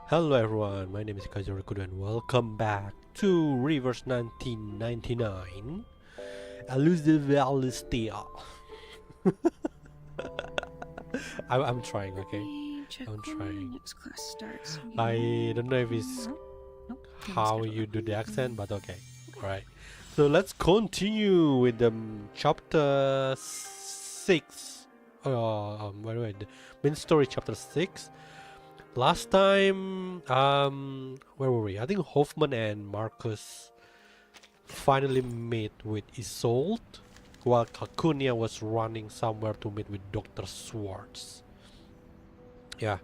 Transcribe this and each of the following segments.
Hello everyone, my name is Kazurakudo and welcome back to Reverse 1999 Lucevan Stelle. I'm trying, okay? I'm trying. Next class starts. I don't know if it's how you do the accent, but okay. Alright. So let's continue with the chapter 6. By the way, the main story chapter 6. Last time, where were we? I think Hoffman and Marcus finally met with Isolde, while Calcunia was running somewhere to meet with Dr. Swartz. Yeah.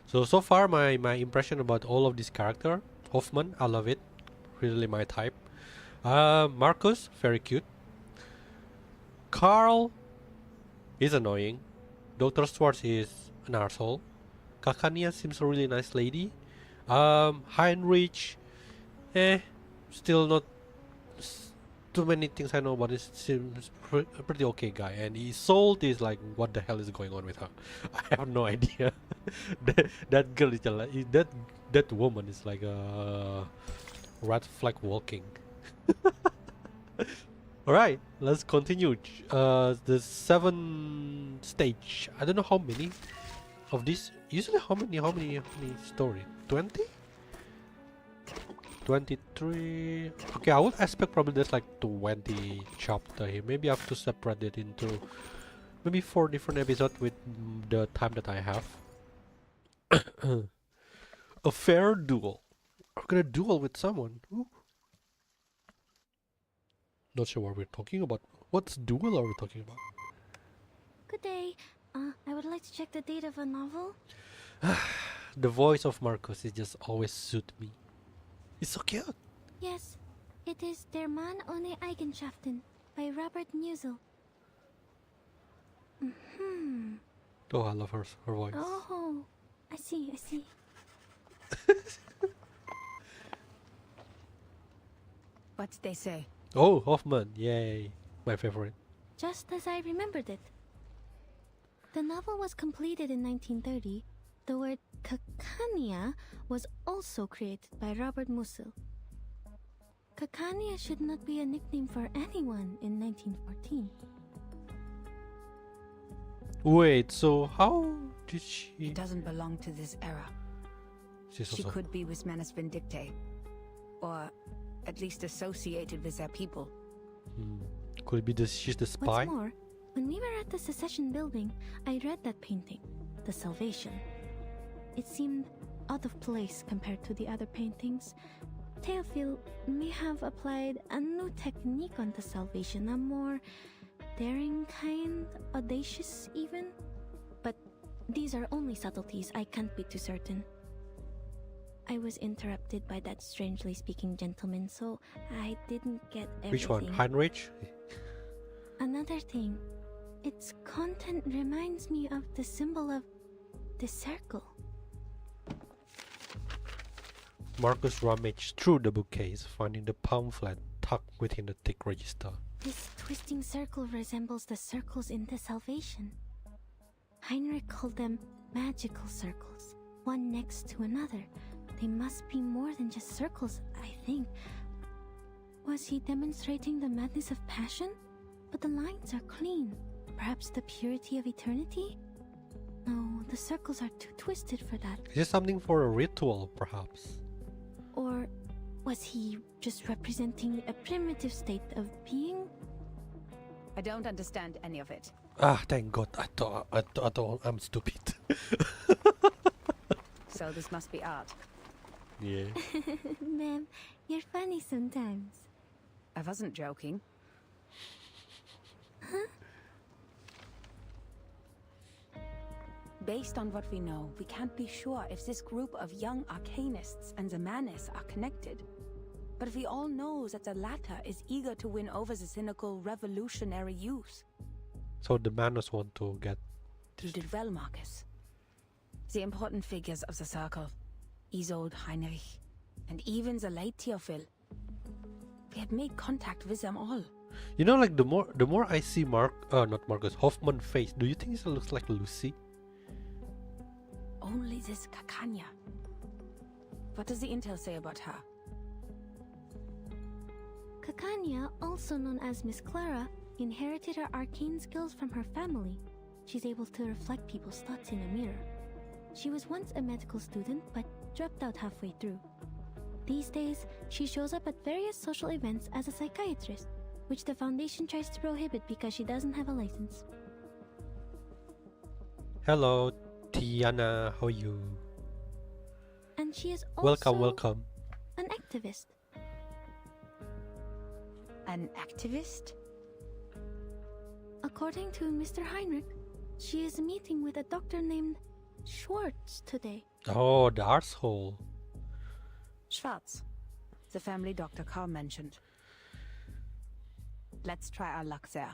So far, my impression about all of this character. Hoffman, I love it. Really my type. Marcus, very cute. Carl is annoying. Dr. Swartz is an arsehole. Kakania seems a really nice lady. Heinrich, still not too many things I know, but it seems a pretty okay guy. And Isolde is like, what the hell is going on with her? I have no idea. that girl is like, that woman is like a red flag walking. Alright, let's continue. The 7 stage. I don't know how many of this. Usually how many story? 20? 23. Okay, I would expect probably there's like 20 chapter here. Maybe I have to separate it into maybe 4 different episodes with the time that I have. A fair duel. I'm gonna duel with someone. Ooh. Not sure what we're talking about. What's duel are we talking about? Good day. I would like to check the date of a novel. The voice of Marcus is just always suit me. It's so cute. Yes, it is Der Mann ohne Eigenschaften by Robert Musil. Oh, I love her voice. Oh, I see. What'd they say? Oh, Hoffman, yay, my favorite. Just as I remembered it. The novel was completed in 1930. The word Kakania was also created by Robert Musil. Kakania should not be a nickname for anyone in 1914. Wait, so how did she... It doesn't belong to this era. She could be with Manus Vindictae, or at least associated with their people. Could it be she's the spy? What's more, when we were at the Secession building, I read that painting, The Salvation. It seemed out of place compared to the other paintings. Théophile may have applied a new technique on The Salvation, a more daring kind, audacious even. But these are only subtleties, I can't be too certain. I was interrupted by that strangely speaking gentleman, so I didn't get everything. Which one? Heinrich? Another thing, its content reminds me of the symbol of the circle. Marcus rummaged through the bookcase, finding the pamphlet tucked within the thick register. This twisting circle resembles the circles in The Salvation. Heinrich called them magical circles, one next to another. They must be more than just circles, I think. Was he demonstrating the madness of passion? But the lines are clean. Perhaps the purity of eternity? No, the circles are too twisted for that. Is this something for a ritual, perhaps? Or was he just representing a primitive state of being? I don't understand any of it. Ah, thank God. I thought I'm stupid. So this must be art. Yeah. Ma'am, you're funny sometimes. I wasn't joking. Huh? Based on what we know, we can't be sure if this group of young arcanists and the Manus are connected. But we all know that the latter is eager to win over the cynical revolutionary youth. So the Manus want to get... You did well, Marcus. The important figures of the circle, Isolde, Heinrich, and even the late Théophile. We had made contact with them all. You know, like the more I see not Marcus, Hoffman face, do you think it looks like Lucy? Only this Kakanya. What does the intel say about her? Kakanya, also known as Miss Clara, inherited her arcane skills from her family. She's able to reflect people's thoughts in a mirror. She was once a medical student, but dropped out halfway through. These days, she shows up at various social events as a psychiatrist, which the Foundation tries to prohibit because she doesn't have a license. Hello, Tiana, how are you? And she is also Welcome. an activist. An activist? According to Mr. Heinrich, she is meeting with a doctor named Schwartz today. Oh, the arsehole. Schwarz. The family Dr. Carr mentioned. Let's try our luck there.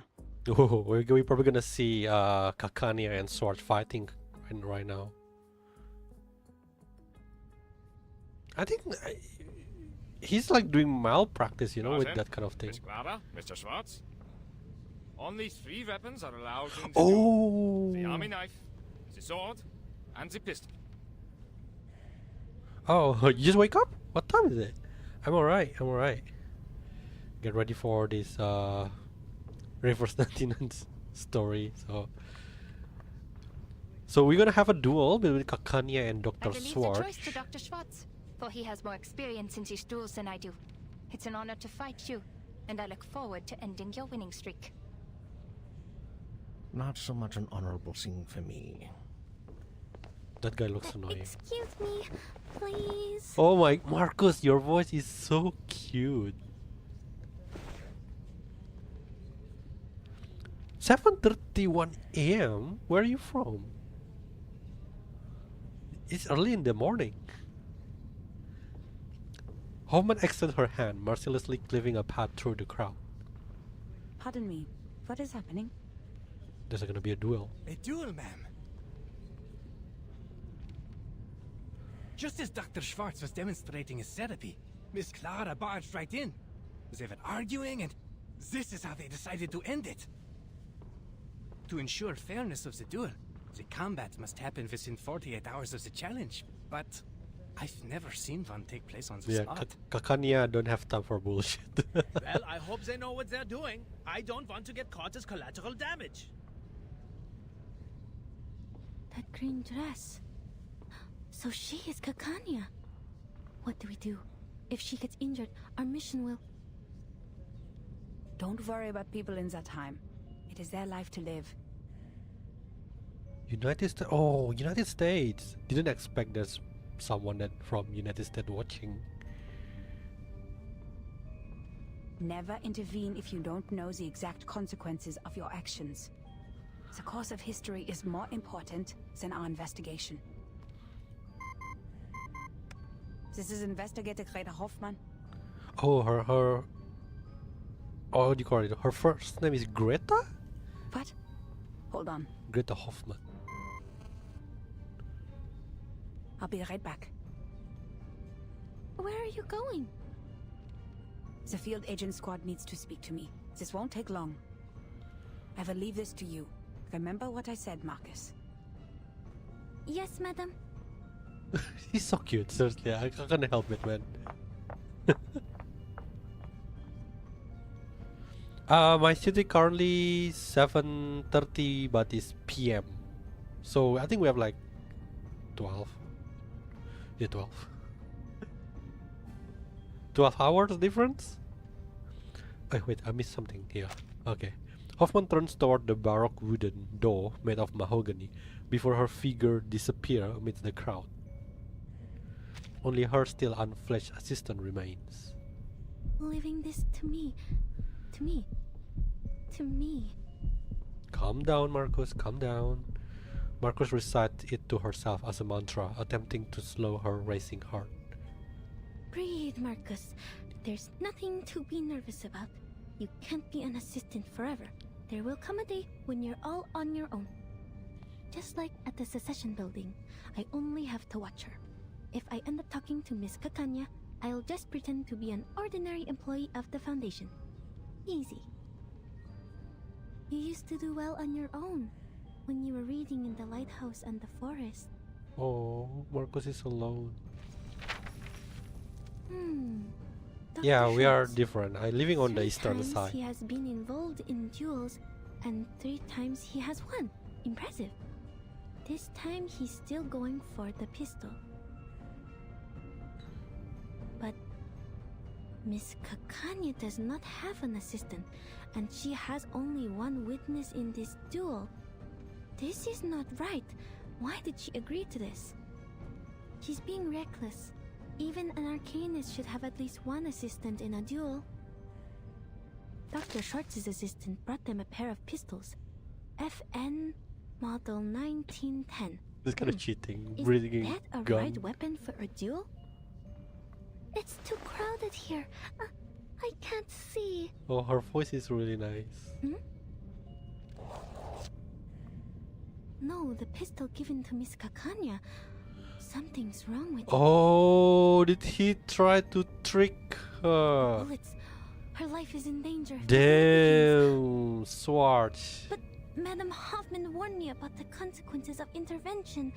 Oh, we're probably gonna see Kakania and Sword fighting right now. I think he's like doing malpractice, you know, with that kind of thing. Miss Clara, Mr. Schwartz. Only 3 weapons are allowed in the Oh! the army knife, the sword, and the pistol. Oh, you just wake up? What time is it? I'm alright. Get ready for this reverse 99 story. So we're gonna have a duel between Kakania and Dr. I leave the Sword. choice to Dr. Schwartz, for he has more experience in these duels than I do. It's an honor to fight you, and I look forward to ending your winning streak. Not so much an honorable thing for me. That guy looks annoying. Excuse me, please. Oh my, Marcus, your voice is so cute. 7:31 a.m. Where are you from? It's early in the morning. Hoffman extended her hand, mercilessly cleaving a path through the crowd. Pardon me. What is happening? There's gonna be a duel. A duel, ma'am. Just as Dr. Schwartz was demonstrating his therapy, Miss Clara barged right in. They were arguing, and this is how they decided to end it. To ensure fairness of the duel, the combat must happen within 48 hours of the challenge. But I've never seen one take place on the Yeah, spot. Kakania don't have time for bullshit. Well, I hope they know what they're doing. I don't want to get caught as collateral damage. That green dress. So she is Kakanya. What do we do? If she gets injured, our mission will... Don't worry about people in that time. It is their life to live. United States. Oh, United States. Didn't expect there's someone that from United States watching. Never intervene if you don't know the exact consequences of your actions. The course of history is more important than our investigation. This is Investigator Greta Hoffman. Oh, her. Oh, what do you call it? Her first name is Greta? What? Hold on. Greta Hoffman. I'll be right back. Where are you going? The field agent squad needs to speak to me. This won't take long. I will leave this to you. Remember what I said, Marcus. Yes, madam. He's so cute, seriously. I can't help it, man. My city currently 7:30, but it's PM. So I think we have like 12. Yeah, 12. 12 hours difference? Oh, wait, I missed something here. Okay. Hoffman turns toward the baroque wooden door made of mahogany before her figure disappears amidst the crowd. Only her still unfledged assistant remains. Leaving this to me. To me. To me. Calm down, Marcus, calm down. Marcus recites it to herself as a mantra, attempting to slow her racing heart. Breathe, Marcus. There's nothing to be nervous about. You can't be an assistant forever. There will come a day when you're all on your own. Just like at the Secession building, I only have to watch her. If I end up talking to Miss Kakanya, I'll just pretend to be an ordinary employee of the Foundation. Easy. You used to do well on your own when you were reading in the lighthouse and the forest. Oh, Marcus is alone. Dr. We are Schwartz, different. I'm living on the 3 eastern times side. he has been involved in duels, and 3 times he has won. Impressive. This time he's still going for the pistol. But Miss Kakanya does not have an assistant, and she has only 1 witness in this duel. This is not right. Why did she agree to this? She's being reckless. Even an arcanist should have at least 1 assistant in a duel. Dr. Schwartz's assistant brought them a pair of pistols. FN Model 1910. This kind of cheating. Is Breathing that a gun. right weapon for a duel? It's too crowded here. I can't see. Oh, her voice is really nice. No, the pistol given to Miss Kakanya. Something's wrong with it. Oh, did he try to trick her? Bullets. Her life is in danger. Damn, Swartz. But Madam Hoffman warned me about the consequences of intervention.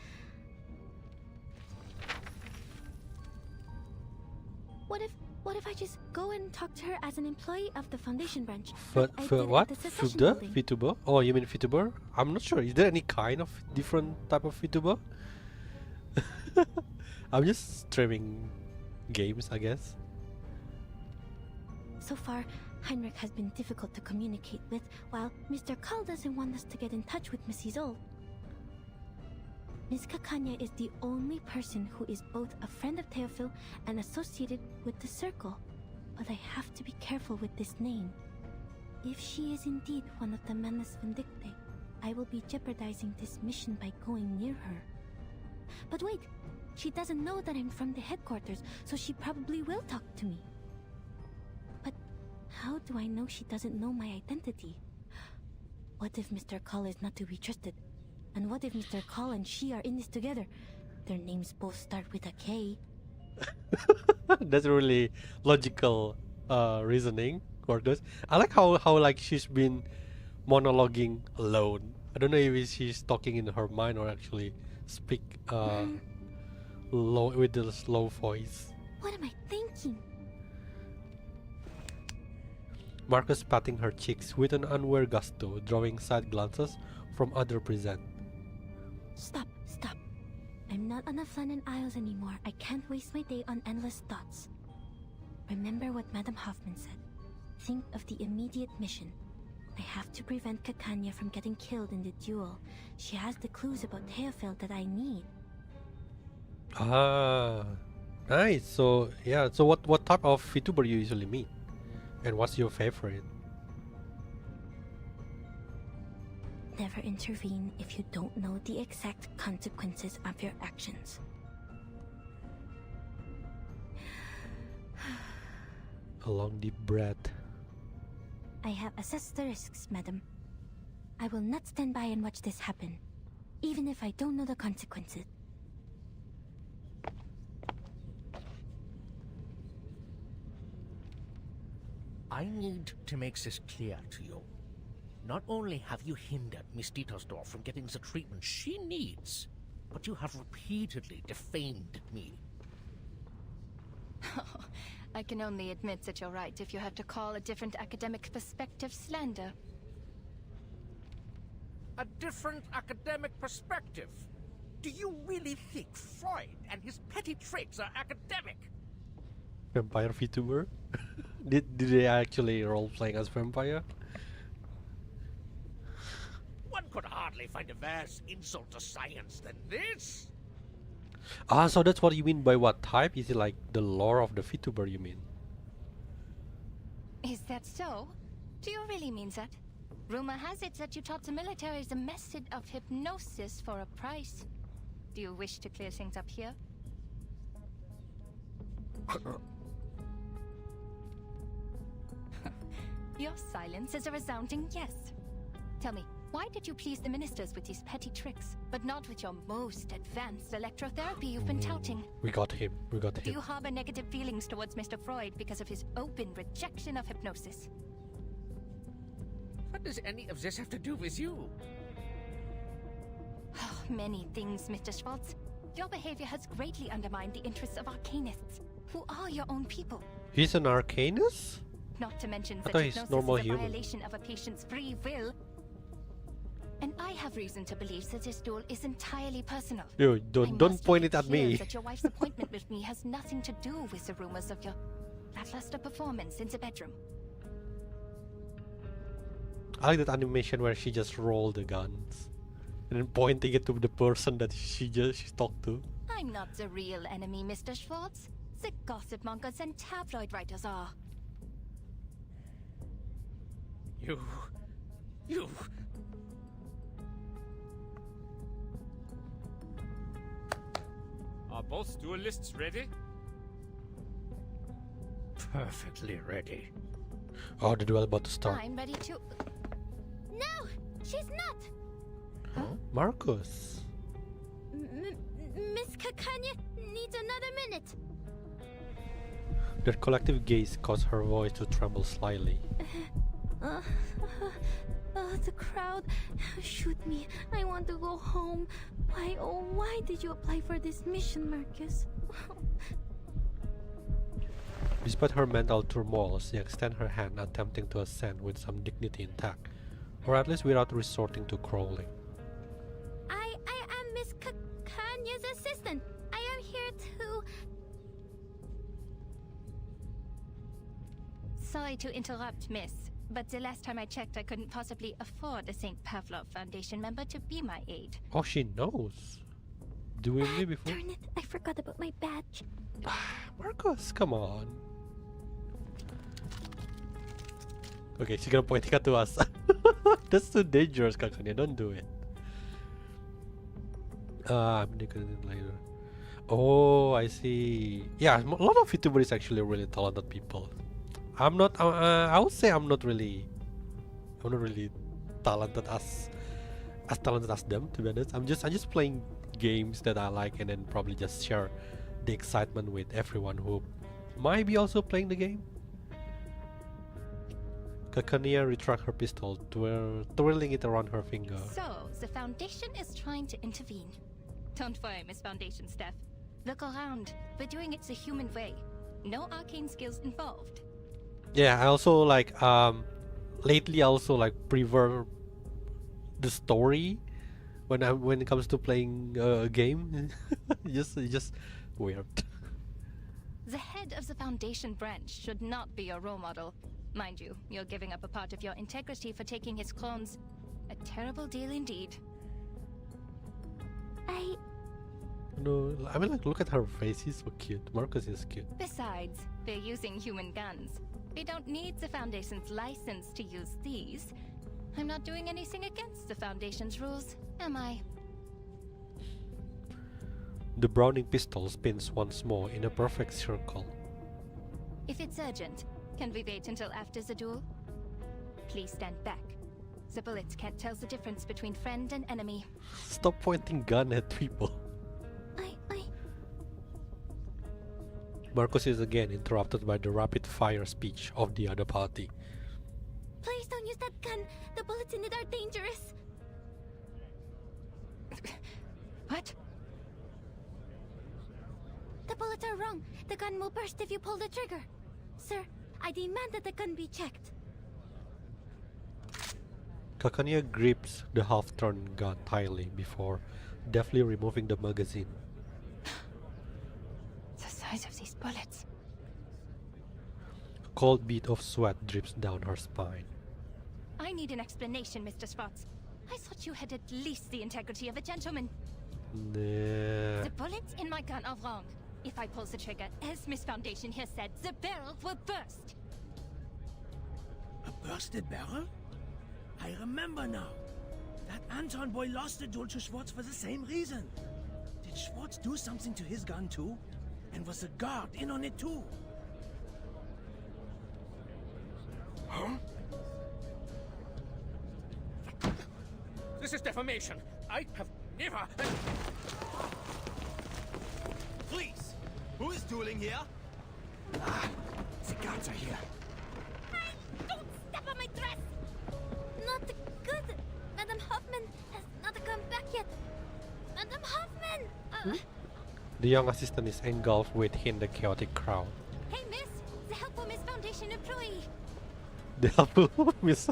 What if I just go and talk to her as an employee of the Foundation branch? like I did at What? the Secession VTuber? building? VTuber? Oh, you mean VTuber? I'm not sure. Is there any kind of different type of VTuber? I'm just streaming games, I guess. So far, Heinrich has been difficult to communicate with, while Mr. Carl doesn't want us to get in touch with Mrs. Old. Miss Kakanya is the only person who is both a friend of Theophil and associated with the Circle. But I have to be careful with this name. If she is indeed one of the Manus Vindictae, I will be jeopardizing this mission by going near her. But wait, she doesn't know that I'm from the headquarters, so she probably will talk to me. But how do I know she doesn't know my identity? What if Mr. Call is not to be trusted? And what if Mr. Call and she are in this together? Their names both start with a K. That's really logical reasoning, Gorgeous. I like how like she's been monologuing alone. I don't know if she's talking in her mind or actually speak low with the slow voice. What am I thinking? Marcus patting her cheeks with an unaware gusto, drawing side glances from other present. Stop. I'm not on the Flannan Isles anymore. I can't waste my day on endless thoughts. Remember what Madam Hoffman said. Think of the immediate mission. I have to prevent Kakanya from getting killed in the duel. She has the clues about Theophil that I need. Ah, nice. So yeah, so what type of VTuber you usually meet? And what's your favorite? Never intervene if you don't know the exact consequences of your actions. A long deep breath. I have assessed the risks, madam. I will not stand by and watch this happen, even if I don't know the consequences. I need to make this clear to you. Not only have you hindered Miss Dietersdorf from getting the treatment she needs, but you have repeatedly defamed me. I can only admit that you're right if you have to call a different academic perspective slander. A different academic perspective? Do you really think Freud and his petty tricks are academic? Vampire VTuber? Did they actually role playing as vampire? One could hardly find a worse insult to science than this. Ah, so that's what you mean by what type? Is it like the lore of the VTuber you mean? Is that so? Do you really mean that? Rumor has it that you taught the militaries a method of hypnosis for a price. Do you wish to clear things up here? Your silence is a resounding yes. Tell me, why did you please the ministers with these petty tricks, but not with your most advanced electrotherapy you've been touting? We got him. Do you harbor negative feelings towards Mr. Freud because of his open rejection of hypnosis? What does any of this have to do with you? Oh, many things, Mr. Schwartz. Your behavior has greatly undermined the interests of Arcanists, who are your own people. He's an Arcanist? Not to mention I that thought he's hypnosis normal is a human. violation of a patient's free will. And I have reason to believe that this duel is entirely personal. Yo, I don't must point make it at clear me. That your wife's appointment with me has nothing to do with the rumors of your lackluster performance in the bedroom. I like that animation where she just rolled the guns and then pointing it to the person that she talked to. I'm not the real enemy, Mr. Schwartz. The gossip mongers and tabloid writers are. You... Are both duelists ready? Perfectly ready. Oh, the duel about to start. I'm ready to... No, she's not. Marcus. Miss Kakanya needs another minute. Their collective gaze caused her voice to tremble slightly. The crowd. Shoot me. I want to go home. Why did you apply for this mission, Marcus? Despite her mental turmoil, she extended her hand, attempting to ascend with some dignity intact, or at least without resorting to crawling. I am Miss Kakanya's assistant. I am here to... Sorry to interrupt, miss. But the last time I checked, I couldn't possibly afford a St. Pavlov Foundation member to be my aide. Oh, she knows. Doing me before? Darn it, I forgot about my badge. Marcus, come on. Okay, she's gonna point it to us. That's too dangerous, Kakanya. Don't do it. I'm gonna do it later. Oh, I see. Yeah, a lot of YouTubers actually really talented people. I'm not. I would say I'm not really talented as talented as them. To be honest, I'm just playing games that I like, and then probably just share the excitement with everyone who might be also playing the game. Kakania retracted her pistol, twirling it around her finger. So, the Foundation is trying to intervene. Don't worry, Miss Foundation staff. Look around. We're doing it the human way. No arcane skills involved. Yeah, I also like lately I also like prefer the story when it comes to playing a game. just weird. The head of the Foundation branch should not be your role model. Mind you, you're giving up a part of your integrity for taking his clones. A terrible deal indeed. No, I mean, like, look at her face. He's so cute. Marcus is cute. Besides, they're using human guns. We don't need the Foundation's license to use these. I'm not doing anything against the Foundation's rules, am I? The Browning pistol spins once more in a perfect circle. If it's urgent, can we wait until after the duel? Please stand back. The bullets can't tell the difference between friend and enemy. Stop pointing gun at people. Marcus is again interrupted by the rapid-fire speech of the other party. Please don't use that gun. The bullets in it are dangerous. What? The bullets are wrong. The gun will burst if you pull the trigger. Sir, I demand that the gun be checked. Kakania grips the half-turned gun tightly before deftly removing the magazine. The size of these bullets. A cold bead of sweat drips down her spine. I need an explanation, Mr. Spots. I thought you had at least the integrity of a gentleman. Nah. The bullets in my gun are wrong. If I pull the trigger, as Miss Foundation here said, the barrel will burst. A bursted barrel? I remember now. That Anton boy lost the duel to Schwartz for the same reason. Did Schwartz do something to his gun too? And was the guard in on it too? Huh? This is defamation. I have never... Please! Who is dueling here? The guards are here. Don't step on my dress! No, Madam Hoffman has not come back yet. Madam Hoffman! The young assistant is engulfed within the chaotic crowd. Hey, miss! The helpful Miss Foundation employee! The helpful Miss.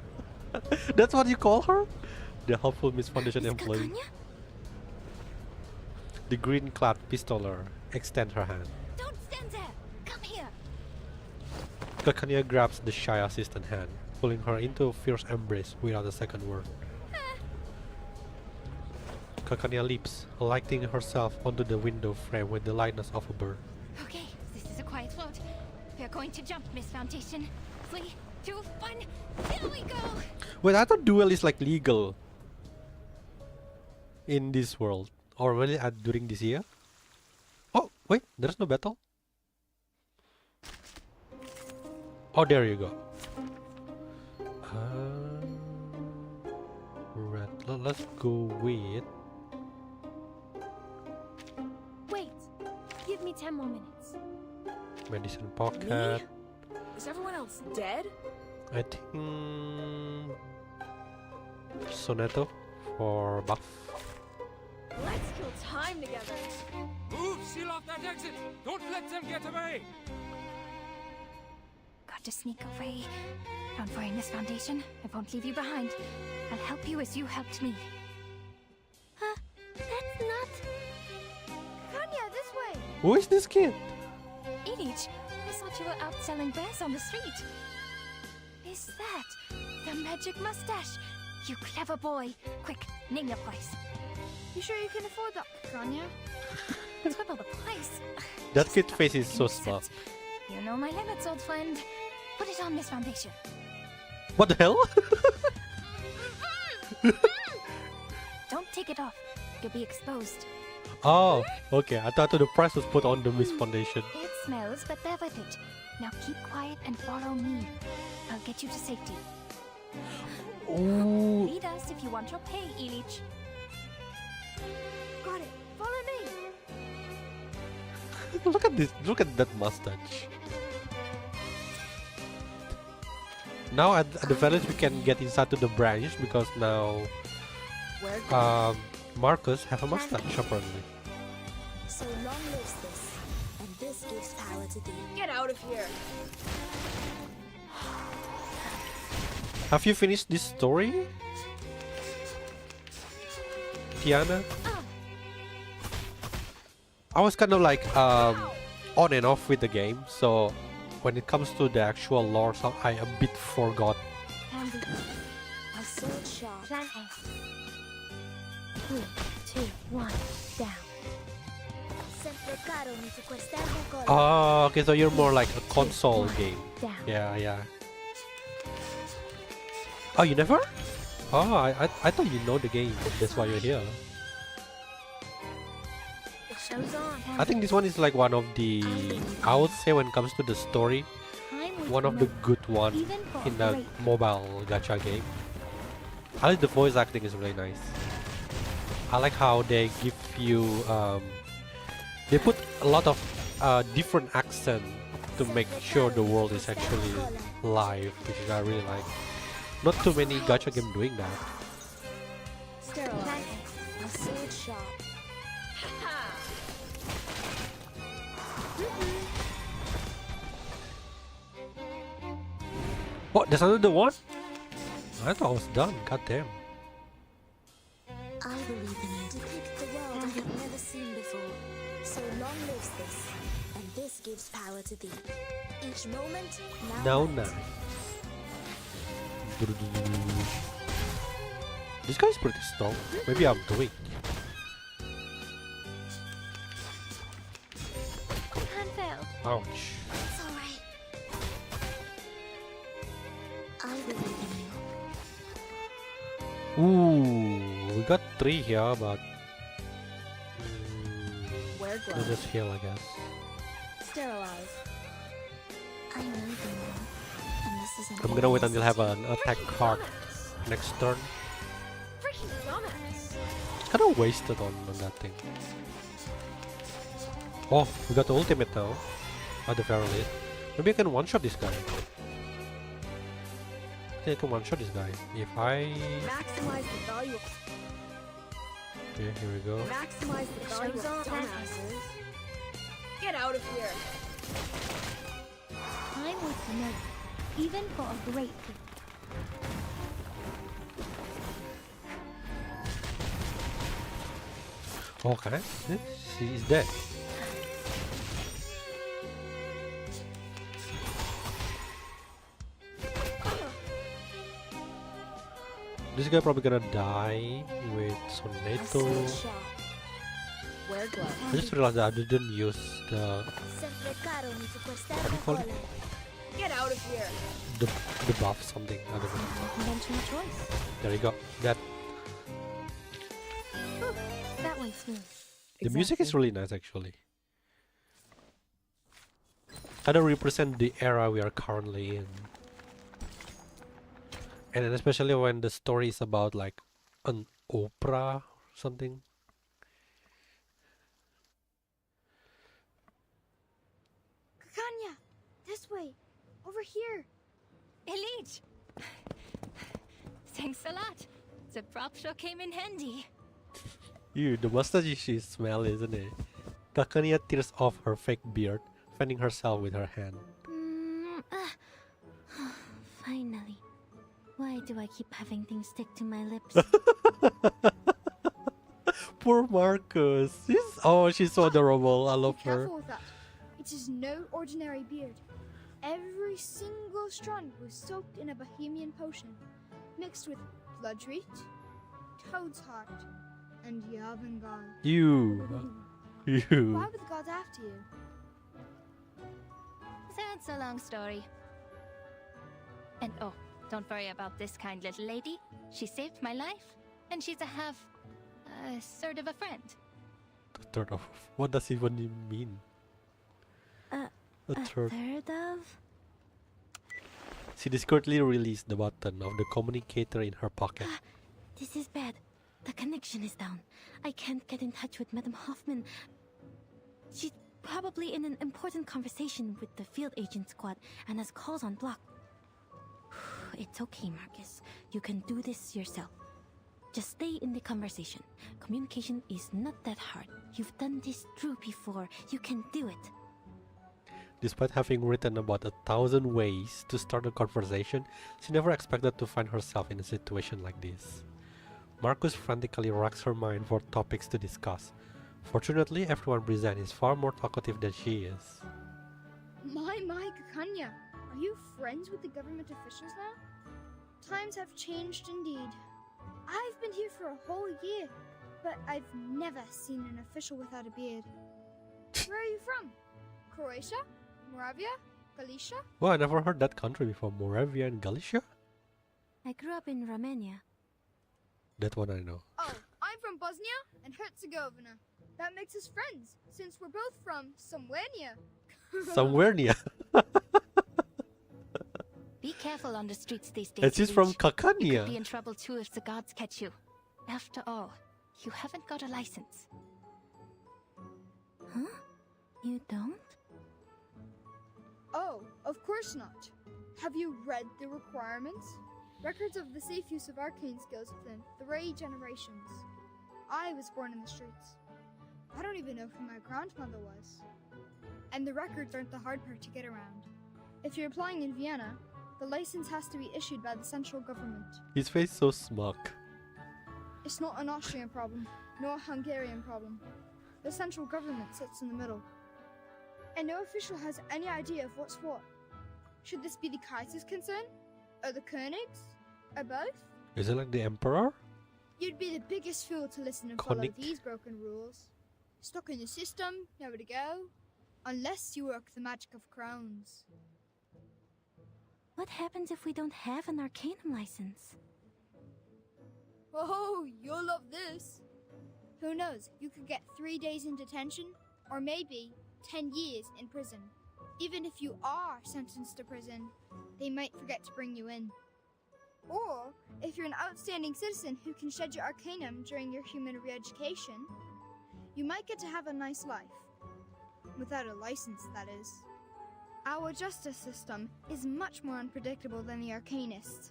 That's what you call her? The helpful Miss Foundation Miss employee. Kakanya? The green-clad pistoler extends her hand. Don't stand there! Come here! Kakanya grabs the shy assistant hand, pulling her into a fierce embrace without a second word. Kakanya leaps, alighting herself onto the window frame with the lightness of a bird. Okay, this is a quiet float. We're going to jump, Miss Foundation. 3, 2, 1, here we go! Wait, I thought duel is like legal in this world, or really during this year. Oh, wait, there's no battle. Oh, there you go. Right, let's go with. Wait, give me 10 more minutes. Medicine pocket. Is everyone else dead? I think Soneto for buff. Let's kill time together. Move! Seal off that exit! Don't let them get away! Got to sneak away. Don't worry, Miss Foundation. I won't leave you behind. I'll help you as you helped me. Huh? That's not... Kanya, this way! Who is this kid? Ilich, I thought you were out selling bears on the street. Is that the magic mustache? You clever boy. Quick, name your price. You sure you can afford that, Kanya? Triple the price. That Just kid about face is so accept. smart. You know my limits, old friend. Put it on, Miss Foundation. What the hell? Don't take it off. You'll be exposed. Oh, okay. I thought the price was put on the Miss Foundation. It smells, but bear with it. Now keep quiet and follow me. I'll get you to safety. Ooh. Lead us if you want your pay, Ilich. Got it. Follow me. Look at this. Look at that mustache. Now at the village we can get inside to the branch because now Marcus have a mustache apparently. So long lives this, and this gives power to thee. Get out of here. Have you finished this story, Tiana? I was kind of like on and off with the game, so when it comes to the actual lore, I a bit forgot. Handy. My sword sharp. Plan A. 3, 2, 1, down. Sempre caro mi su quest'ermo collo. Oh, okay, so you're more like a console 1, game. Down. Yeah, yeah. Oh, you never? Oh, I thought you know the game. That's why you're here. The show's on. I think this one is like one of the, I would say when it comes to the story, one of the good one in the mobile gacha game. I like the voice acting is really nice. I like how they give you, they put a lot of different accent to make sure the world is actually live, which I really like. Not too many gacha game doing that. Sterilize. My sword sharp. What? There's another one? I thought I was done. God damn. I believe in you. Depict the world I have never seen before. So long lives this, and this gives power to thee. Each moment, Now now. nice. This guy's pretty strong. Maybe I'm weak. Hand failed. Ouch. It's alright. I believe in you. Ooh, we got 3 here, but Wear we'll gloves. just heal, I guess. Sterilize. I know them all. And this is an I'm gonna wait until I have endless an attack card next turn. Freaking dumbass. Kinda wasted on that thing. Oh, we got the ultimate now. At the very least. Maybe I can one-shot this guy. think I can one-shot this guy. If I... Maximize the value of... Okay, here we go. Maximize the value of dumbasses. Get out of here. I'm with familiar, even for a great gift. Okay, she is dead. This guy probably gonna die with Soneto. Wear gloves. I just realized that I didn't use the call it? Get out of here. the buff something. I don't know. Conventional choice. There you go. That That one's smooth. the music is really nice actually. Kind of represent the era we are currently in. And then especially when the story is about like an opera or something. Kakanya, this way, over here. Elite! Thanks a lot. The prop sure came in handy. Ew, the mustache she smell, isn't it? Kakanya tears off her fake beard, fanning herself with her hand. Finally. Why do I keep having things stick to my lips? Poor Marcus. She's so adorable. I love Be her. careful with that. It is no ordinary beard. Every single strand was soaked in a Bohemian potion, mixed with bloodroot, toad's heart, and Yavangal. Ew. Ew. Why were the gods after you? That's a long story. And oh, don't worry about this kind little lady. She saved my life, and she's sort of a friend. Third of. What does it even mean? A third. Third of? She discreetly released the button of the communicator in her pocket. This is bad. The connection is down. I can't get in touch with Madame Hoffman. She's probably in an important conversation with the field agent squad and has calls on block. It's okay, Marcus. You can do this yourself. Just stay in the conversation. Communication is not that hard. You've done this through before. You can do it. Despite having written about 1,000 ways to start a conversation, she never expected to find herself in a situation like this. Marcus frantically racks her mind for topics to discuss. Fortunately, everyone present is far more talkative than she is. My, Kakanya. Are you friends with the government officials now? Times have changed indeed. I've been here for a whole year, but I've never seen an official without a beard. Where are you from? Croatia? Moravia? Galicia? Well, I never heard that country before. Moravia and Galicia? I grew up in Romania. That one I know. Oh, I'm from Bosnia and Herzegovina. That makes us friends, since we're both from somewhere near. Somewhere near. Be careful on the streets these days. And she's from Elite. You Kakanya. could be in trouble too if the gods catch you. After all, you haven't got a license. Huh? You don't? Oh, of course not. Have you read the requirements? Records of the safe use of arcane skills within 3 generations. I was born in the streets. I don't even know who my grandmother was. And the records aren't the hard part to get around. If you're applying in Vienna, the license has to be issued by the central government. His face so smug. It's not an Austrian problem, nor a Hungarian problem. The central government sits in the middle. And no official has any idea of what's what. Should this be the Kaiser's concern? Or the Königs? Or both? Is it like the Emperor? You'd be the biggest fool to listen and follow König? these broken rules. Stuck in the system, nowhere to go. Unless you work the magic of crowns. What happens if we don't have an Arcanum license? Oh, you'll love this. Who knows, you could get 3 days in detention, or maybe 10 years in prison. Even if you are sentenced to prison, they might forget to bring you in. Or, if you're an outstanding citizen who can shed your Arcanum during your human re-education, you might get to have a nice life. Without a license, that is. Our justice system is much more unpredictable than the Arcanists.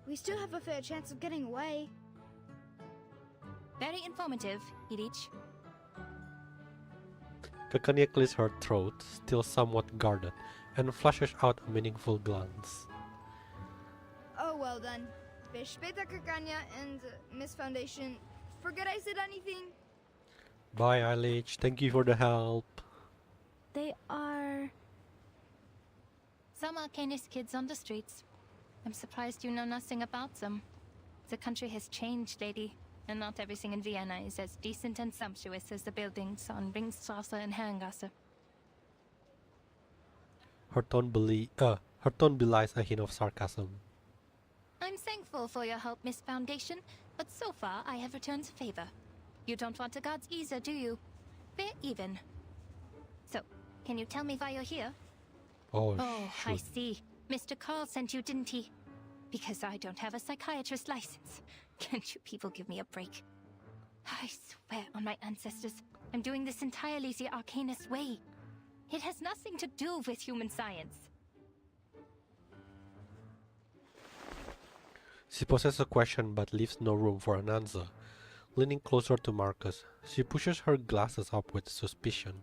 We still have a fair chance of getting away. Very informative, Irich. Kakanya clears her throat, still somewhat guarded, and flashes out a meaningful glance. Oh, well done. Beshpeta Kakanya and Miss Foundation. Forget I said anything? Bye, Eilich. Thank you for the help. They are... Some Arcanist kids on the streets. I'm surprised you know nothing about them. The country has changed, lady, and not everything in Vienna is as decent and sumptuous as the buildings on Ringstrasse and Herrengasse. Her tone belies a hint of sarcasm. I'm thankful for your help, Miss Foundation, but so far I have returned the favor. You don't want the gods either, do you? Fair even. So, can you tell me why you're here? Oh, I see. Mr. Carl sent you, didn't he? Because I don't have a psychiatrist license. Can't you people give me a break? I swear on my ancestors, I'm doing this entirely the Arcanist way. It has nothing to do with human science. She poses a question but leaves no room for an answer. Leaning closer to Marcus, she pushes her glasses up with suspicion.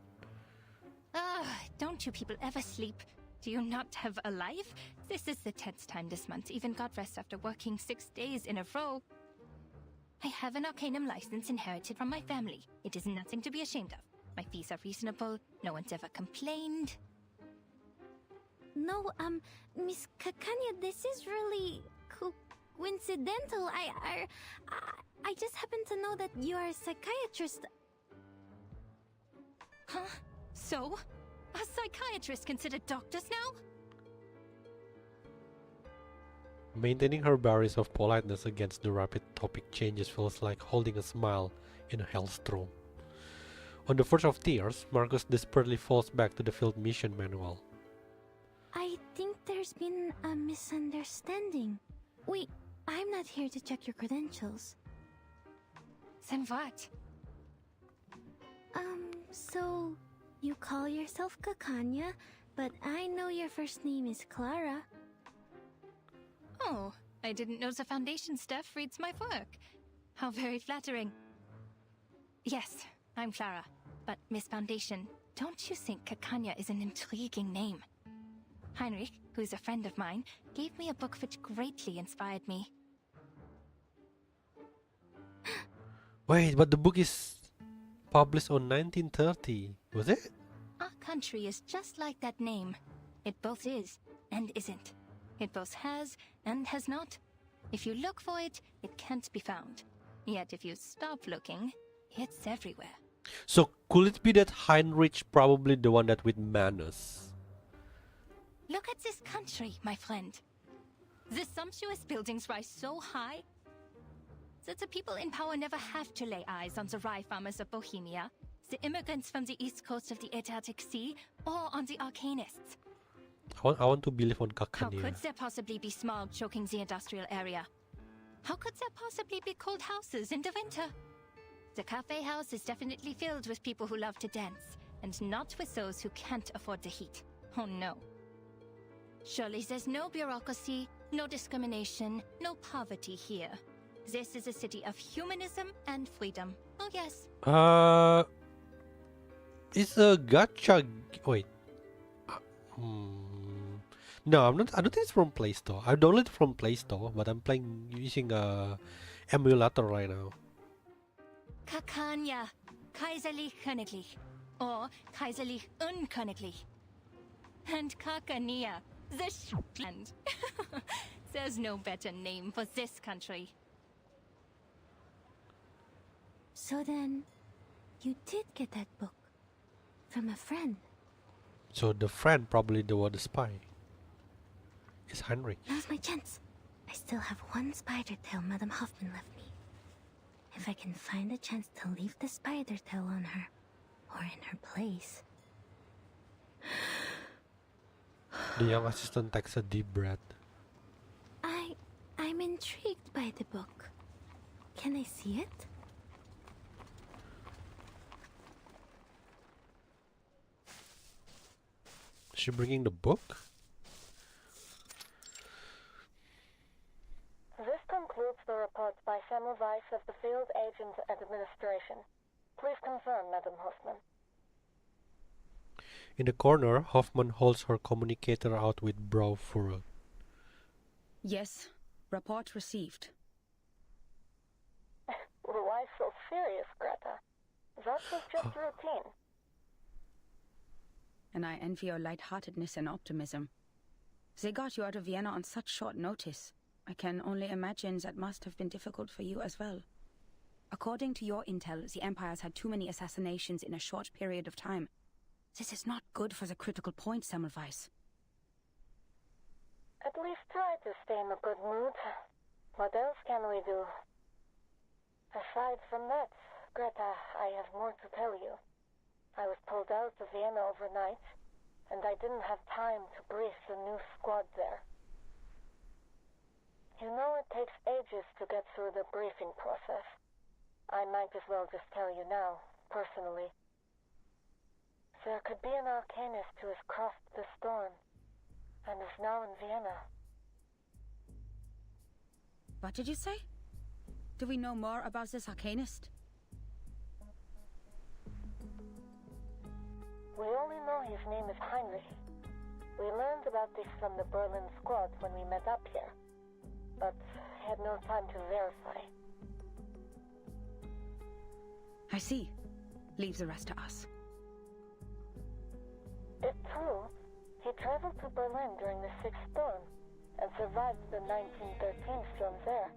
Don't you people ever sleep? Do you not have a life? This is the 10th time this month, even got rest after working 6 days in a row. I have an Arcanum license inherited from my family. It is nothing to be ashamed of. My fees are reasonable. No one's ever complained. No, Miss Kakanya, this is really coincidental. I just happen to know that you are a psychiatrist. Huh? So? Are psychiatrists considered doctors now? Maintaining her barriers of politeness against the rapid topic changes feels like holding a smile in a hellstorm. On the verge of tears, Marcus desperately falls back to the field mission manual. I think there's been a misunderstanding. Wait, I'm not here to check your credentials. Then what? So you call yourself Kakanya, but I know your first name is Clara. Oh, I didn't know the Foundation staff reads my work. How very flattering. Yes, I'm Clara. But Miss Foundation, don't you think Kakanya is an intriguing name? Heinrich, who's a friend of mine, gave me a book which greatly inspired me. Wait, but the book is published on 1930, was it? Our country is just like that name. It both is and isn't. It both has and has not. If you look for it, it can't be found. Yet if you stop looking, it's everywhere. So could it be that Heinrich probably the one that with manners? Look at this country, my friend. The sumptuous buildings rise so high that the people in power never have to lay eyes on the rye farmers of Bohemia, the immigrants from the east coast of the Adriatic Sea, or on the Arcanists. I want to believe on How Kakanya. could there possibly be smog choking the industrial area? How could there possibly be cold houses in the winter? The cafe house is definitely filled with people who love to dance, and not with those who can't afford the heat. Oh no. Surely there's no bureaucracy, no discrimination, no poverty here. This is a city of humanism and freedom. Oh yes. It's a gacha. Wait. No, I'm not. I don't think it's from Play Store. I downloaded it from Play Store, but I'm playing using a emulator right now. Kakanya, Kaiserlich Königlich, or Kaiserlich Unköniglich. And Kakania, the land. There's no better name for this country. So then, you did get that book from a friend. So the friend probably the one the spy. Is Heinrich. Now's my chance. I still have one spider tail Madame Hoffman left me. If I can find a chance to leave the spider tail on her, or in her place. The young assistant takes a deep breath. I'm intrigued by the book. Can I see it? Is she bringing the book? information. Please confirm, Madam Hoffman. In the corner, Hoffman holds her communicator out with brow furrowed. Yes, report received. Why so serious, Greta? That was just routine. And I envy your lightheartedness and optimism. They got you out of Vienna on such short notice. I can only imagine that must have been difficult for you as well. According to your intel, the Empire's had too many assassinations in a short period of time. This is not good for the critical point, Semmelweis. At least try to stay in a good mood. What else can we do? Aside from that, Greta, I have more to tell you. I was pulled out of Vienna overnight, and I didn't have time to brief the new squad there. You know it takes ages to get through the briefing process. I might as well just tell you now, personally. There could be an Arcanist who has crossed the storm, and is now in Vienna. What did you say? Do we know more about this Arcanist? We only know his name is Heinrich. We learned about this from the Berlin squad when we met up here, but had no time to verify. I see. Leave the rest to us. It's true. He traveled to Berlin during the Sixth Storm, and survived the 1913 storm there.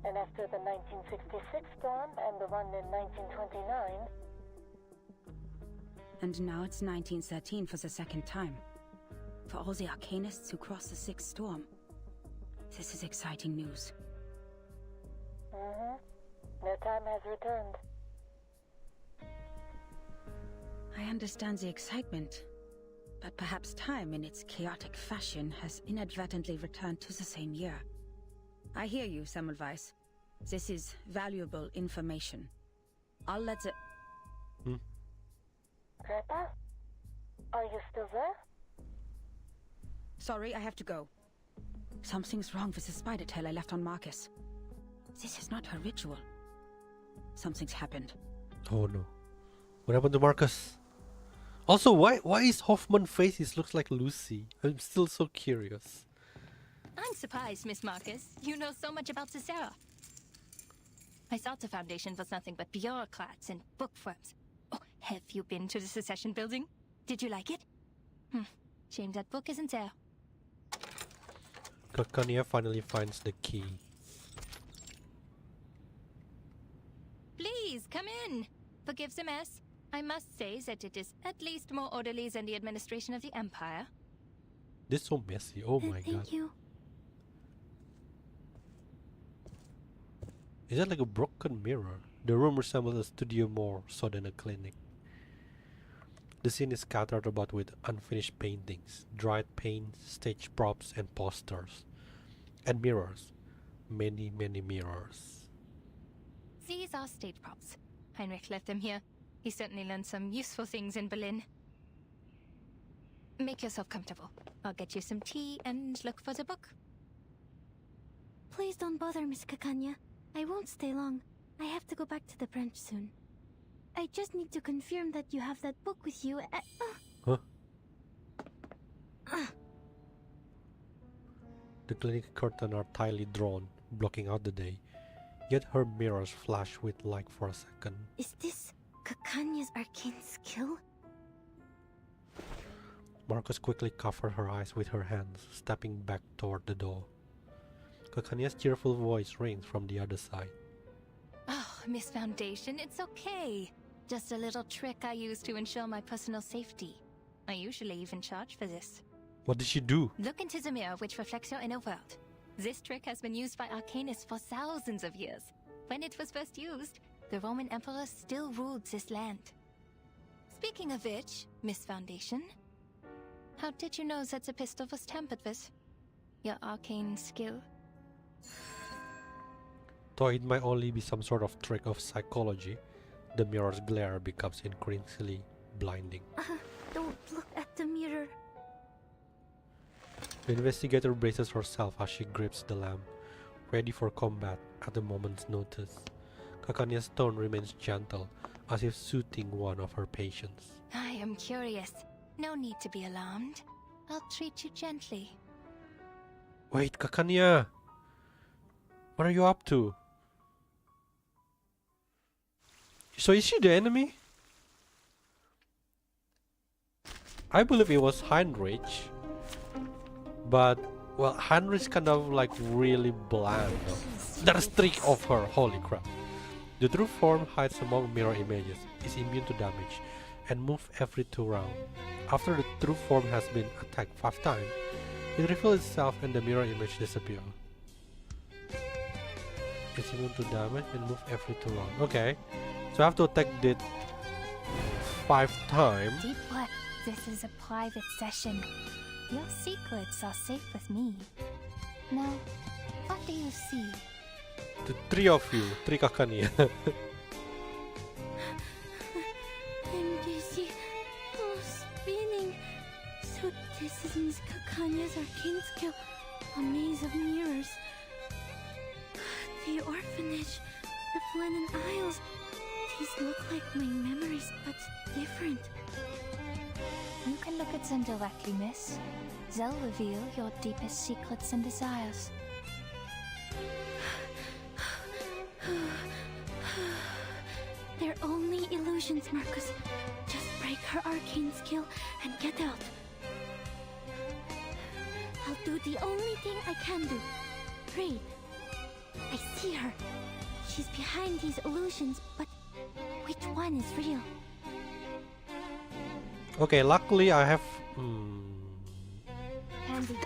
And after the 1966 storm and the one in 1929... And now it's 1913 for the second time. For all the Arcanists who crossed the Sixth Storm. This is exciting news. Their time has returned. I understand the excitement, but perhaps time in its chaotic fashion has inadvertently returned to the same year. I hear you, Semmelweis. This is valuable information. I'll let the... Greta? Are you still there? Sorry, I have to go. Something's wrong with the spider tail I left on Marcus. This is not her ritual. Something's happened. Oh no. What happened to Marcus? Also, why is Hoffman's face? It looks like Lucy. I'm still so curious. I'm surprised, Miss Marcus. You know so much about Cicera. I thought the Foundation was nothing but bureaucrats and bookworms. Oh, have you been to the Secession building? Did you like it? Shame that book isn't there. Kakania finally finds the key. Please, come in. Forgive the mess. I must say that it is at least more orderly than the administration of the Empire. This is so messy. Oh my god. Thank you. Is that like a broken mirror? The room resembles a studio more so than a clinic. The scene is scattered about with unfinished paintings, dried paints, stage props, and posters. And mirrors. Many, many mirrors. These are stage props. Heinrich left them here. He certainly learned some useful things in Berlin. Make yourself comfortable. I'll get you some tea and look for the book. Please don't bother, Miss Kakanya. I won't stay long. I have to go back to the branch soon. I just need to confirm that you have that book with you. Huh? The clinic curtains are tightly drawn, blocking out the day. Yet her mirrors flash with light for a second. Is this Kakanya's arcane skill? Marcus quickly covered her eyes with her hands, stepping back toward the door. Kakanya's cheerful voice rings from the other side. Oh, Miss Foundation, it's okay. Just a little trick I use to ensure my personal safety. I usually even charge for this. What did she do? Look into the mirror which reflects your inner world. This trick has been used by Arcanists for thousands of years. When it was first used, the Roman Emperor still ruled this land. Speaking of which, Miss Foundation, how did you know that the pistol was tampered with? Your arcane skill? Though it might only be some sort of trick of psychology, the mirror's glare becomes increasingly blinding. Don't look at the mirror. The investigator braces herself as she grips the lamp, ready for combat at a moment's notice. Kakania's tone remains gentle, as if soothing one of her patients. I am curious. No need to be alarmed. I'll treat you gently. Wait, Kakania! What are you up to? So is she the enemy? I believe it was Heinrich. But, well, Heinrich's kind of like really bland though. That streak of her, holy crap. The true form hides among mirror images, is immune to damage, and moves every 2 rounds. After the true form has been attacked 5 times, it reveals itself and the mirror image disappears. It's immune to damage and move every 2 rounds. Okay, so I have to attack it 5 times. Deep work. This is a private session. Your secrets are safe with me. Now, what do you see? The 3 of you, 3 Kakania. I'm dizzy. Oh, spinning. So this is Miss Kakania's arcane skill. A maze of mirrors. The orphanage. The Flennon Isles. These look like my memories, but different. You can look at them directly, miss. They'll reveal your deepest secrets and desires. They're only illusions, Marcus. Just break her arcane skill and get out. I'll do the only thing I can do. Read. I see her. She's behind these illusions, but which one is real? Okay, luckily I have... Handy.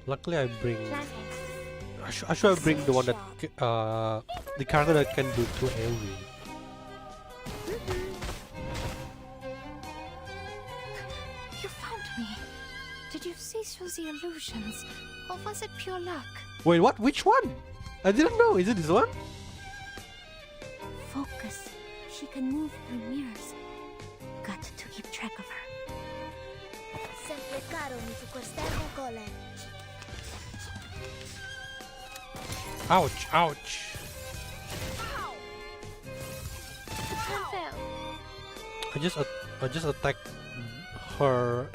Luckily I bring... I should bring the one that... the character that can do 2 AoE. You found me. Did you see through the illusions? Or was it pure luck? Wait, what? Which one? I didn't know. Is it this one? Focus. She can move through mirrors. Got to keep track of her. Sempre caro mi fu quest'ermo cole. Ouch, ouch. I just attacked her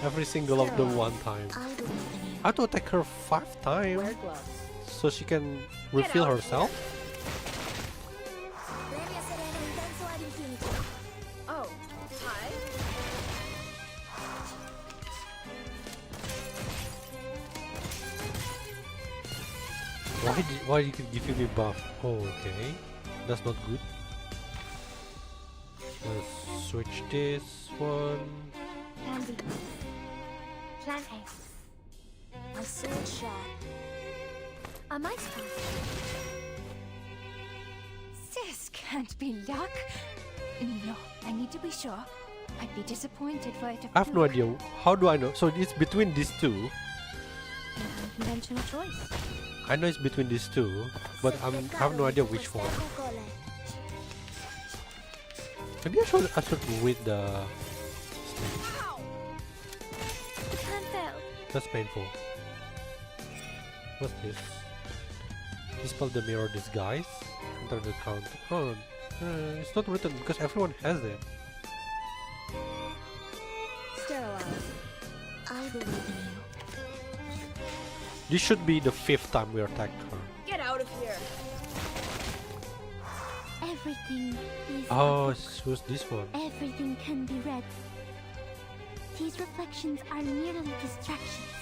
every single of them 1 time. I have to attack her 5 times so she can refill herself. Oh, hi. Why you can give me buff? Oh, okay, that's not good. Let's switch this one. Handy. Plan A. A sword shot. A mice pass. This can't be luck. No, I need to be sure. I'd be disappointed for it to I have no idea. How do I know? So it's between these 2. Conventional choice. I know it's between these 2, but I have no idea which one. Maybe I should read the... That's painful. What's this? Dispel the mirror disguise. Enter the count. Oh, it's not written because everyone has it. Sterilize. I believe in you. This should be the 5th time we attacked her. Get out of here. Everything is... Oh, who's this one? Everything can be read. These reflections are merely distractions.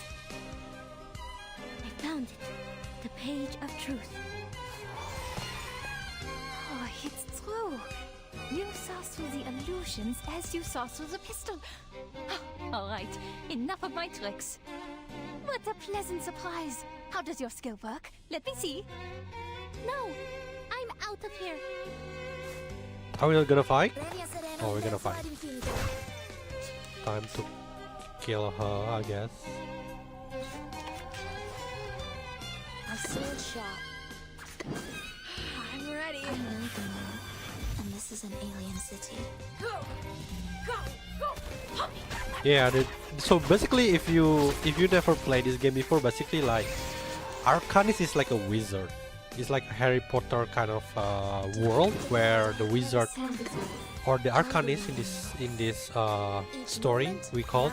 I found it. The page of truth. Oh, it's true. You saw through the illusions as you saw through the pistol. All right, enough of my tricks. What a pleasant surprise. How does your skill work? Let me see. No! I'm out of here! Are we not gonna fight? Oh, we're gonna fight. Time to kill her, I guess. A sword shot. I'm ready. I know the moon, and this is an alien city. Go! Go! Go! Yeah, so basically if you never played this game before, basically like Arcanist is like a wizard. It's like a Harry Potter kind of world where the wizard or the arcanist in this story we call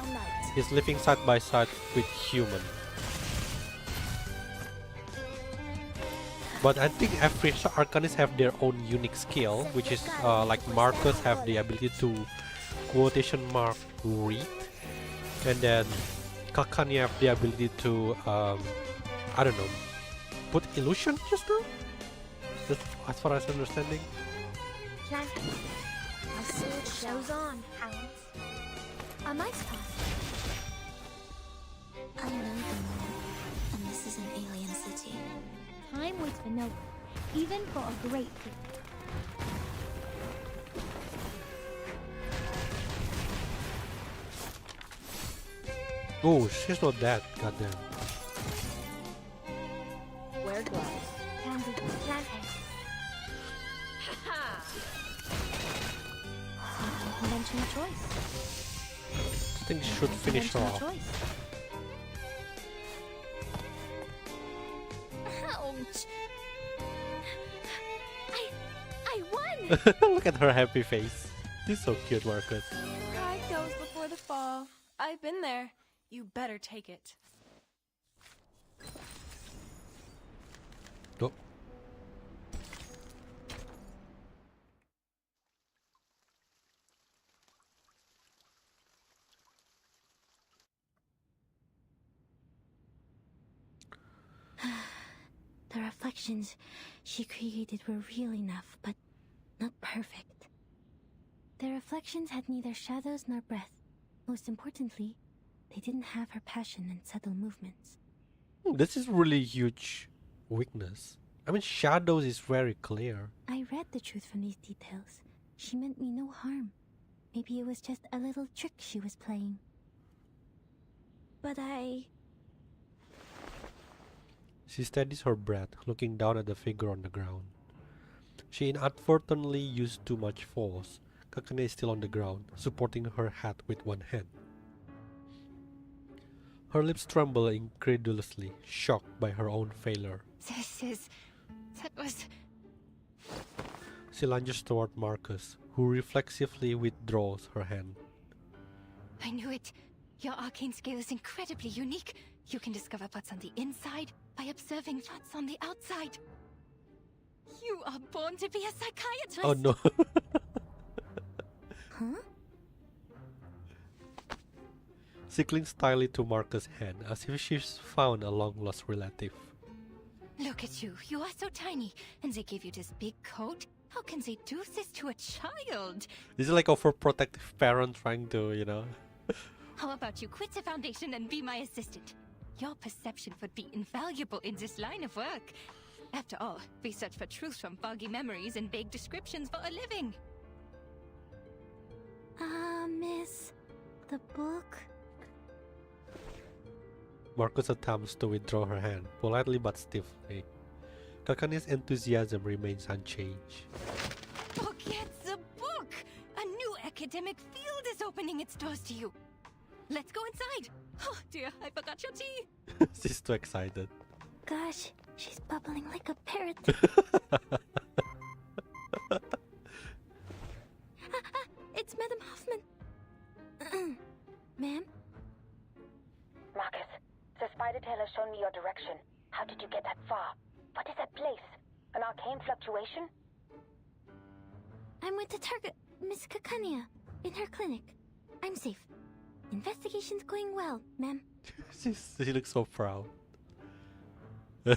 is living side by side with human. But I think every arcanist have their own unique skill, which is like Marcus have the ability to quotation mark read, and then Kakanya have the ability to I don't know, put illusion just now? That's as far as understanding. My sword shows on, hounds. A nice path. I know the moon, and this is an alien city. Time waits for no one, even for a great king. Oh, she's not that. Goddamn. Wear gloves. Candy, plantain. Conventional choice. I think she should finish her off. Ouch! I won! Look at her happy face. This is so cute, Marcus. Pride goes before the fall. I've been there. You better take it. Oh. The reflections she created were real enough, but not perfect. The reflections had neither shadows nor breath. Most importantly, they didn't have her passion and subtle movements. This is really huge weakness. I mean, shadows is very clear. I read the truth from these details. She meant me no harm. Maybe it was just a little trick she was playing. But She steadies her breath, looking down at the figure on the ground. She inadvertently used too much force. Kakane is still on the ground, supporting her head with one hand. Her lips tremble incredulously, shocked by her own failure. That was... She lunges toward Marcus, who reflexively withdraws her hand. I knew it. Your arcane skill is incredibly unique. You can discover what's on the inside by observing what's on the outside. You are born to be a psychiatrist. Oh no. Huh? She clings tightly to Marcus' hand as if she's found a long-lost relative. Look at you. You are so tiny. And they gave you this big coat? How can they do this to a child? This is like a overprotective parent trying to, you know. How about you quit the foundation and be my assistant? Your perception would be invaluable in this line of work. After all, we search for truth from foggy memories and vague descriptions for a living. Miss, the book? Marcus attempts to withdraw her hand, politely but stiffly. Kakane's enthusiasm remains unchanged. Forget the book! A new academic field is opening its doors to you. Let's go inside. Oh dear, I forgot your tea. She's too excited. Gosh, she's bubbling like a parrot. It's Madame Hoffman. Ma'am? Marcus, the spider tail has shown me your direction. How did you get that far? What is that place? An arcane fluctuation? I'm with the target, Miss Kakania, in her clinic. I'm safe. Investigation's going well, ma'am. She looks so proud. Stay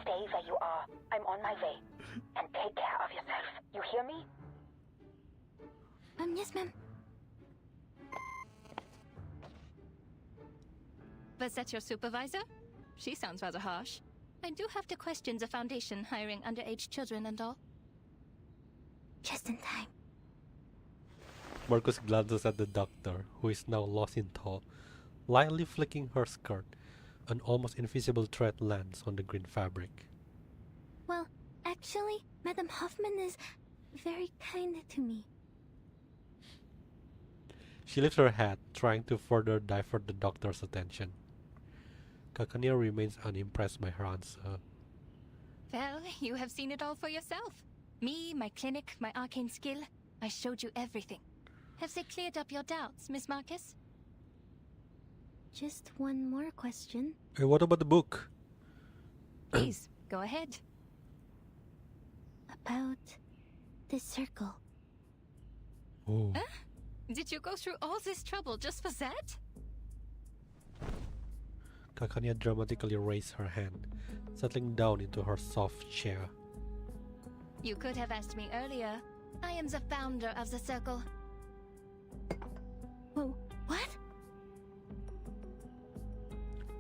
where you are. I'm on my way. And take care of yourself. You hear me? Yes, ma'am. Was that your supervisor? She sounds rather harsh. I do have to question the Foundation hiring underage children and all. Just in time. Marcus glances at the doctor, who is now lost in thought, lightly flicking her skirt. An almost invisible thread lands on the green fabric. Well, actually, Madame Hoffman is very kind to me. She lifts her head, trying to further divert the doctor's attention. Kakania remains unimpressed by her answer. Well, you have seen it all for yourself. Me, my clinic, my arcane skill. I showed you everything. Have they cleared up your doubts, Miss Marcus? Just one more question. Hey, what about the book? Please, go ahead. About the circle. Oh. Huh? Did you go through all this trouble just for that? Kakania dramatically raised her hand, settling down into her soft chair. You could have asked me earlier. I am the founder of the circle. Whoa, what?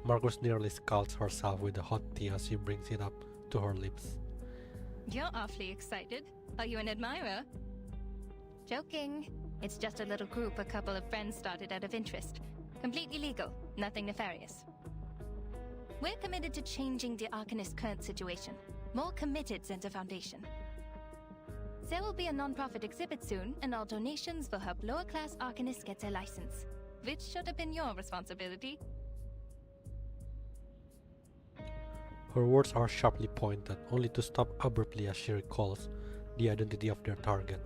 Marcus nearly scalds herself with the hot tea as she brings it up to her lips. You're awfully excited. Are you an admirer? Joking. It's just a little group a couple of friends started out of interest. Completely legal, nothing nefarious. We're committed to changing the Arcanist's current situation. More committed than the Foundation. There will be a non-profit exhibit soon, and all donations will help lower-class Arcanists get their license. Which should have been your responsibility. Her words are sharply pointed, only to stop abruptly as she recalls the identity of their target.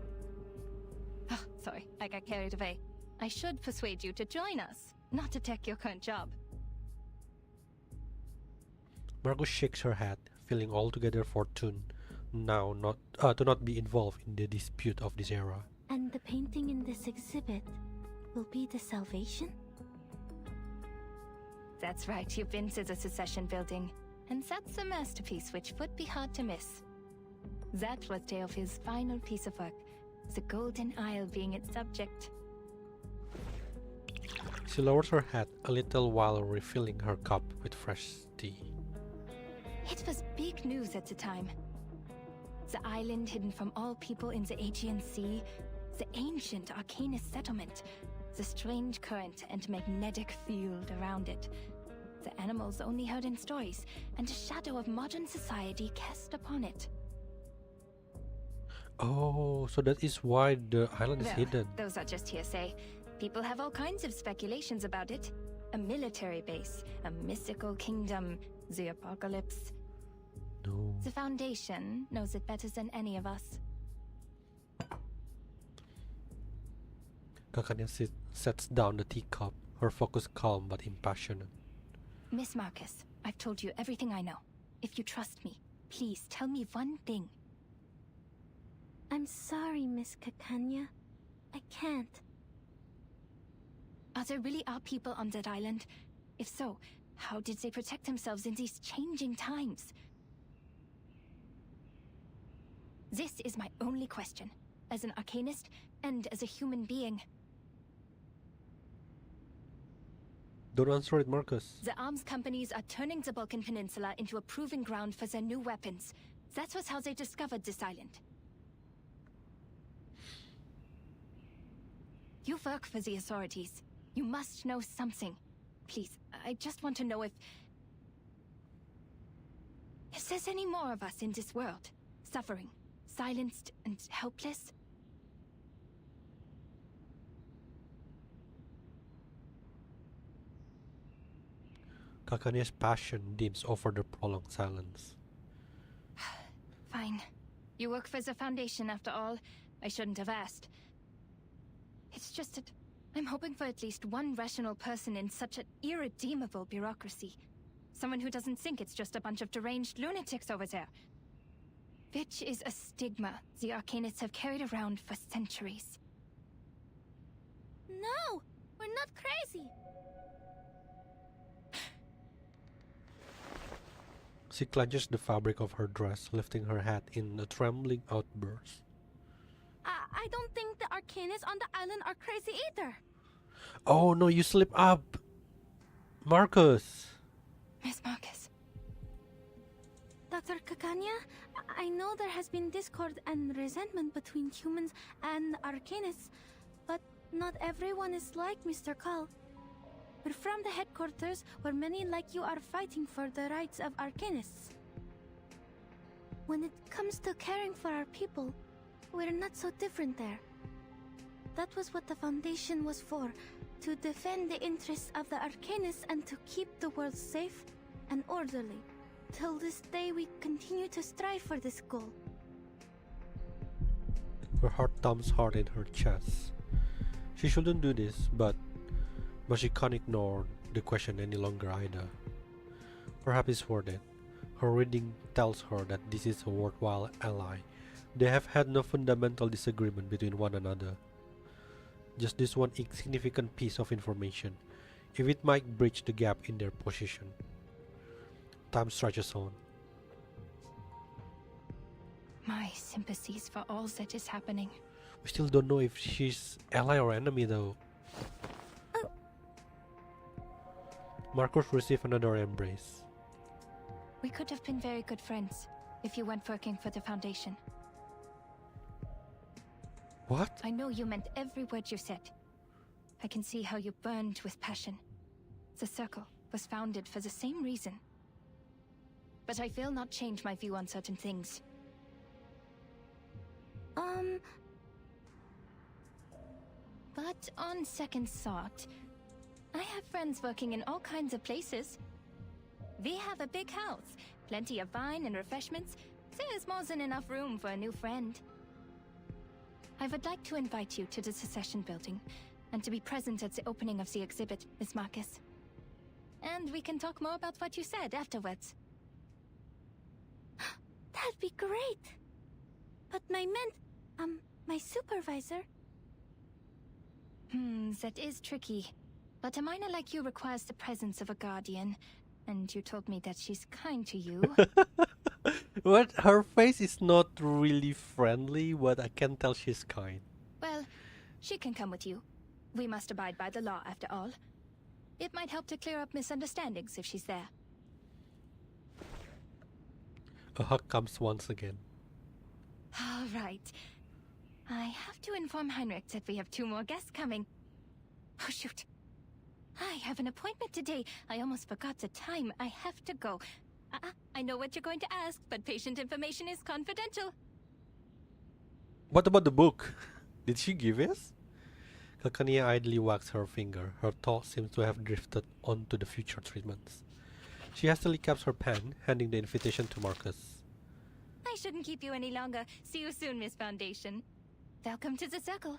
Oh, sorry, I got carried away. I should persuade you to join us, not to take your current job. Marcus shakes her head, feeling altogether fortunate now to not be involved in the dispute of this era. And the painting in this exhibit will be the salvation? That's right, you've been to the Secession building. And that's a masterpiece which would be hard to miss. That was Theophil's final piece of work, the Golden Isle being its subject. She lowers her head a little while refilling her cup with fresh tea. It was big news at the time. The island hidden from all people in the Aegean Sea, the ancient Arcanist settlement, the strange current and magnetic field around it, the animals only heard in stories, and a shadow of modern society cast upon it. Oh, so that is why the island is hidden. Those are just hearsay. People have all kinds of speculations about it. A military base, a mystical kingdom, the apocalypse. No. The Foundation knows it better than any of us. Kakania sets down the teacup, her focus calm but impassioned. Miss Marcus, I've told you everything I know. If you trust me, please tell me one thing. I'm sorry, Miss Kakania. I can't. Are there really are people on that island? If so, how did they protect themselves in these changing times? This is my only question, as an Arcanist and as a human being. Don't answer it, Marcus. The arms companies are turning the Balkan Peninsula into a proving ground for their new weapons. That was how they discovered this island. You work for the authorities. You must know something. Please, I just want to know if there's any more of us in this world, suffering, silenced and helpless. Kakania's passion dims over the prolonged silence. Fine. You work for the Foundation after all. I shouldn't have asked. It's just that I'm hoping for at least one rational person in such an irredeemable bureaucracy. Someone who doesn't think it's just a bunch of deranged lunatics over there. Which is a stigma the Arcanists have carried around for centuries. No! We're not crazy! She clenches the fabric of her dress, lifting her head in a trembling outburst. I don't think the Arcanists on the island are crazy either. Oh no, you slip up! Marcus! Miss Marcus. Dr. Kakania, I know there has been discord and resentment between humans and Arcanists, but not everyone is like Mr. Call. We're from the headquarters where many like you are fighting for the rights of Arcanists. When it comes to caring for our people, we're not so different there. That was what the Foundation was for, to defend the interests of the Arcanists and to keep the world safe and orderly. Till this day, we continue to strive for this goal. Her heart thumps hard in her chest. She shouldn't do this, but she can't ignore the question any longer either. Perhaps it's worth it. Her reading tells her that this is a worthwhile ally. They have had no fundamental disagreement between one another. Just this one insignificant piece of information, if it might bridge the gap in their position. Time stretches on. My sympathies for all that is happening. We still don't know if she's ally or enemy though. Marcus received another embrace. We could have been very good friends if you weren't working for the Foundation. What? I know you meant every word you said. I can see how you burned with passion. The Circle was founded for the same reason. But I will not change my view on certain things. But on second thought, I have friends working in all kinds of places. We have a big house, plenty of wine and refreshments. There's more than enough room for a new friend. I would like to invite you to the Secession building, and to be present at the opening of the exhibit, Miss Marcus. And we can talk more about what you said afterwards. That'd be great! But my supervisor... That is tricky. But a minor like you requires the presence of a guardian, and you told me that she's kind to you. What? Her face is not really friendly, but I can tell she's kind. Well, she can come with you. We must abide by the law, after all. It might help to clear up misunderstandings if she's there. A hug comes once again. All right. I have to inform Heinrich that we have 2 more guests coming. Oh, shoot. I have an appointment today. I almost forgot the time. I have to go. I know what you're going to ask, but patient information is confidential. What about the book? Did she give us? Calcania idly wags her finger. Her thoughts seem to have drifted onto the future treatments. She hastily caps her pen, handing the invitation to Marcus. I shouldn't keep you any longer. See you soon, Miss Foundation. Welcome to the Circle.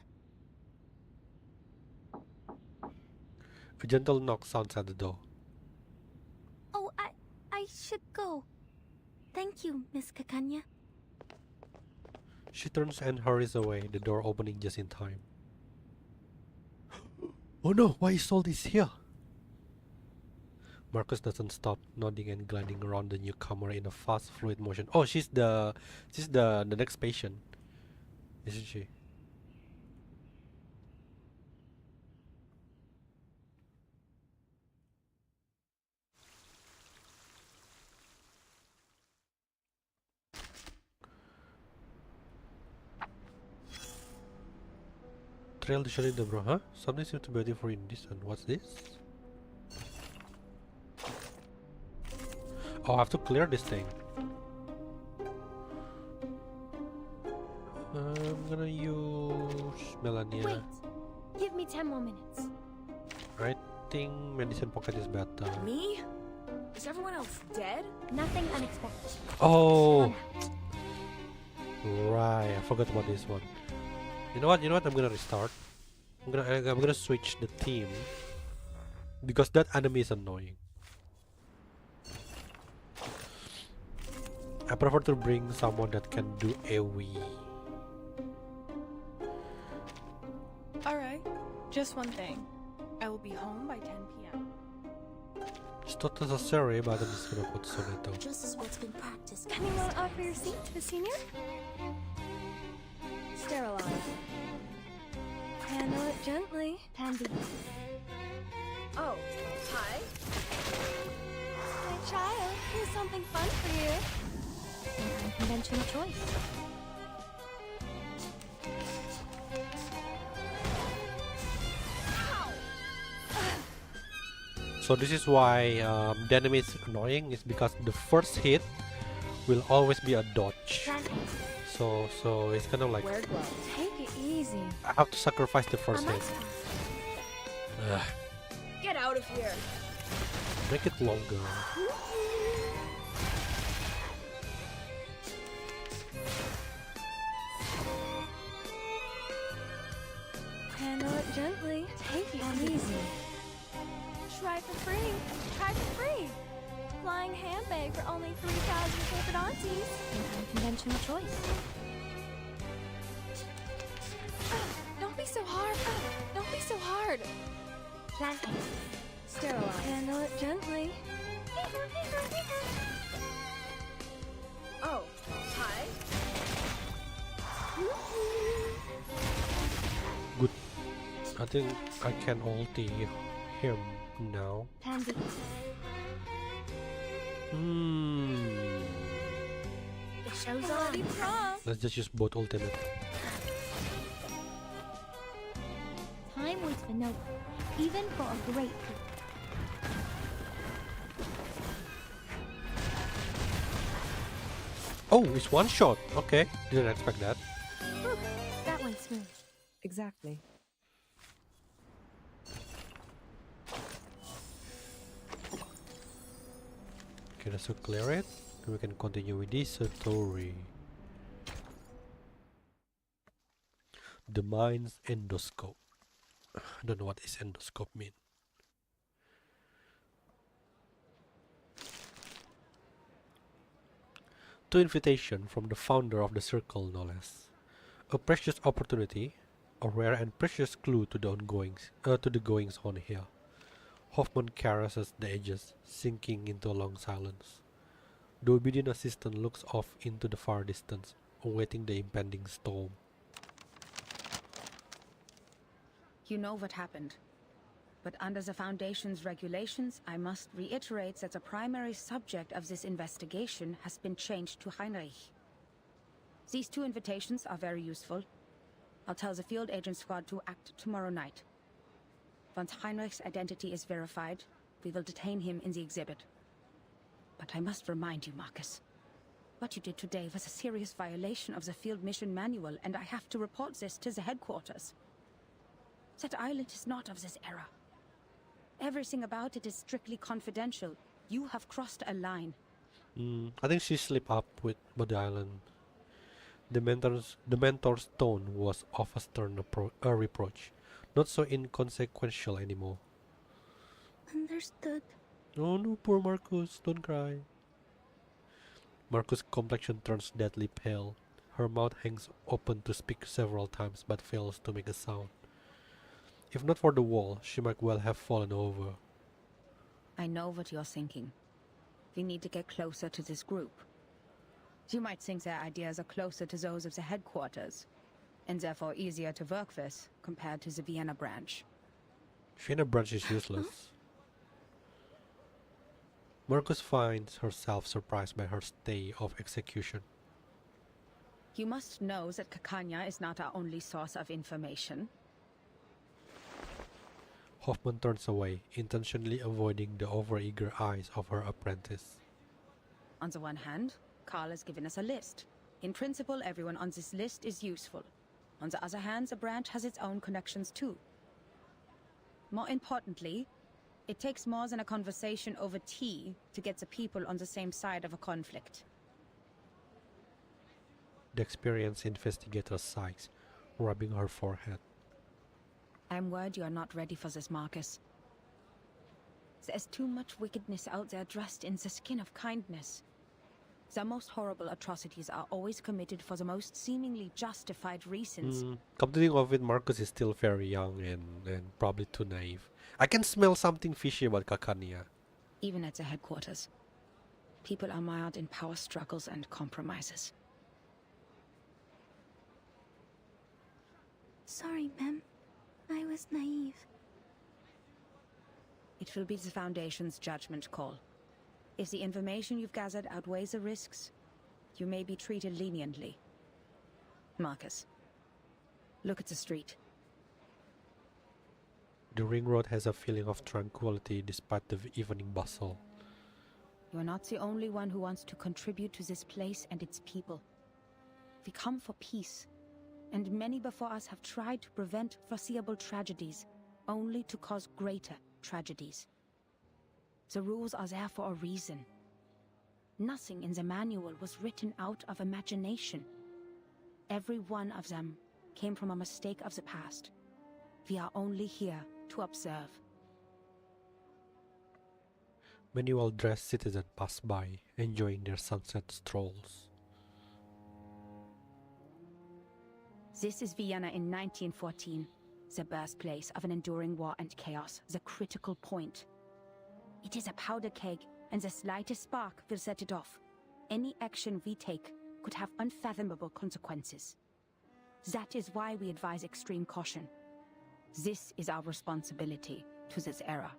A gentle knock sounds at the door. Oh, I should go. Thank you, Miss Calcania. She turns and hurries away, the door opening just in time. Oh no, why is all this here? Marcus doesn't stop, nodding and gliding around the newcomer in a fast, fluid motion. Oh, she's the next patient, isn't she? Trail the shell bro, huh? Something seems to be waiting for you in this one. What's this? Oh, I have to clear this thing. I'm gonna use Melania. Wait, give me 10 more minutes. I think medicine pocket is better. Me? Is everyone else dead? Nothing unexpected. Oh, right. I forgot about this one. You know what? I'm gonna restart. I'm gonna switch the team because that enemy is annoying. I prefer to bring someone that can do AoE. Alright, just one thing. I will be home by 10 p.m. It's not necessary, but I'm just gonna put Soneto. Just as what's been practiced. Anyone offer your seat to the senior? Sterilize. Handle it gently. Pandy. Oh, hi. My child, here's something fun for you. An unconventional choice. So this is why the enemy is annoying, is because the first hit will always be a dodge. So it's kind of like Take it easy. I have to sacrifice the first hit. Get out of here. Make it longer. Handle it gently. Take it easy. Try for free. Try for free. Flying handbag for only 3,000 favorite aunties. An unconventional choice. Don't be so hard. Don't be so hard. Planting. Sterilize. Handle it gently. Oh, hi. Good. I think I can ulti him now. Pansy. It shows already prompt. Let's just use both ultimate. Time waits for no one, even for a great group. Oh, it's one shot. Okay, didn't expect that. Whew, that went smooth. Exactly. Okay, let's clear it. Then we can continue with this story. The mind's endoscope. I don't know what is endoscope mean. To invitation from the founder of the circle, no less. A precious opportunity, a rare and precious clue to the goings on here. Hoffman caresses the edges, sinking into a long silence. The obedient assistant looks off into the far distance, awaiting the impending storm. You know what happened. But under the Foundation's regulations, I must reiterate that the primary subject of this investigation has been changed to Heinrich. These 2 invitations are very useful. I'll tell the field agent squad to act tomorrow night. Once Heinrich's identity is verified, we will detain him in the exhibit. But I must remind you, Marcus, what you did today was a serious violation of the field mission manual, and I have to report this to the headquarters. That island is not of this era. Everything about it is strictly confidential. You have crossed a line. I think she slipped up with the island. The mentor's tone was of a stern reproach, not so inconsequential anymore. Understood. Oh no, poor Marcus, don't cry. Marcus' complexion turns deadly pale. Her mouth hangs open to speak several times but fails to make a sound. If not for the wall, she might well have fallen over. I know what you're thinking. We need to get closer to this group. You might think their ideas are closer to those of the headquarters, and therefore easier to work with compared to the Vienna branch. Vienna branch is useless. Marcus finds herself surprised by her stay of execution. You must know that Kakanya is not our only source of information. Hoffman turns away, intentionally avoiding the overeager eyes of her apprentice. On the one hand, Carl has given us a list. In principle, everyone on this list is useful. On the other hand, the branch has its own connections too. More importantly, it takes more than a conversation over tea to get the people on the same side of a conflict. The experienced investigator sighs, rubbing her forehead. I'm worried you are not ready for this, Marcus. There's too much wickedness out there dressed in the skin of kindness. The most horrible atrocities are always committed for the most seemingly justified reasons. Come to think of it, Marcus is still very young and probably too naive. I can smell something fishy about Kakania. Even at the headquarters, people are mired in power struggles and compromises. Sorry, ma'am. I was naive. It will be the Foundation's judgment call. If the information you've gathered outweighs the risks, you may be treated leniently. Marcus, look at the street. The ring road has a feeling of tranquility despite the evening bustle. You're not the only one who wants to contribute to this place and its people. We come for peace, and many before us have tried to prevent foreseeable tragedies, only to cause greater tragedies. The rules are there for a reason. Nothing in the manual was written out of imagination. Every one of them came from a mistake of the past. We are only here to observe. Many well-dressed citizens pass by, enjoying their sunset strolls. This is Vienna in 1914, the birthplace of an enduring war and chaos, the critical point. It is a powder keg, and the slightest spark will set it off. Any action we take could have unfathomable consequences. That is why we advise extreme caution. This is our responsibility to this era.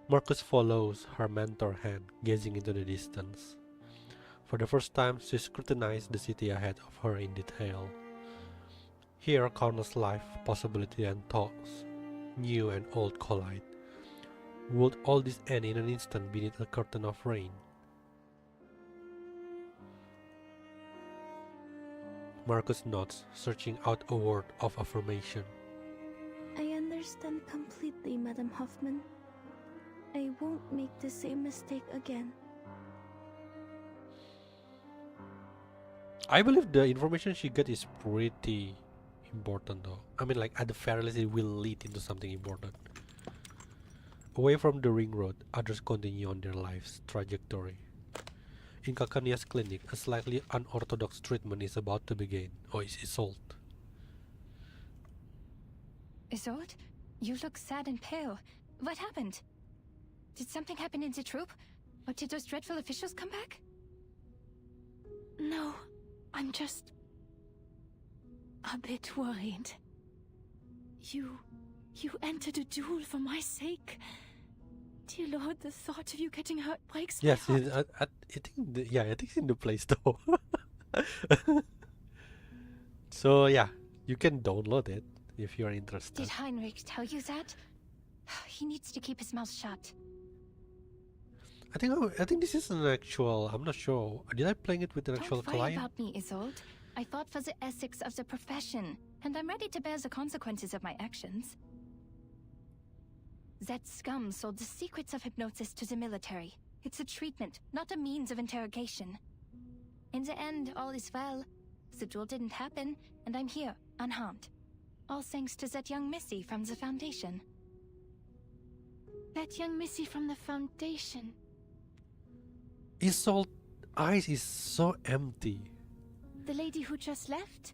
Marcus follows her mentor hand, gazing into the distance. For the first time, she scrutinized the city ahead of her in detail. Here, countless life, possibility, and thoughts, new and old, collide. Would all this end in an instant beneath a curtain of rain? Marcus nods, searching out a word of affirmation. I understand completely, Madam Hoffman. I won't make the same mistake again. I believe the information she got is pretty important though. I mean, like, at the very least it will lead into something important. Away from the ring road, others continue on their life's trajectory. In Kakania's clinic, a slightly unorthodox treatment is about to begin. Oh, it's Isolde. Isolde? You look sad and pale. What happened? Did something happen in the troop? Or did those dreadful officials come back? No, I'm just a bit worried. You entered a duel for my sake. Dear Lord, the thought of you getting hurt breaks my heart. Yes, I think I think it's in the Play Store. So yeah, you can download it if you're interested. Did Heinrich tell you that? He needs to keep his mouth shut. I think this is an actual. I'm not sure. Did I play it with an actual Don't worry client? about me, Isolde. I fought for the ethics of the profession, and I'm ready to bear the consequences of my actions. That scum sold the secrets of hypnosis to the military. It's a treatment, not a means of interrogation. In the end, all is well. The duel didn't happen, and I'm here, unharmed. All thanks to that young missy from the Foundation. That young missy from the Foundation. Isolde's eyes is so empty. The lady who just left?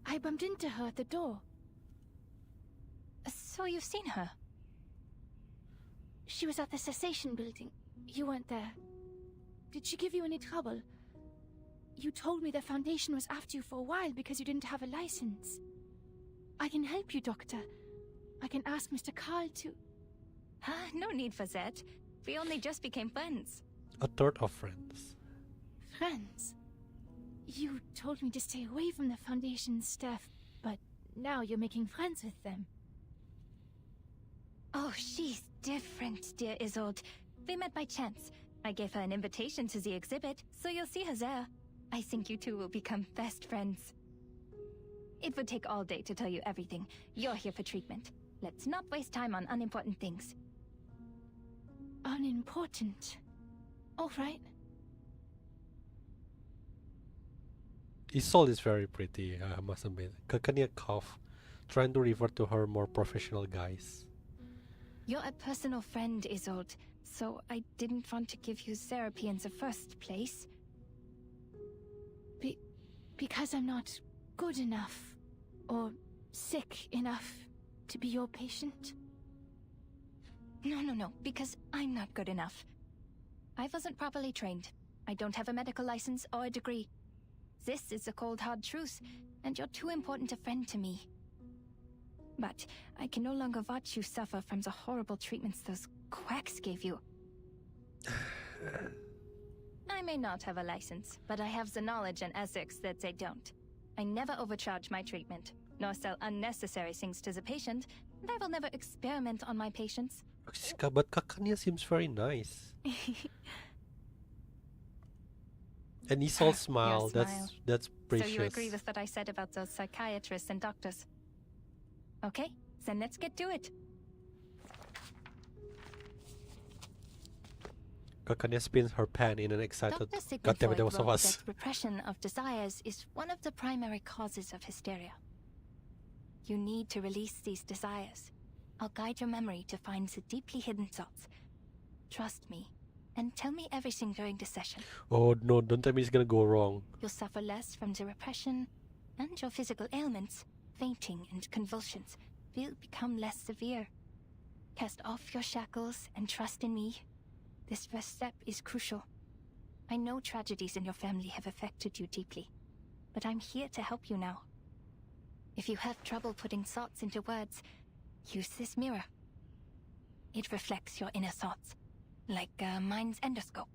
I bumped into her at the door. So you've seen her? She was at the cessation building. You weren't there. Did she give you any trouble? You told me the Foundation was after you for a while because you didn't have a license. I can help you, Doctor. I can ask Mr. Carl to... No need for that. We only just became friends. A third of friends. Friends? You told me to stay away from the Foundation's staff, but now you're making friends with them. Oh, she's different, dear Isolde. We met by chance. I gave her an invitation to the exhibit, so you'll see her there. I think you two will become best friends. It would take all day to tell you everything. You're here for treatment. Let's not waste time on unimportant things. Unimportant? All right. Isolde is very pretty, I must admit. Kakania cough, trying to refer to her more professional guise. You're a personal friend, Isolde, so I didn't want to give you therapy in the first place. Because I'm not good enough, or sick enough to be your patient? No, because I'm not good enough. I wasn't properly trained. I don't have a medical license or a degree. This is the cold hard truth, and you're too important a friend to me. But I can no longer watch you suffer from the horrible treatments those quacks gave you. I may not have a license, but I have the knowledge and ethics that they don't. I never overcharge my treatment, nor sell unnecessary things to the patient, and I will never experiment on my patients. But Kakania seems very nice. And Isolde's smile, that's precious. So you agree with what I said about those psychiatrists and doctors? Okay, then let's get to it. Kakanya spins her pen in an excited. Dr. God damn it, Sigmund that was wrote us. that repression of desires is one of the primary causes of hysteria. You need to release these desires. I'll guide your memory to find the deeply hidden thoughts. Trust me, and tell me everything during the session. Oh no, don't tell me it's gonna go wrong. You'll suffer less from the repression, and your physical ailments, fainting and convulsions, will become less severe. Cast off your shackles and trust in me. This first step is crucial. I know tragedies in your family have affected you deeply, but I'm here to help you now. If you have trouble putting thoughts into words, use this mirror. It reflects your inner thoughts, like a mind's endoscope.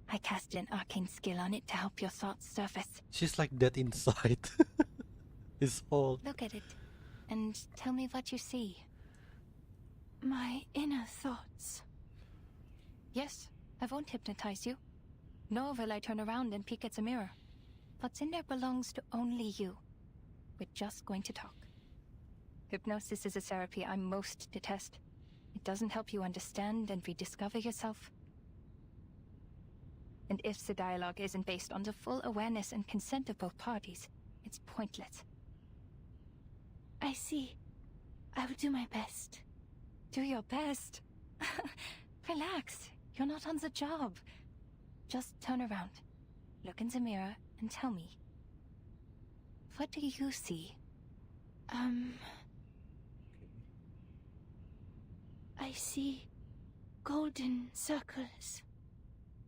I cast an arcane skill on it to help your thoughts surface. She's like that inside. It's all. Look at it, and tell me what you see. My inner thoughts. Yes, I won't hypnotize you. Nor will I turn around and peek at the mirror. What's in there belongs to only you. We're just going to talk. Hypnosis is a therapy I most detest. It doesn't help you understand and rediscover yourself. And if the dialogue isn't based on the full awareness and consent of both parties, it's pointless. I see. I will do my best. Do your best? Relax. You're not on the job. Just turn around, look in the mirror, and tell me. What do you see? I see golden circles.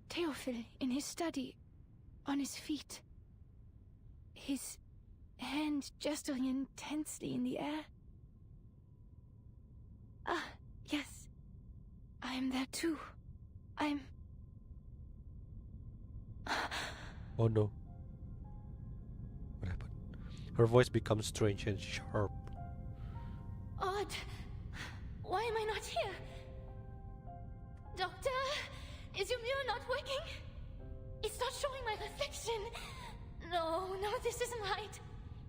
Theophil in his study, on his feet. His hand gesturing intensely in the air. Ah, yes. I am there too. Oh no. What happened? Her voice becomes strange and sharp. Odd. Why am I not here? Doctor, is your mirror not working? It's not showing my reflection. No, this isn't right.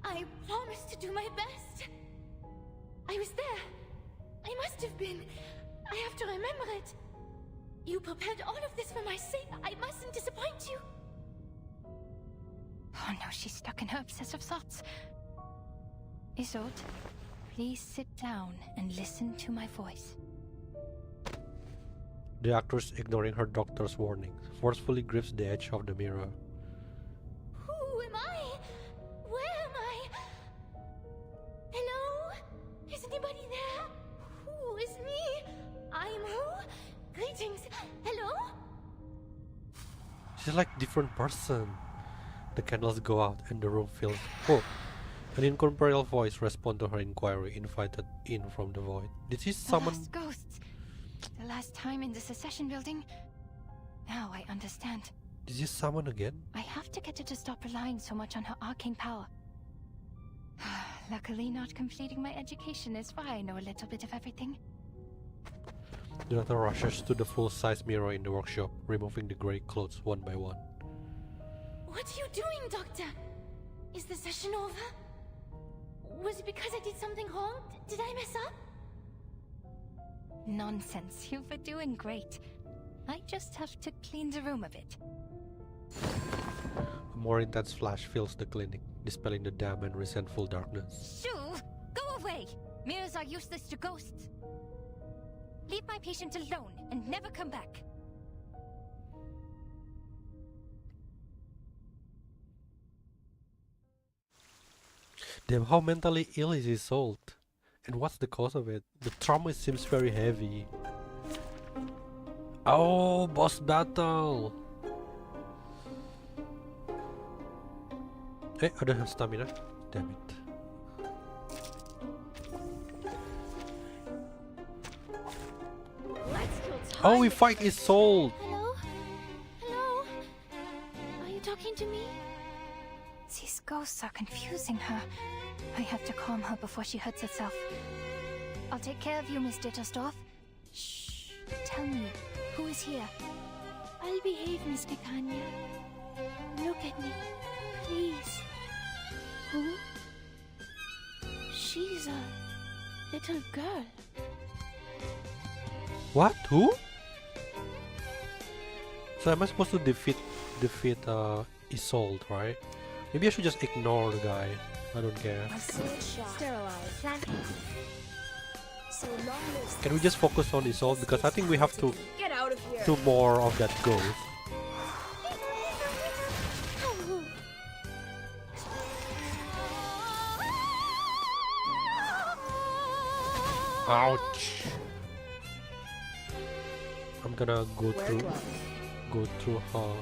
I promised to do my best. I was there. I must have been. I have to remember it. You prepared all of this for my sake. I mustn't disappoint you. Oh no, she's stuck in her obsessive thoughts. Isolde, please sit down and listen to my voice. The actress, ignoring her doctor's warning, forcefully grips the edge of the mirror. Who am I? Where am I? Hello? Is anybody there? Who is me? I'm who? Greetings. Hello? She's like different person. The candles go out and the room fills. Oh, an incorporeal voice responds to her inquiry, invited in from the void. Did she summon? The last ghosts. The last time in the secession building. Now I understand. Did she summon again? I have to get her to stop relying so much on her arcane power. Luckily, not completing my education is why I know a little bit of everything. The doctor rushes to the full-size mirror in the workshop, removing the grey clothes one by one. What are you doing, Doctor? Is the session over? Was it because I did something wrong? Did I mess up? Nonsense. You were doing great. I just have to clean the room a bit. A more intense flash fills the clinic, dispelling the damp and resentful darkness. Shoo! Go away! Mirrors are useless to ghosts. Leave my patient alone and never come back. Damn, how mentally ill is Isolde? And what's the cause of it? The trauma seems very heavy. Oh, boss battle! Hey, I don't have stamina. Damn it. Oh, we fight Isolde! Hello? Hello? Are you talking to me? These ghosts are confusing her. I have to calm her before she hurts herself. I'll take care of you, Miss Dittersdorf. Shh. Tell me, who is here? I'll behave, Miss Dekania. Look at me, please. Who? She's a little girl. What? Who? So am I supposed to defeat Isolde, right? Maybe I should just ignore the guy. I don't care. Can we just focus on Isolde? Because I think we have to Get out of here. do more of that ghost. Ouch! I'm gonna go through her.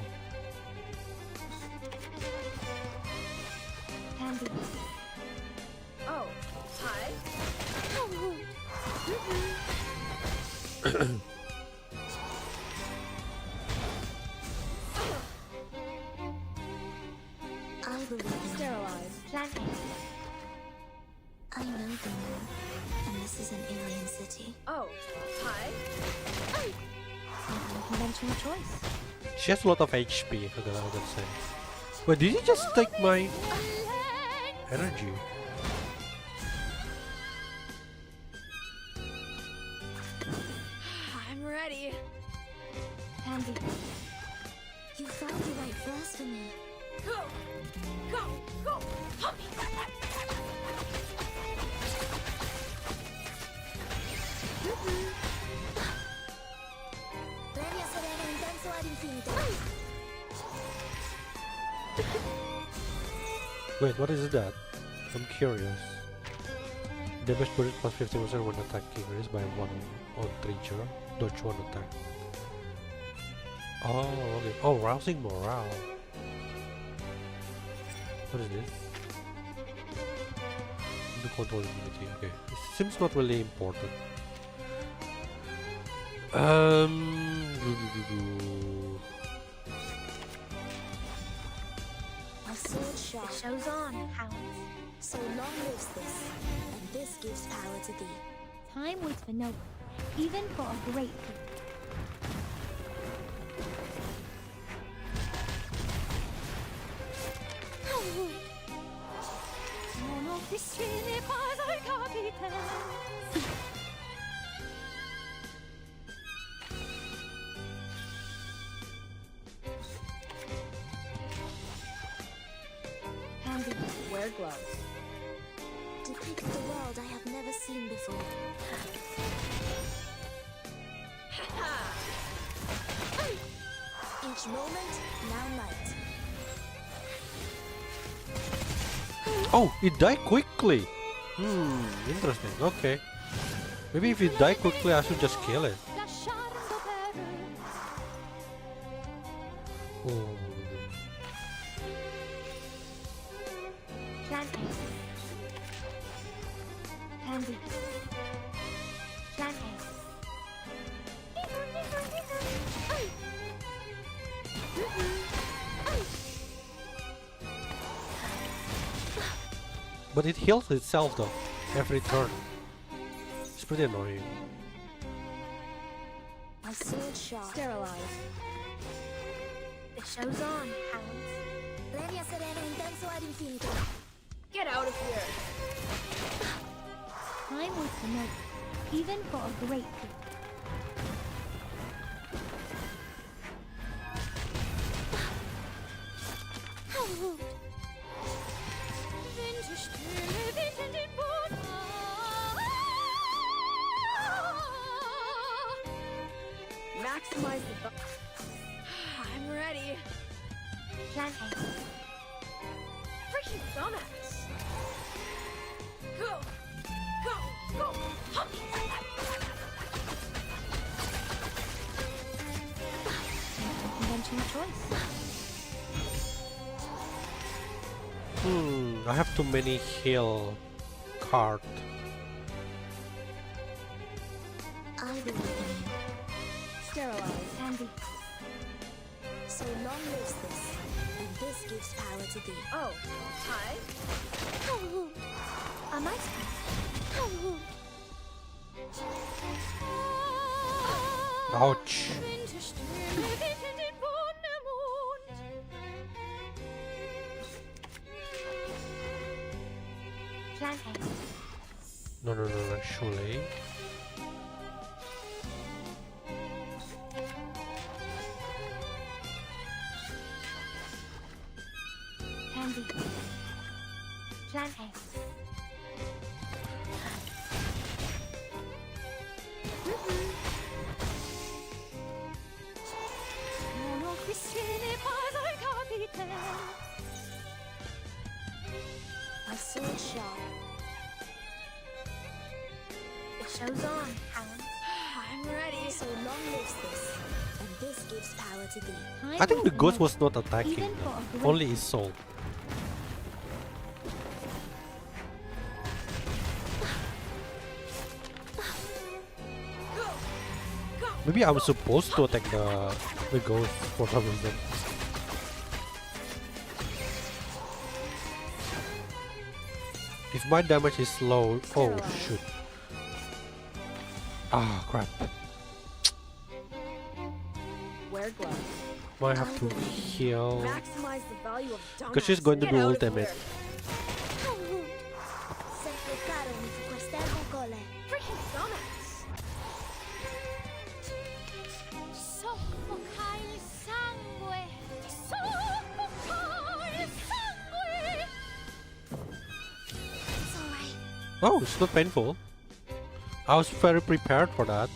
Oh, hi. I believe in Sterilized. I know the moon, and this is an alien city. Oh, hi. Conventional choice. She has a lot of HP, I gotta say. Wait, did he just take my energy? I'm ready. Handy. You found the right verse for me. Go! Go! Go! Hop! Premia serena intenso ad infinito. Wait, what is that? I'm curious. Damage bonus plus 50% when attacking, raised by 1 on creature. Dodge 1 attack. Oh, okay. Oh, rousing morale. What is this? The control immunity. Okay, it seems not really important. A sword sharp. Show's on, hounds. So long lives this, and this gives power to thee. Time waits for no one, even for a great people. Mon officier n'est pas un capitaine. Handy. Wear gloves. Depict the world I have never seen before. Each moment, now night. Oh, it died quickly. Interesting. Okay. Maybe if it died quickly, I should just kill it. Oh. Handy. But it heals itself though, every turn. It's pretty annoying. My sword sharp. Sterilize. The show's on, hounds. Premia serena intenso ad infinito. Get out of here. Time waits for no one, even for a great people. Maximize the I'm ready. Freaking dumbass. Go! Go! Go! Hop! Conventional choice. I have too many heal card. I believe in you. Sterilize. Handy. So long lives this, and this gives power to thee. Oh, hi. A nice one. Ouch. No, actually. Plan A. My sword sharp. It shows on, hound. I'm ready. So long lives this, and this gives power to thee. I think the ghost was not attacking, only his soul. Maybe I'm supposed to attack the ghost for some reason. If my damage is low, oh shoot. Ah, crap. Wear gloves. Might have to heal. Maximize the value of Because she's going to do ultimate. Freaking dumbass. Soffocare il sangue! Soffocare il sangue! It's alright. Oh, it's not painful. I was very prepared for that.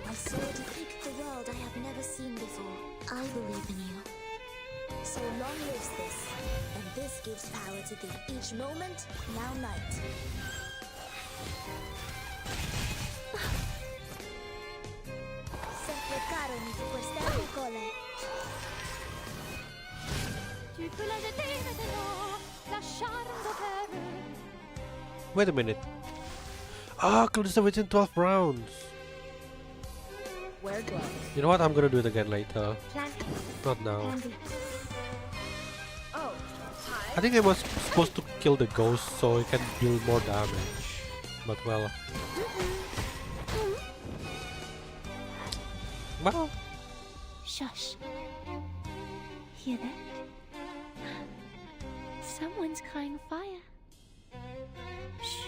My sword depicts the world I have never seen before. I believe in you. So long lives this, and this gives power to thee. Each moment, now night. Soffocarono su queste cole. Tu peux la jeter maintenant, lasciando per Wait a minute. Ah, close within 12 rounds. Wear gloves. You know what? I'm gonna do it again later. Plan Not now. Oh, hi. I think I was supposed to kill the ghost so it can deal more damage. But well. Well. Shush. Hear that? Someone's crying fire. Shh.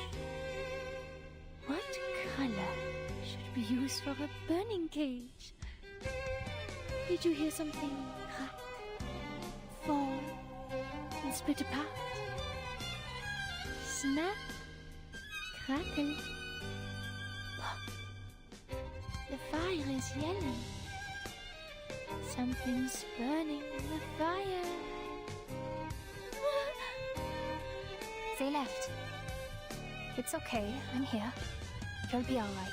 What color should be used for a burning cage? Did you hear something crack, fall, and split apart? Snap, crackle. Look. The fire is yellow. Something's burning in the fire. They left. It's okay, I'm here. You'll be alright.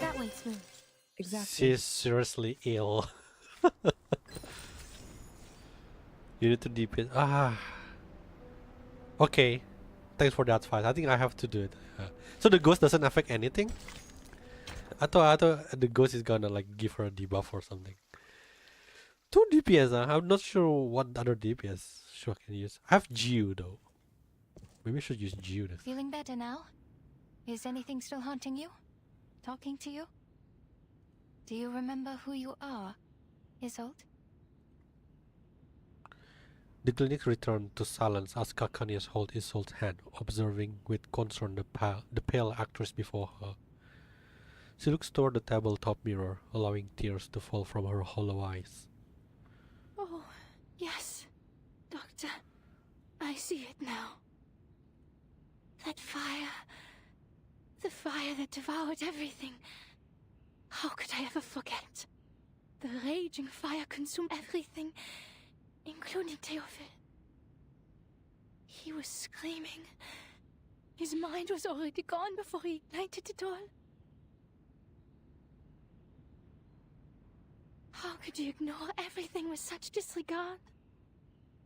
That went smooth. Exactly. She's seriously ill. You need to deep it. Ah. Okay. Thanks for that fight. I think I have to do it. So the ghost doesn't affect anything? I thought the ghost is gonna like give her a debuff or something. 2 DPS, I'm not sure what other DPS I can use. I have Geo though. Maybe I should use Geo next. Feeling better now? Is anything still haunting you? Talking to you? Do you remember who you are, Isolde? The clinic returned to silence as Calcaneus held Isolde's hand, observing with concern the pale actress before her. She looks toward the tabletop mirror, allowing tears to fall from her hollow eyes. Oh, yes, Doctor. I see it now. That fire. The fire that devoured everything. How could I ever forget? The raging fire consumed everything, including Theophil. He was screaming. His mind was already gone before he ignited it all. How could you ignore everything with such disregard?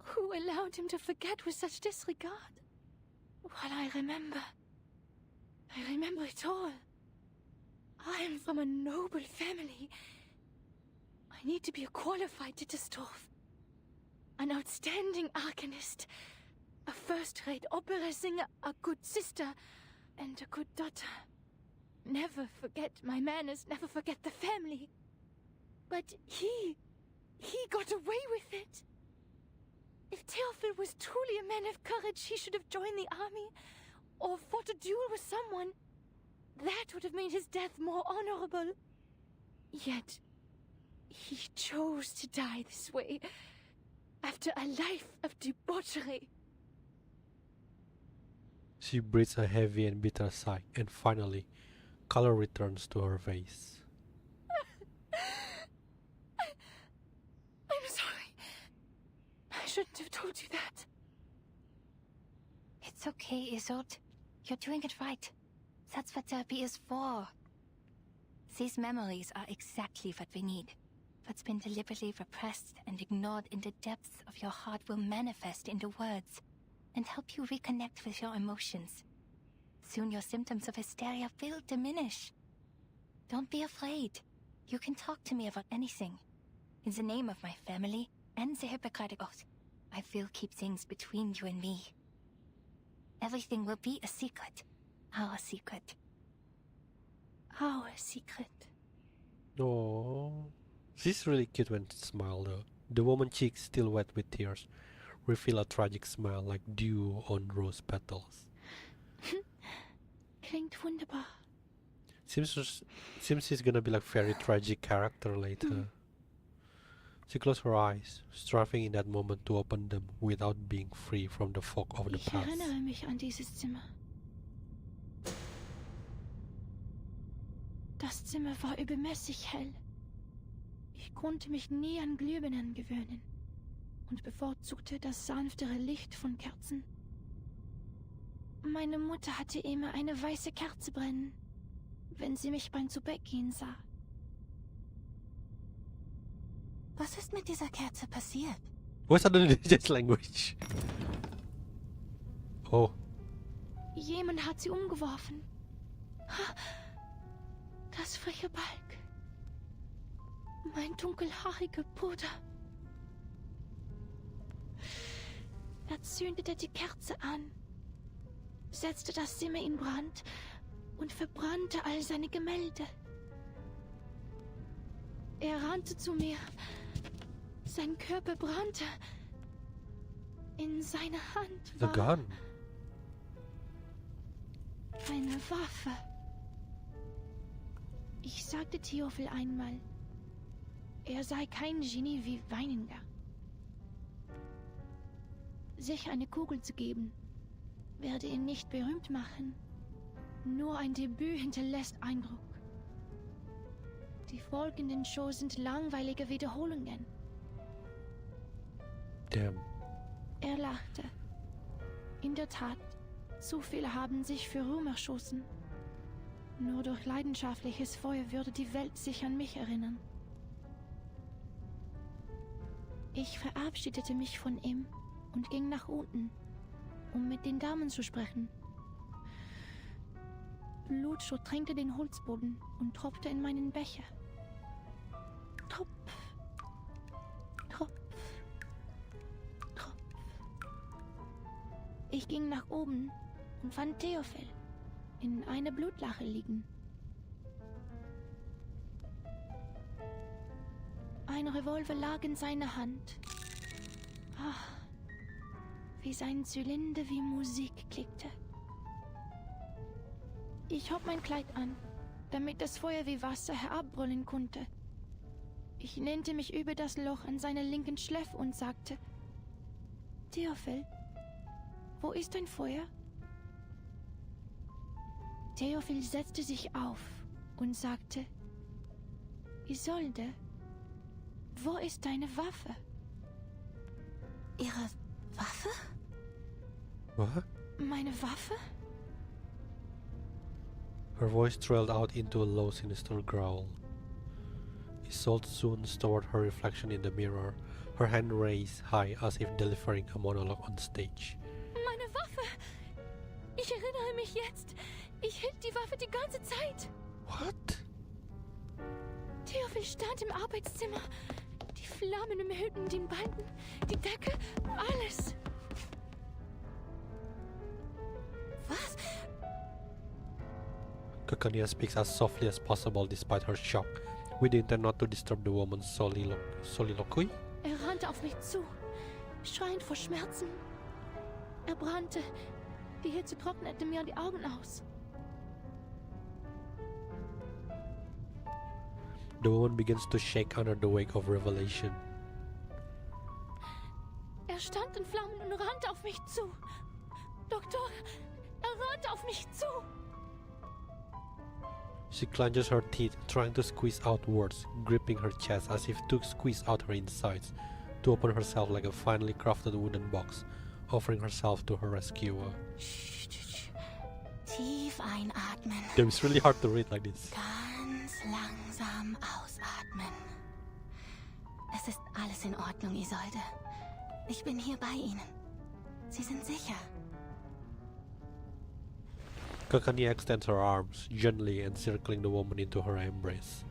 Who allowed him to forget with such disregard? Well, I remember it all. I am from a noble family. I need to be a qualified Ditterstorf. An outstanding Arcanist. A first-rate opera singer, a good sister, and a good daughter. Never forget my manners, never forget the family. But he got away with it. If Theophil was truly a man of courage, he should have joined the army, or fought a duel with someone. That would have made his death more honorable. Yet, he chose to die this way. After a life of debauchery. She breathes a heavy and bitter sigh, and finally, color returns to her face. I'm sorry. I shouldn't have told you that. It's okay, Isolde. You're doing it right. That's what therapy is for. These memories are exactly what we need. What's been deliberately repressed and ignored in the depths of your heart will manifest into words and help you reconnect with your emotions. Soon your symptoms of hysteria will diminish. Don't be afraid. You can talk to me about anything. In the name of my family and the Hippocratic Oath, I will keep things between you and me. Everything will be a secret. Our secret. Our secret. Oh, she's really cute when she smiles though. The woman's cheeks still wet with tears reveal a tragic smile like dew on rose petals. Klingt wunderbar. Seems she's gonna be like very tragic character later. She closed her eyes, striving in that moment to open them without being free from the fog of the Ich past. erinnere mich an dieses Zimmer. Das Zimmer war übermäßig hell. Ich konnte mich nie an Glühbirnen gewöhnen und bevorzugte das sanftere Licht von Kerzen. Meine Mutter hatte immer eine weiße Kerze brennen, wenn sie mich beim Zubettgehen sah. Was ist mit dieser Kerze passiert? Why suddenly this language? Oh, Jemand hat sie umgeworfen. Ha! Das freche Balg. Mein dunkelhaariger Bruder. Er zündete die Kerze an, setzte das Zimmer in Brand und verbrannte all seine Gemälde. Er rannte zu mir. Sein Körper brannte. In seiner Hand the war gun. eine Waffe. Ich sagte Theophil einmal, er sei kein Genie wie Weininger. Sich eine Kugel zu geben, werde ihn nicht berühmt machen. Nur ein Debüt hinterlässt Eindruck. Die folgenden Shows sind langweilige Wiederholungen. Damn. Er lachte. In der Tat, zu viele haben sich für Ruhm erschossen. Nur durch leidenschaftliches Feuer würde die Welt sich an mich erinnern. Ich verabschiedete mich von ihm und ging nach unten, um mit den Damen zu sprechen. Blut durchtränkte den Holzboden und tropfte in meinen Becher. Tropf, Tropf, Tropf. Ich ging nach oben und fand Theophil in einer Blutlache liegen. Ein Revolver lag in seiner Hand. Ach, wie sein Zylinder wie Musik klickte. Ich hob mein Kleid an, damit das Feuer wie Wasser herabbrüllen konnte. Ich lehnte mich über das Loch an seiner linken Schläfe und sagte: Theophil, wo ist dein Feuer? Theophil setzte sich auf und sagte: Isolde, wo ist deine Waffe? Ihre Waffe? What? Meine Waffe? Her voice trailed out into a low, sinister growl. Isolde soon stored her reflection in the mirror, her hand raised high as if delivering a monologue on stage. Meine Waffe! Ich erinnere mich jetzt. Ich hielt die Waffe die ganze Zeit. What? Theophil stand im Arbeitszimmer. Die Flammen umhüllten den Balken, die Decke, alles. Was? Kakania speaks as softly as possible despite her shock, with the intent not to disturb the woman's soliloquy. Er rannte auf mich zu, schreiend vor Schmerzen. Er brannte. Die Hitze trocknete mir die Augen aus. The woman begins to shake under the weight of revelation. stand in Flammen und rannte auf mich zu. Doktor, rannte auf mich zu. She clenches her teeth, trying to squeeze out words, gripping her chest as if to squeeze out her insides, to open herself like a finely crafted wooden box, offering herself to her rescuer. Tief einatmen. Damn, it's really hard to read like this. Ganz langsam ausatmen. Es ist alles in Ordnung, Isolde. Ich bin hier bei Ihnen. Sie sind sicher. Kakania extends her arms, gently encircling the woman into her embrace.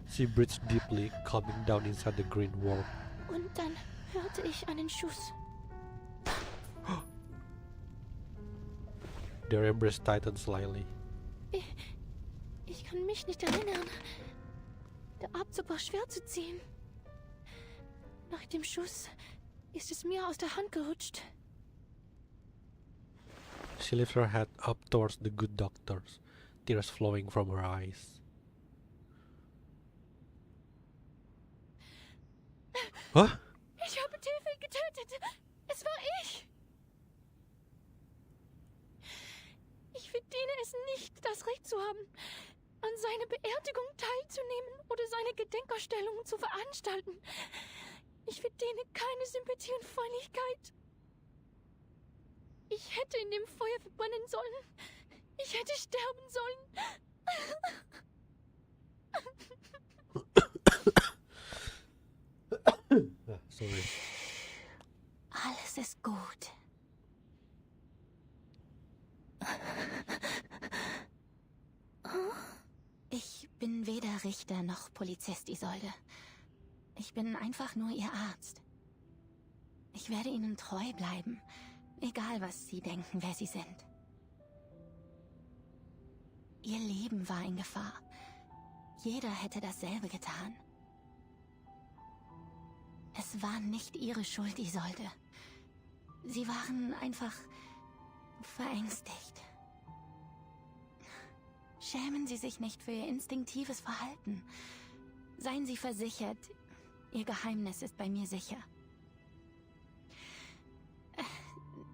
She breathes deeply, calming down inside the green warp. Und dann hörte ich einen Schuss. Their embrace tightens slightly. Ich kann mich nicht erinnern. Der Abzug war schwer zu ziehen. Nach dem Schuss ist es mir aus der Hand gerutscht. She lifts her head up towards the good doctors, tears flowing from her eyes. Huh? Ich habe Tefel getötet. Es war ich. Ich verdiene es nicht, das Recht zu haben, an seiner Beerdigung teilzunehmen oder seine Gedenkausstellungen zu veranstalten. Ich verdiene keine Sympathie und Freundlichkeit. Ich hätte in dem Feuer verbrennen sollen. Ich hätte sterben sollen. Sorry. Alles ist gut. Ich bin weder Richter noch Polizist, Isolde. Ich bin einfach nur Ihr Arzt. Ich werde Ihnen treu bleiben, egal was Sie denken, wer Sie sind. Ihr Leben war in Gefahr. Jeder hätte dasselbe getan. Es war nicht Ihre Schuld, Isolde. Sie waren einfach verängstigt. Schämen Sie sich nicht für Ihr instinktives Verhalten. Seien Sie versichert, Ihr Geheimnis ist bei mir sicher.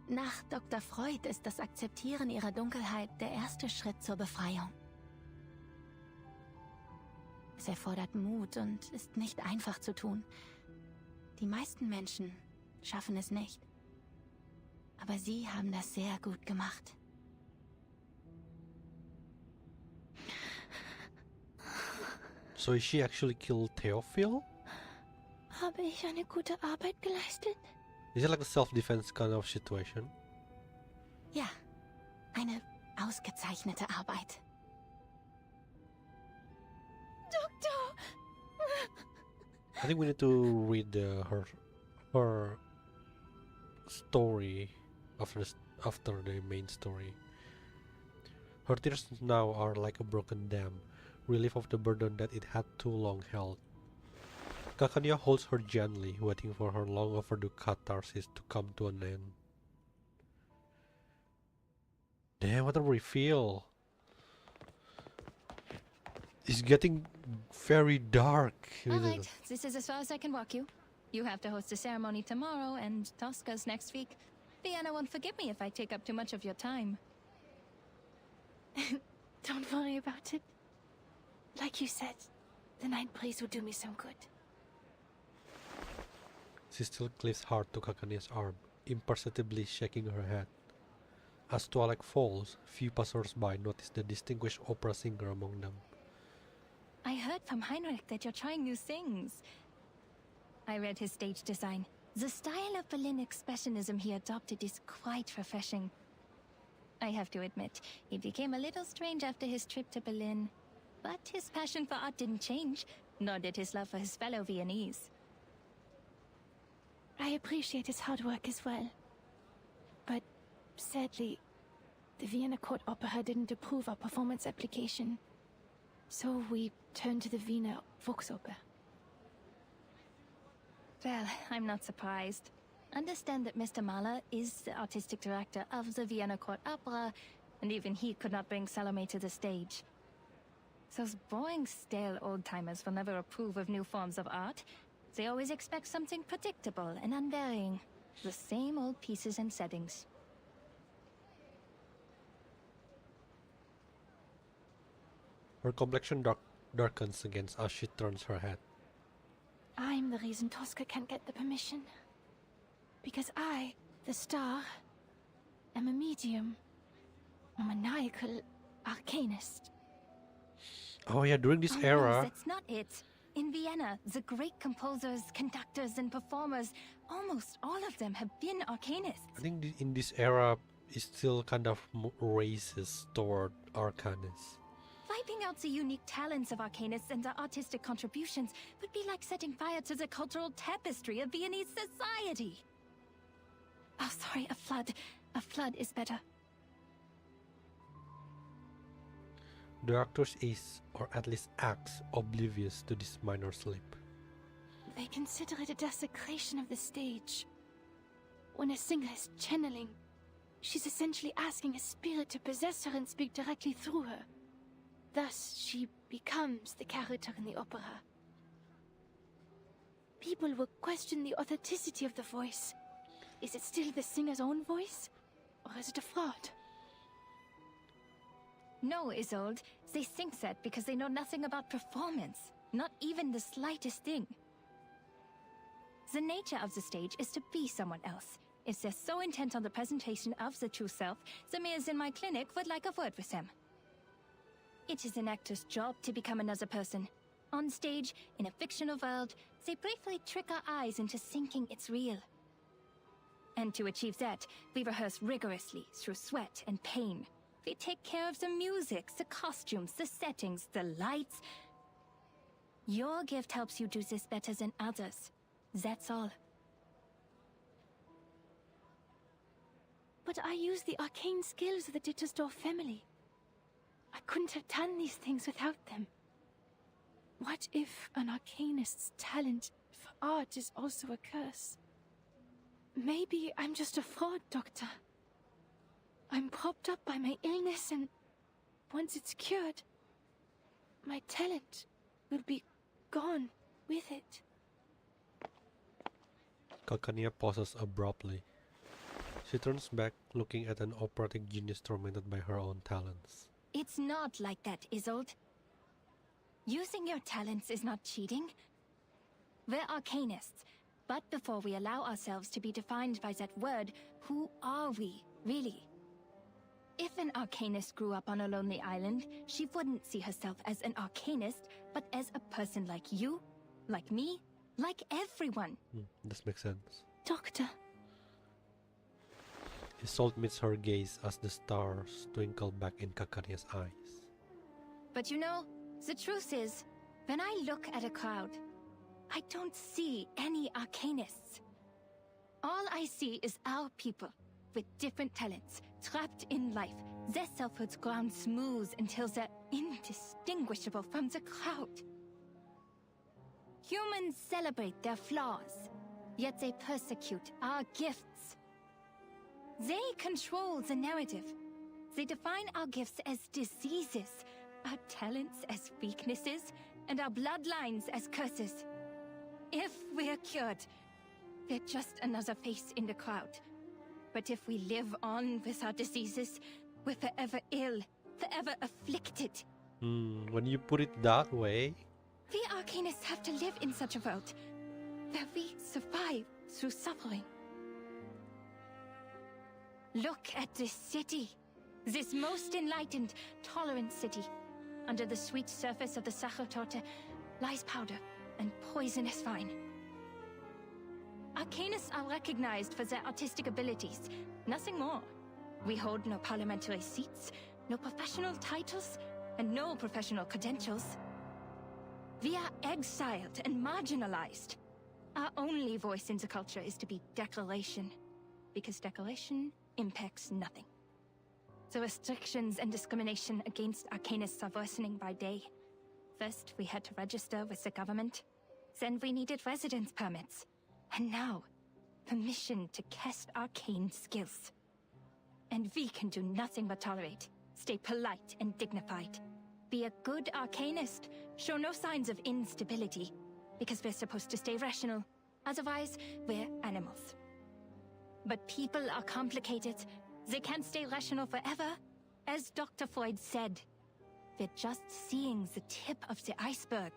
Nach Dr. Freud ist das Akzeptieren Ihrer Dunkelheit der erste Schritt zur Befreiung. Es erfordert Mut und ist nicht einfach zu tun. Die meisten Menschen schaffen es nicht. Aber Sie haben das sehr gut gemacht. So she actually killed Theophil? Habe ich eine gute Arbeit geleistet? Is it like a self-defense kind of situation? Ja, eine ausgezeichnete Arbeit. Doktor! I think we need to read her story after the main story. Her tears now are like a broken dam, relief of the burden that it had too long held. Kakania holds her gently, waiting for her long overdue catharsis to come to an end. Damn, what a reveal! It's getting very dark. Alright, this is as far as I can walk you. You have to host a ceremony tomorrow, and Tosca's next week. Vienna won't forgive me if I take up too much of your time. Don't worry about it. Like you said, the night breeze will do me some good. She still cleaves hard to Kakania's arm, imperceptibly shaking her head. As twilight falls, few passers-by notice the distinguished opera singer among them. I heard from Heinrich that you're trying new things. I read his stage design. The style of Berlin expressionism he adopted is quite refreshing. I have to admit, he became a little strange after his trip to Berlin. But his passion for art didn't change, nor did his love for his fellow Viennese. I appreciate his hard work as well. But sadly, the Vienna Court Opera didn't approve our performance application. So we turned to the Wiener Volksoper. Well, I'm not surprised. Understand that Mr. Mahler is the artistic director of the Vienna Court Opera, and even he could not bring Salome to the stage. Those boring, stale old-timers will never approve of new forms of art. They always expect something predictable and unvarying. The same old pieces and settings. Her complexion darkens again as she turns her head. I'm the reason Tosca can't get the permission. Because I, the star, am a medium. A maniacal arcanist. Oh yeah, during this Oh, era... No, that's not it. In Vienna, the great composers, conductors, and performers, almost all of them have been arcanists. I think in this era, it's still kind of racist toward arcanists. Wiping out the unique talents of arcanists and their artistic contributions would be like setting fire to the cultural tapestry of Viennese society. Oh, sorry, a flood. A flood is better. The actress is, or at least acts, oblivious to this minor slip. They consider it a desecration of the stage. When a singer is channeling, she's essentially asking a spirit to possess her and speak directly through her. Thus, she becomes the character in the opera. People will question the authenticity of the voice. Is it still the singer's own voice? Or is it a fraud? No, Isolde. They think that because they know nothing about performance. Not even the slightest thing. The nature of the stage is to be someone else. If they're so intent on the presentation of the true self, the mares in my clinic would like a word with them. It is an actor's job to become another person. On stage, in a fictional world, they briefly trick our eyes into thinking it's real. And to achieve that, we rehearse rigorously through sweat and pain. We take care of the music, the costumes, the settings, the lights. Your gift helps you do this better than others. That's all. But I use the arcane skills of the Dittersdorf family. I couldn't have done these things without them. What if an arcanist's talent for art is also a curse? Maybe I'm just a fraud, Doctor. I'm propped up by my illness, and once it's cured, my talent will be gone with it. Calcania pauses abruptly. She turns back, looking at an operatic genius tormented by her own talents. It's not like that, Isolde. Using your talents is not cheating. We're arcanists, but before we allow ourselves to be defined by that word, who are we, really? If an arcanist grew up on a lonely island, she wouldn't see herself as an arcanist, but as a person like you, like me, like everyone. This makes sense. Doctor. Isolde meets her gaze as the stars twinkle back in Calcania's eyes. But you know, the truth is, when I look at a crowd, I don't see any arcanists. All I see is our people, with different talents, trapped in life, their selfhoods ground smooth until they're indistinguishable from the crowd. Humans celebrate their flaws, yet they persecute our gifts. They control the narrative. They define our gifts as diseases, our talents as weaknesses, and our bloodlines as curses. If we're cured, we're just another face in the crowd. But if we live on with our diseases, we're forever ill, forever afflicted. When you put it that way... We arcanists have to live in such a world, where we survive through suffering. Look at this city. This most enlightened, tolerant city. Under the sweet surface of the Sachertorte lies powder and poisonous vine. Arcanists are recognized for their artistic abilities, nothing more. We hold no parliamentary seats, no professional titles, and no professional credentials. We are exiled and marginalized. Our only voice in the culture is to be declaration, because declaration impacts nothing. The restrictions and discrimination against arcanists are worsening by day. First, we had to register with the government. Then we needed residence permits. And now, permission to cast arcane skills. And we can do nothing but tolerate, stay polite and dignified. Be a good arcanist, show no signs of instability, because we're supposed to stay rational. Otherwise, we're animals. But people are complicated. They can't stay rational forever. As Dr. Freud said, we're just seeing the tip of the iceberg.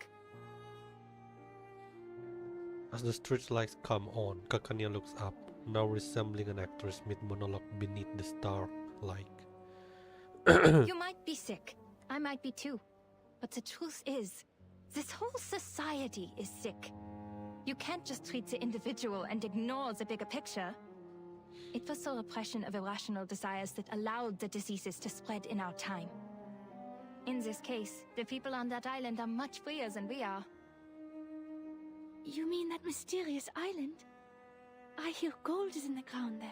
As the street lights come on, Kakania looks up, now resembling an actress mid-monologue beneath the starlight. You might be sick. I might be too. But the truth is, this whole society is sick. You can't just treat the individual and ignore the bigger picture. It was the repression of irrational desires that allowed the diseases to spread in our time. In this case, the people on that island are much freer than we are. You mean that mysterious island? I hear gold is in the ground there.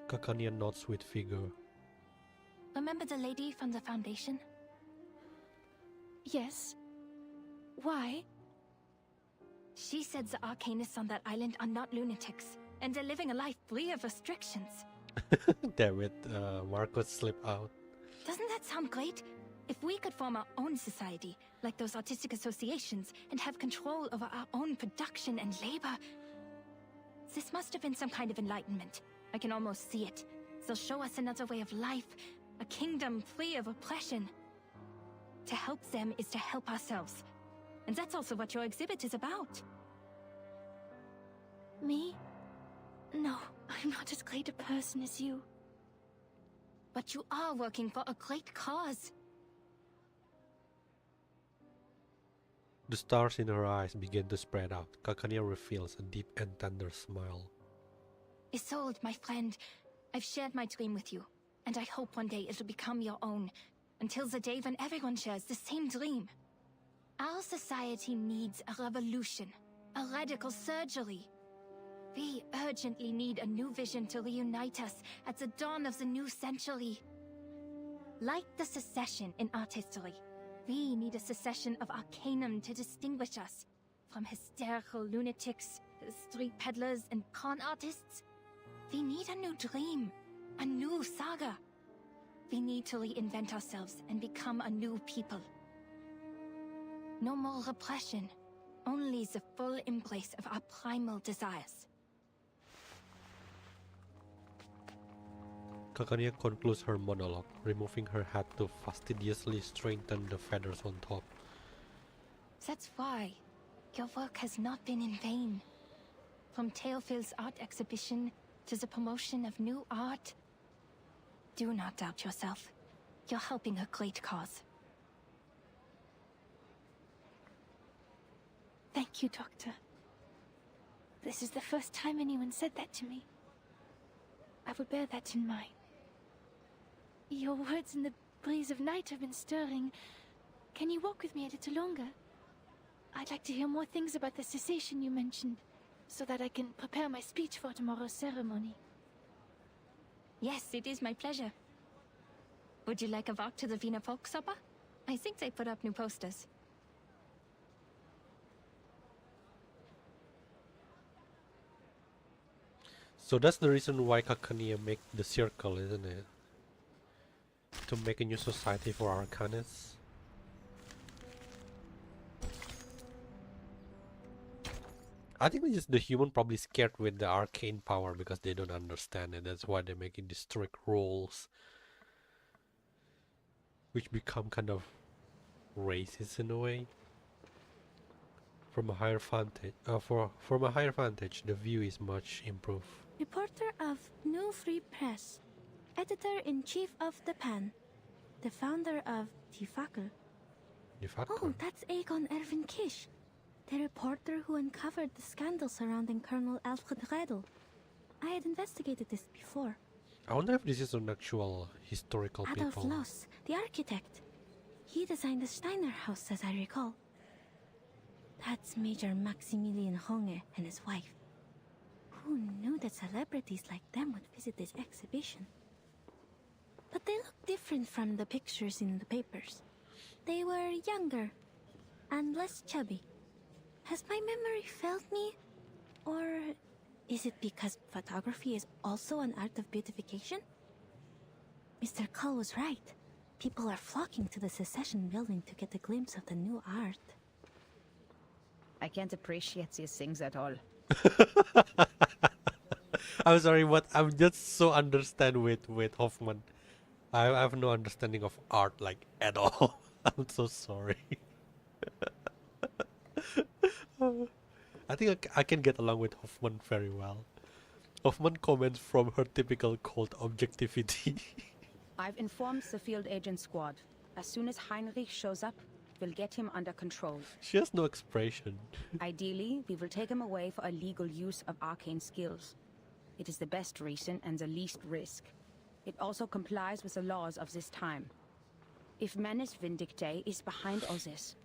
Kakania nods with vigor. Remember the lady from the Foundation? Yes. Why? She said the Arcanists on that island are not lunatics, and they're living a life free of restrictions. Damn it, Marcos slipped out. Doesn't that sound great? If we could form our own society, like those artistic associations, and have control over our own production and labor. This must have been some kind of enlightenment. I can almost see it. They'll show us another way of life, a kingdom free of oppression. To help them is to help ourselves. And that's also what your exhibit is about. Me? No, I'm not as great a person as you. But you are working for a great cause. The stars in her eyes begin to spread out. Kakania reveals a deep and tender smile. Isolde, my friend, I've shared my dream with you, and I hope one day it'll become your own, until the day when everyone shares the same dream. Our society needs a revolution, a radical surgery. We urgently need a new vision to reunite us at the dawn of the new century. Like the secession in art history, we need a secession of Arcanum to distinguish us from hysterical lunatics, street peddlers, and con artists. We need a new dream, a new saga. We need to reinvent ourselves and become a new people. No more repression, only the full embrace of our primal desires. Kakania concludes her monologue, removing her hat to fastidiously straighten the feathers on top. That's why your work has not been in vain. From Tailfield's art exhibition to the promotion of new art. Do not doubt yourself. You're helping a great cause. Thank you, Doctor. This is the first time anyone said that to me. I will bear that in mind. Your words in the breeze of night have been stirring. Can you walk with me a little longer? I'd like to hear more things about the cessation you mentioned, so that I can prepare my speech for tomorrow's ceremony. Yes, it is my pleasure. Would you like a walk to the Wiener Volksoper? I think they put up new posters. So that's the reason why Kakania make the circle, isn't it? To make a new society for Arcanists. I think it's just the human probably scared with the arcane power because they don't understand it. That's why they're making these strict rules, which become kind of racist in a way. From a higher vantage, from a higher vantage, the view is much improved. Reporter of New Free Press, editor-in-chief of The Pan, the founder of Die Fackel. Oh, that's Aegon Erwin Kish, the reporter who uncovered the scandal surrounding Colonel Alfred Redl. I had investigated this before. I wonder if this is an actual historical Adolf people. Loos, the architect. He designed the Steiner house, as I recall. That's Major Maximilian Honge and his wife. Who knew that celebrities like them would visit this exhibition? But they look different from the pictures in the papers. They were younger and less chubby. Has my memory failed me? Or is it because photography is also an art of beautification? Mr. Cull was right. People are flocking to the Secession building to get a glimpse of the new art. I can't appreciate these things at all. I'm sorry, but I'm just so understand with Hoffman. I have no understanding of art like at all. I'm so sorry. I think I can get along with Hoffman very well. Hoffman comments from her typical cold objectivity. I've informed the field agent squad. As soon as Heinrich shows up, we'll get him under control. She has no expression. Ideally, we will take him away for illegal use of arcane skills. It is the best reason and the least risk. It also complies with the laws of this time. If Manus Vindictae is behind all this,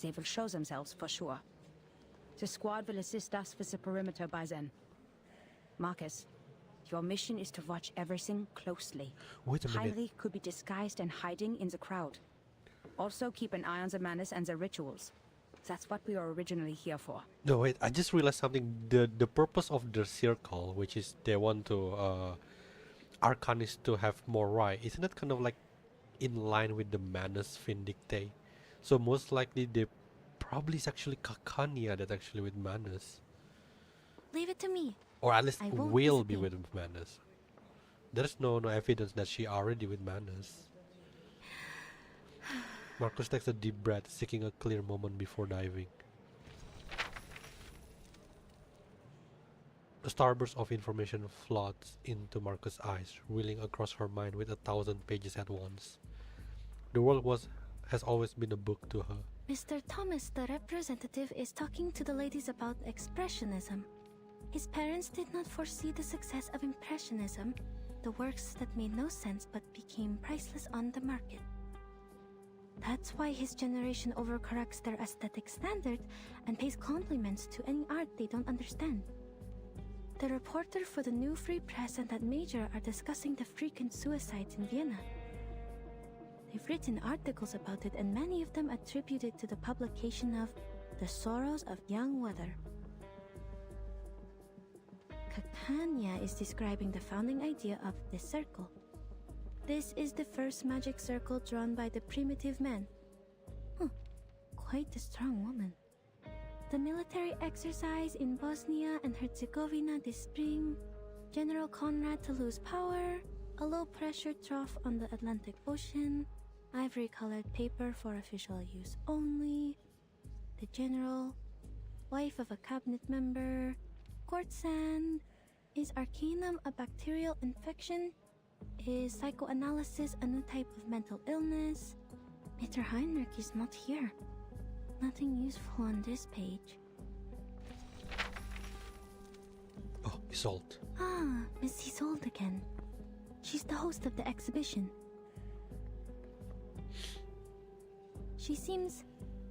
they will show themselves for sure. The squad will assist us with the perimeter by then. Marcus, your mission is to watch everything closely. Wait a minute. Heinrich could be disguised and hiding in the crowd. Also keep an eye on the Manus and the rituals. That's what we were originally here for. No, wait, I just realized something. The purpose of the circle, which is they want to Arcanist to have more right, isn't it kind of like in line with the Manus Vindictae? So most likely they probably is actually Kakania that actually with Manus. Leave it to me. Or at least I won't will be hesitate. with Manus. There's no evidence that she already with Manus. Marcus takes a deep breath, seeking a clear moment before diving. A starburst of information floods into Marcus' eyes, reeling across her mind with 1,000 pages at once. The world has always been a book to her. Mr. Thomas, the representative, is talking to the ladies about Expressionism. His parents did not foresee the success of Impressionism, the works that made no sense but became priceless on the market. That's why his generation overcorrects their aesthetic standard and pays compliments to any art they don't understand. The reporter for the New Free Press and that major are discussing the frequent suicides in Vienna. They've written articles about it, and many of them attribute it to the publication of The Sorrows of Young Weather. Kakania is describing the founding idea of this circle. This is the first magic circle drawn by the primitive man. Quite a strong woman. The military exercise in Bosnia and Herzegovina this spring, General Conrad to lose power, a low-pressure trough on the Atlantic Ocean, ivory-colored paper for official use only, the general, wife of a cabinet member, court sand, is arcanum a bacterial infection? Is psychoanalysis a new type of mental illness? Mr. Heinrich is not here. Nothing useful on this page. Oh, Isolde. Ah, Miss Isolde again. She's the host of the exhibition. She seems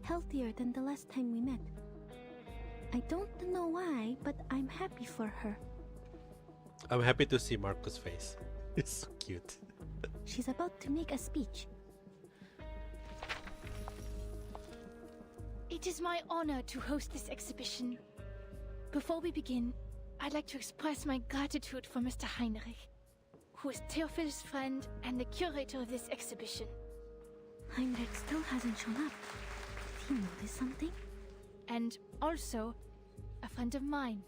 healthier than the last time we met. I don't know why, but I'm happy for her. I'm happy to see Marcus' face. It's so cute. She's about to make a speech. It is my honor to host this exhibition. Before we begin, I'd like to express my gratitude for Mr. Heinrich, who is Theophil's friend and the curator of this exhibition. Heinrich still hasn't shown up. Did he notice something? And also, a friend of mine,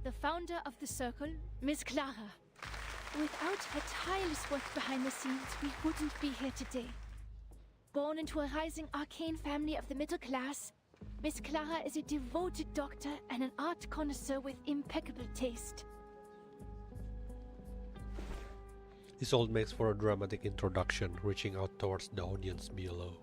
the founder of the circle, Miss Clara. Without her tireless work behind the scenes, we wouldn't be here today. Born into a rising arcane family of the middle class, Miss Clara is a devoted doctor and an art connoisseur with impeccable taste. Isolde makes for a dramatic introduction, reaching out towards the audience below.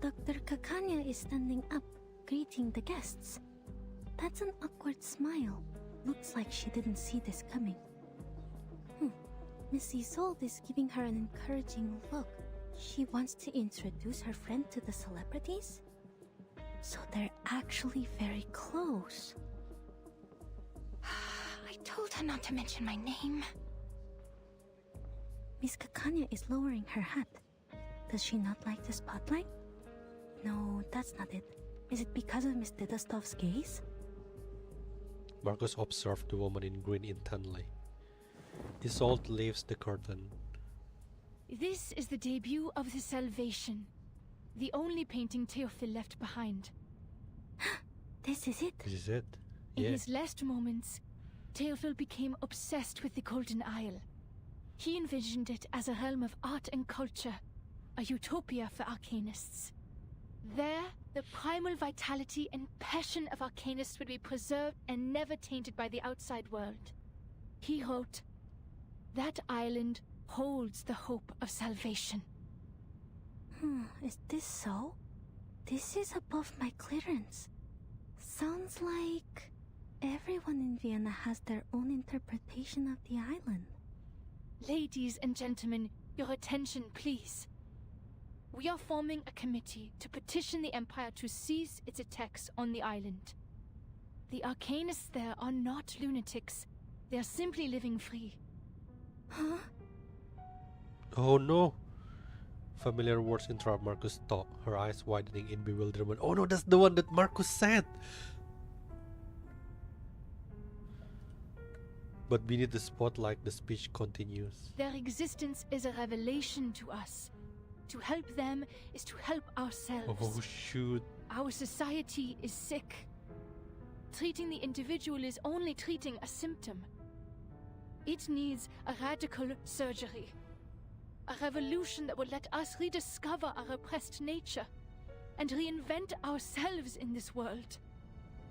Dr. Kakania is standing up, greeting the guests. That's an awkward smile. Looks like she didn't see this coming. Miss Isolde is giving her an encouraging look. She wants to introduce her friend to the celebrities? So they're actually very close. I told her not to mention my name. Miss Kakania is lowering her hat. Does she not like the spotlight? No, that's not it. Is it because of Miss Didastov's gaze? Marcus observed the woman in green intently. Isolde lifts the curtain. This is the debut of the Salvation, the only painting Theophil left behind. This is it. This is it. In Yeah. his last moments, Theophil became obsessed with the Golden Isle. He envisioned it as a realm of art and culture, a utopia for Arcanists. There, the primal vitality and passion of Arcanists would be preserved and never tainted by the outside world. He wrote, "That island holds the hope of salvation." Is this so? This is above my clearance. Sounds like everyone in Vienna has their own interpretation of the island. Ladies and gentlemen, your attention, please. We are forming a committee to petition the Empire to cease its attacks on the island. The Arcanists there are not lunatics. They are simply living free. Huh? Oh no! Familiar words interrupt Marcus' thought, her eyes widening in bewilderment. Oh no, that's the one that Marcus said! But beneath the spotlight, the speech continues. Their existence is a revelation to us. To help them is to help ourselves. Oh shoot. Our society is sick. Treating the individual is only treating a symptom. It needs a radical surgery. A revolution that will let us rediscover our repressed nature and reinvent ourselves in this world.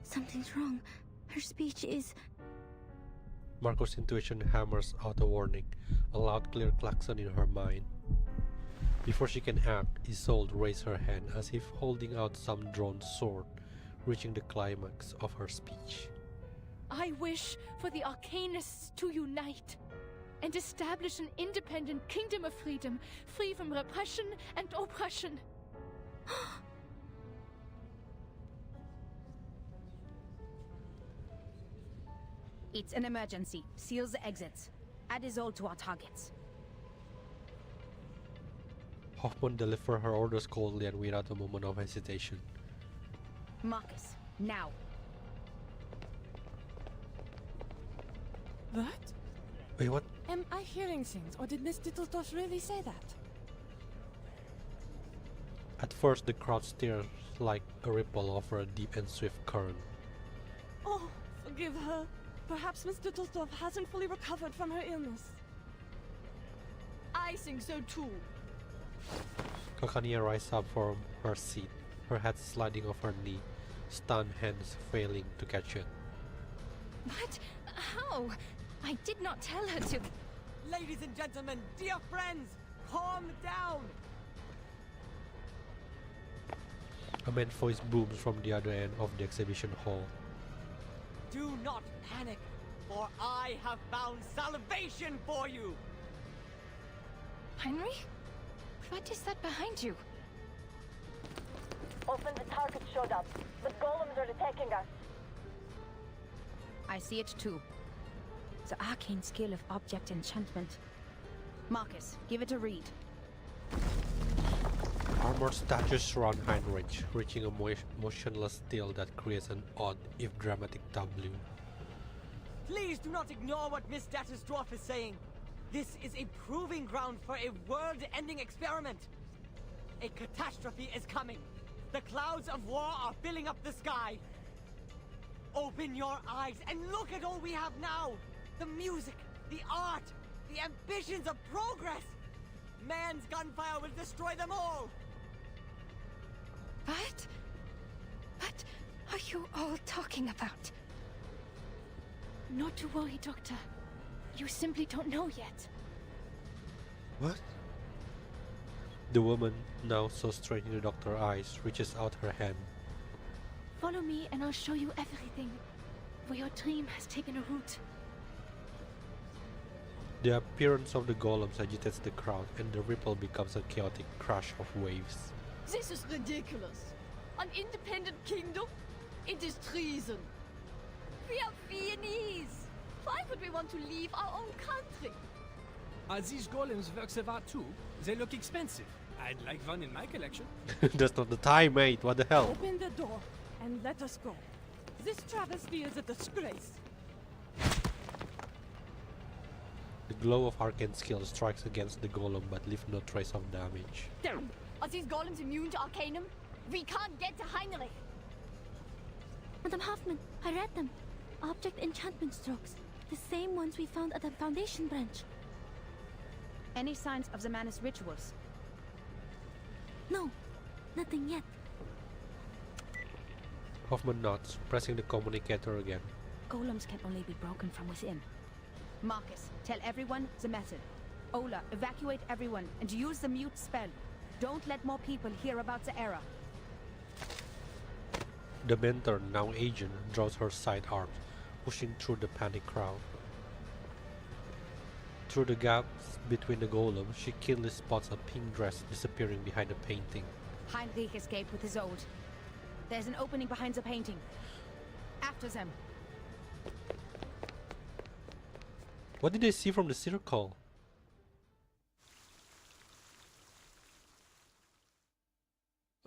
Something's wrong. Her speech is... Marco's intuition hammers out a warning, a loud clear klaxon in her mind. Before she can act, Isolde raised her hand as if holding out some drawn sword, reaching the climax of her speech. I wish for the Arcanists to unite and establish an independent kingdom of freedom, free from repression and oppression. It's an emergency. Seals the exits. Add Isolde to our targets. Hoffman delivered her orders coldly and without a moment of hesitation. Marcus, now. What? Wait, what? Am I hearing things, or did Miss Dittledorf really say that? At first, the crowd stared like a ripple over a deep and swift current. Oh, forgive her. Perhaps Miss Dittledorf hasn't fully recovered from her illness. I think so too. Kakania rises up from her seat, her head sliding off her knee, stunned hands failing to catch it. What? How? I did not tell her to... Ladies and gentlemen, dear friends, calm down! A man's voice booms from the other end of the exhibition hall. Do not panic, for I have found salvation for you! Henry? What is that behind you? Open the target showed up. The golems are attacking us. I see it too. The arcane skill of object enchantment. Marcus, give it a read. Armored statues surround Heinrich, reaching a motionless still that creates an odd, if dramatic tableau. Please do not ignore what Miss Dattersdorf is saying. This is a proving ground for a world-ending experiment. A catastrophe is coming. The clouds of war are filling up the sky. Open your eyes and look at all we have now. The music, the art, the ambitions of progress. Man's gunfire will destroy them all. What? What are you all talking about? Not to worry, Doctor. You simply don't know yet. What? The woman, now so straight into Doctor's eyes, reaches out her hand. Follow me and I'll show you everything. Where your dream has taken a root. The appearance of the golems agitates the crowd, and the ripple becomes a chaotic crash of waves. This is ridiculous. An independent kingdom? It is treason. We are Viennese. Why would we want to leave our own country? Are these golems works of art too? They look expensive. I'd like one in my collection. That's not the time, mate. What the hell? Open the door and let us go. This travesty is a disgrace. The glow of arcane skill strikes against the golem but leaves no trace of damage. Are these golems immune to Arcanum? We can't get to Heinrich. Madam Hoffman, I read them. Object enchantment strokes. The same ones we found at the Foundation branch. Any signs of the Manus rituals? No, nothing yet. Hoffman nods, pressing the communicator again. Golems can only be broken from within. Marcus, tell everyone the method. Ola, evacuate everyone and use the mute spell. Don't let more people hear about the error. The mentor, now agent, draws her sidearms, pushing through the panic crowd. Through the gaps between the golems, she keenly spots a pink dress disappearing behind a painting. Heinrich escaped with his old. There's an opening behind the painting. After them. What did they see from the circle?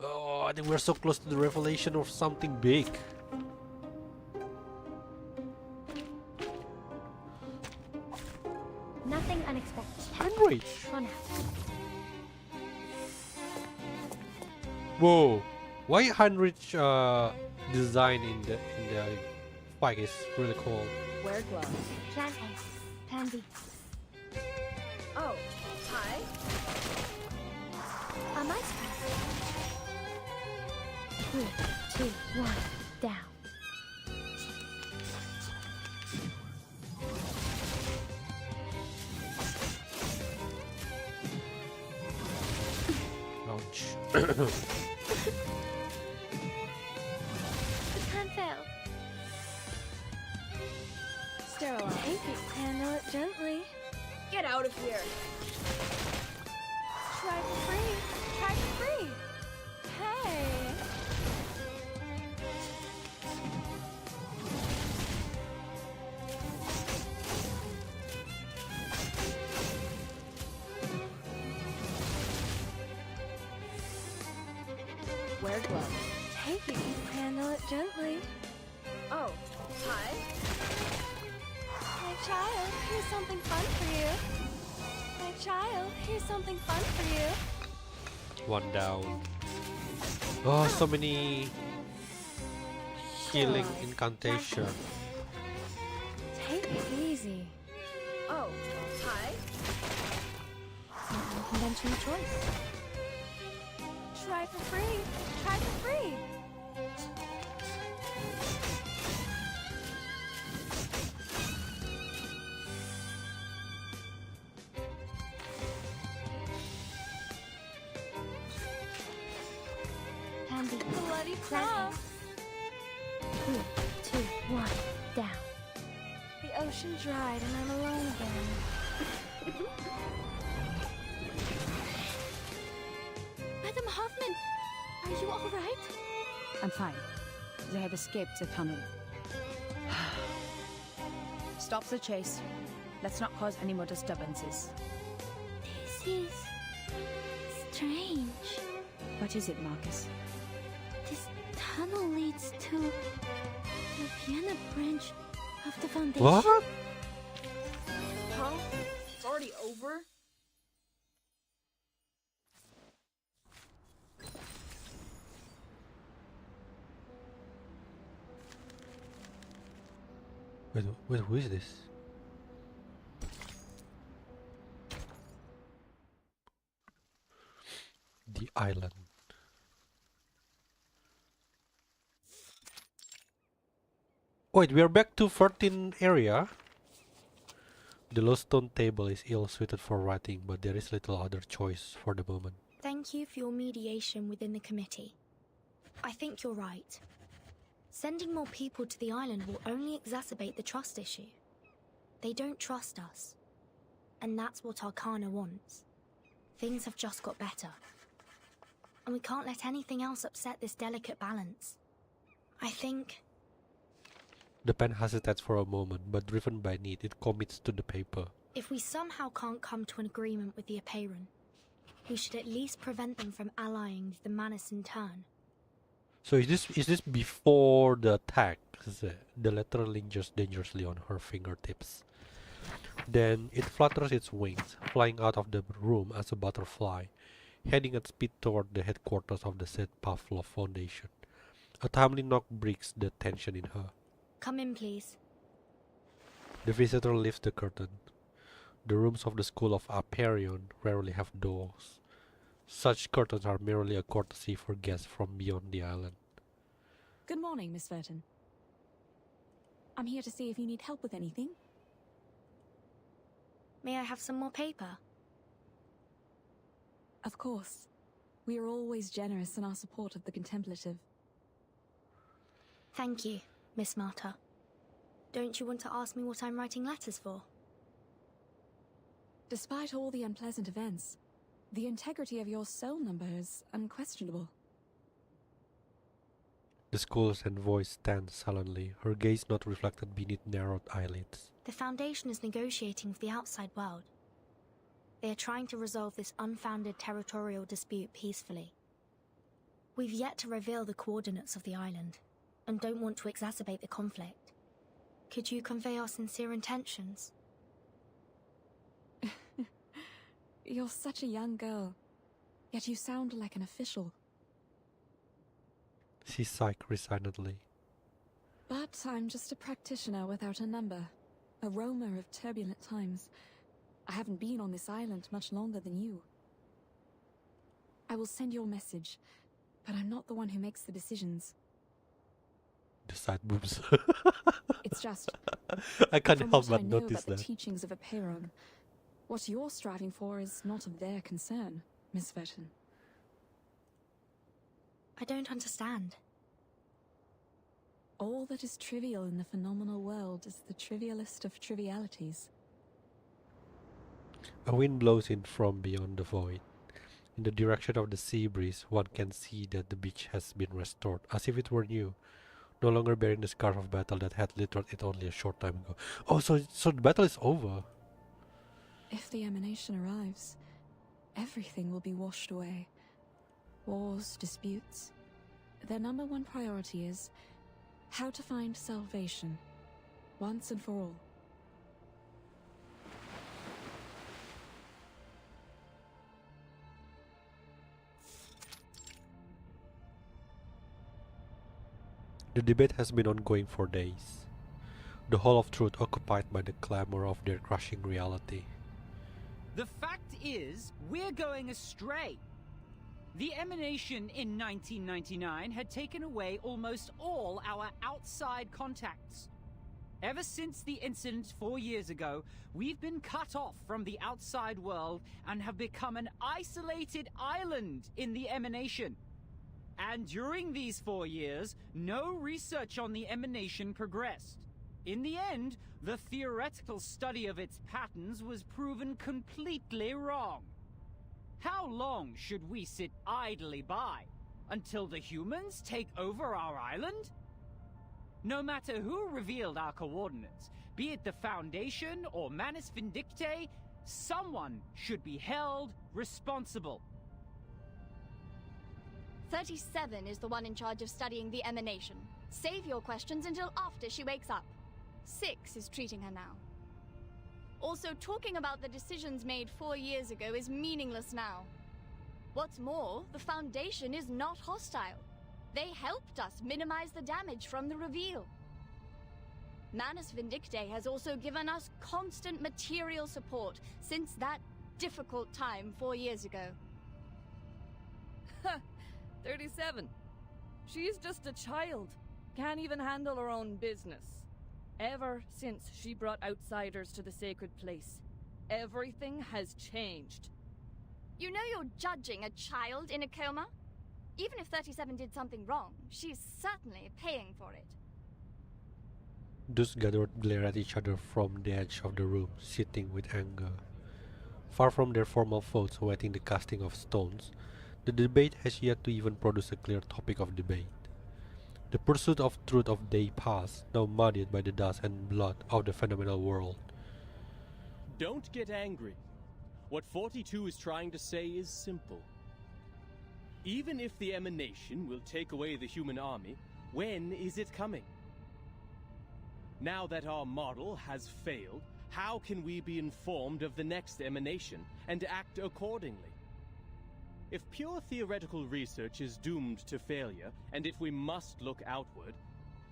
Oh, I think we're so close to the revelation of something big. Nothing unexpected. Heinrich! For now. Whoa! Why Heinrich design in the spike is really cool. Wear gloves. Plan A. Plan B. Oh, hi. A mice pass. 3, 2, 1, down. Ouch. The plan failed. Sterilize. Handle it gently. Get out of here. Try for free. Try for free. Hey. Wear gloves. Take it. Handle it gently. Oh, hi. My child, here's something fun for you. My child, here's something fun for you. One down. Oh, so many healing incantation. Take it easy. Oh, hi. An unconventional choice. Try for free. Try for free. Handy. Bloody Plan crap. 3, 2, 1, down. The ocean dried and I'm alone again. Madam Hoffman, are you all right? I'm fine. They have escaped the tunnel. Stop the chase. Let's not cause any more disturbances. This is strange. What is it, Marcus? This tunnel leads to the Vienna branch of the Foundation. What? Huh? It's already over? Wait, who is this? The island. Wait, we are back to 13 area. The low stone table is ill suited for writing, but there is little other choice for the moment. Thank you for your mediation within the committee. I think you're right. Sending more people to the island will only exacerbate the trust issue. They don't trust us. And that's what Arcana wants. Things have just got better. And we can't let anything else upset this delicate balance. I think... The pen hesitates for a moment, but driven by need, it commits to the paper. if we somehow can't come to an agreement with the Apeiron, we should at least prevent them from allying with the Manus in turn. So is this before the attack? The letter lingers dangerously on her fingertips. Then it flutters its wings, flying out of the room as a butterfly, heading at speed toward the headquarters of the said Pavlov Foundation. A timely knock breaks the tension in her. Come in, please. The visitor lifts the curtain. The rooms of the School of Aperion rarely have doors. Such curtains are merely a courtesy for guests from beyond the island. Good morning, Miss Verton. I'm here to see if you need help with anything. May I have some more paper? Of course. We are always generous in our support of the contemplative. Thank you, Miss Marta. Don't you want to ask me what I'm writing letters for? Despite all the unpleasant events, the integrity of your soul number is unquestionable. The school's envoy stands sullenly, her gaze not reflected beneath narrowed eyelids. The Foundation is negotiating with the outside world. They are trying to resolve this unfounded territorial dispute peacefully. We've yet to reveal the coordinates of the island, and don't want to exacerbate the conflict. Could you convey our sincere intentions? You're such a young girl, yet you sound like an official. She sighed resignedly. But I'm just a practitioner without a number, a roamer of turbulent times. I haven't been on this island much longer than you. I will send your message, but I'm not the one who makes the decisions. The side boobs. It's just... I can't from help what but I know notice about the that. teachings of Apeiron, what you're striving for is not of their concern, Miss Verton. I don't understand. All that is trivial in the phenomenal world is the trivialist of trivialities. A wind blows in from beyond the void. In the direction of the sea breeze, one can see that the beach has been restored, as if it were new, no longer bearing the scar of battle that had littered it only a short time ago. Oh, so the battle is over. If the emanation arrives, everything will be washed away. Wars, disputes. Their number one priority is how to find salvation, once and for all. The debate has been ongoing for days. The Hall of Truth occupied by the clamor of their crushing reality. The fact is, we're going astray. The emanation in 1999 had taken away almost all our outside contacts. Ever since the incident 4 years ago, we've been cut off from the outside world and have become an isolated island in the emanation. And during these 4 years, no research on the emanation progressed. In the end, the theoretical study of its patterns was proven completely wrong. How long should we sit idly by? Until the humans take over our island? No matter who revealed our coordinates, be it the Foundation or Manus Vindictae, someone should be held responsible. 37 is the one in charge of studying the emanation. Save your questions until after she wakes up. 6 is treating her now. Also, talking about the decisions made 4 years ago is meaningless now. What's more, the Foundation is not hostile. They helped us minimize the damage from the reveal. Manus Vindictae has also given us constant material support since that difficult time 4 years ago. 37. She's just a child. Can't even handle her own business. Ever since she brought outsiders to the sacred place, everything has changed. You know you're judging a child in a coma? Even if 37 did something wrong, she's certainly paying for it. Those gathered glare at each other from the edge of the room, sitting with anger. Far from their formal votes awaiting the casting of stones, the debate has yet to even produce a clear topic of debate. The pursuit of truth of day past, now muddied by the dust and blood of the phenomenal world. Don't get angry. What 42 is trying to say is simple. Even if the emanation will take away the human army, when is it coming? Now that our model has failed, how can we be informed of the next emanation and act accordingly? If pure theoretical research is doomed to failure, and if we must look outward,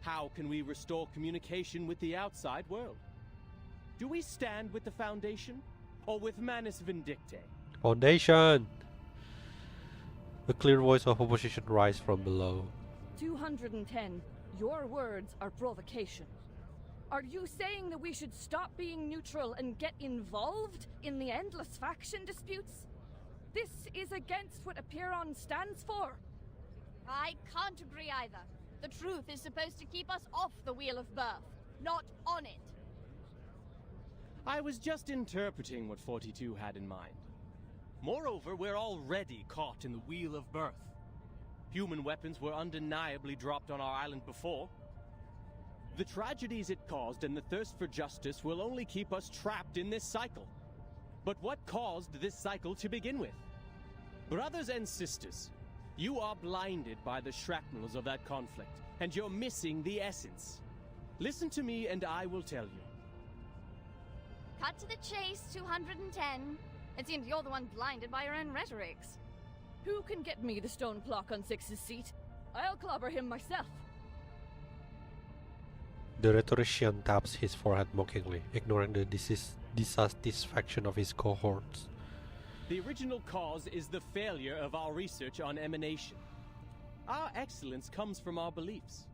how can we restore communication with the outside world? Do we stand with the Foundation, or with Manus Vindictae? Foundation! A clear voice of opposition rise from below. 210. Your words are provocation. Are you saying that we should stop being neutral and get involved in the endless faction disputes? This is against what Apiron stands for. I can't agree either. The truth is supposed to keep us off the Wheel of Birth, not on it. I was just interpreting what 42 had in mind. Moreover, we're already caught in the Wheel of Birth. Human weapons were undeniably dropped on our island before. The tragedies it caused and the thirst for justice will only keep us trapped in this cycle. But what caused this cycle to begin with? Brothers and sisters, you are blinded by the shrapnels of that conflict, and you're missing the essence. Listen to me and I will tell you. Cut to the chase, 210. It seems you're the one blinded by your own rhetorics. Who can get me the stone clock on Six's seat? I'll clobber him myself. The rhetorician taps his forehead mockingly, ignoring the dissatisfaction of his cohorts. The original cause is the failure of our research on emanation. Our excellence comes from our beliefs.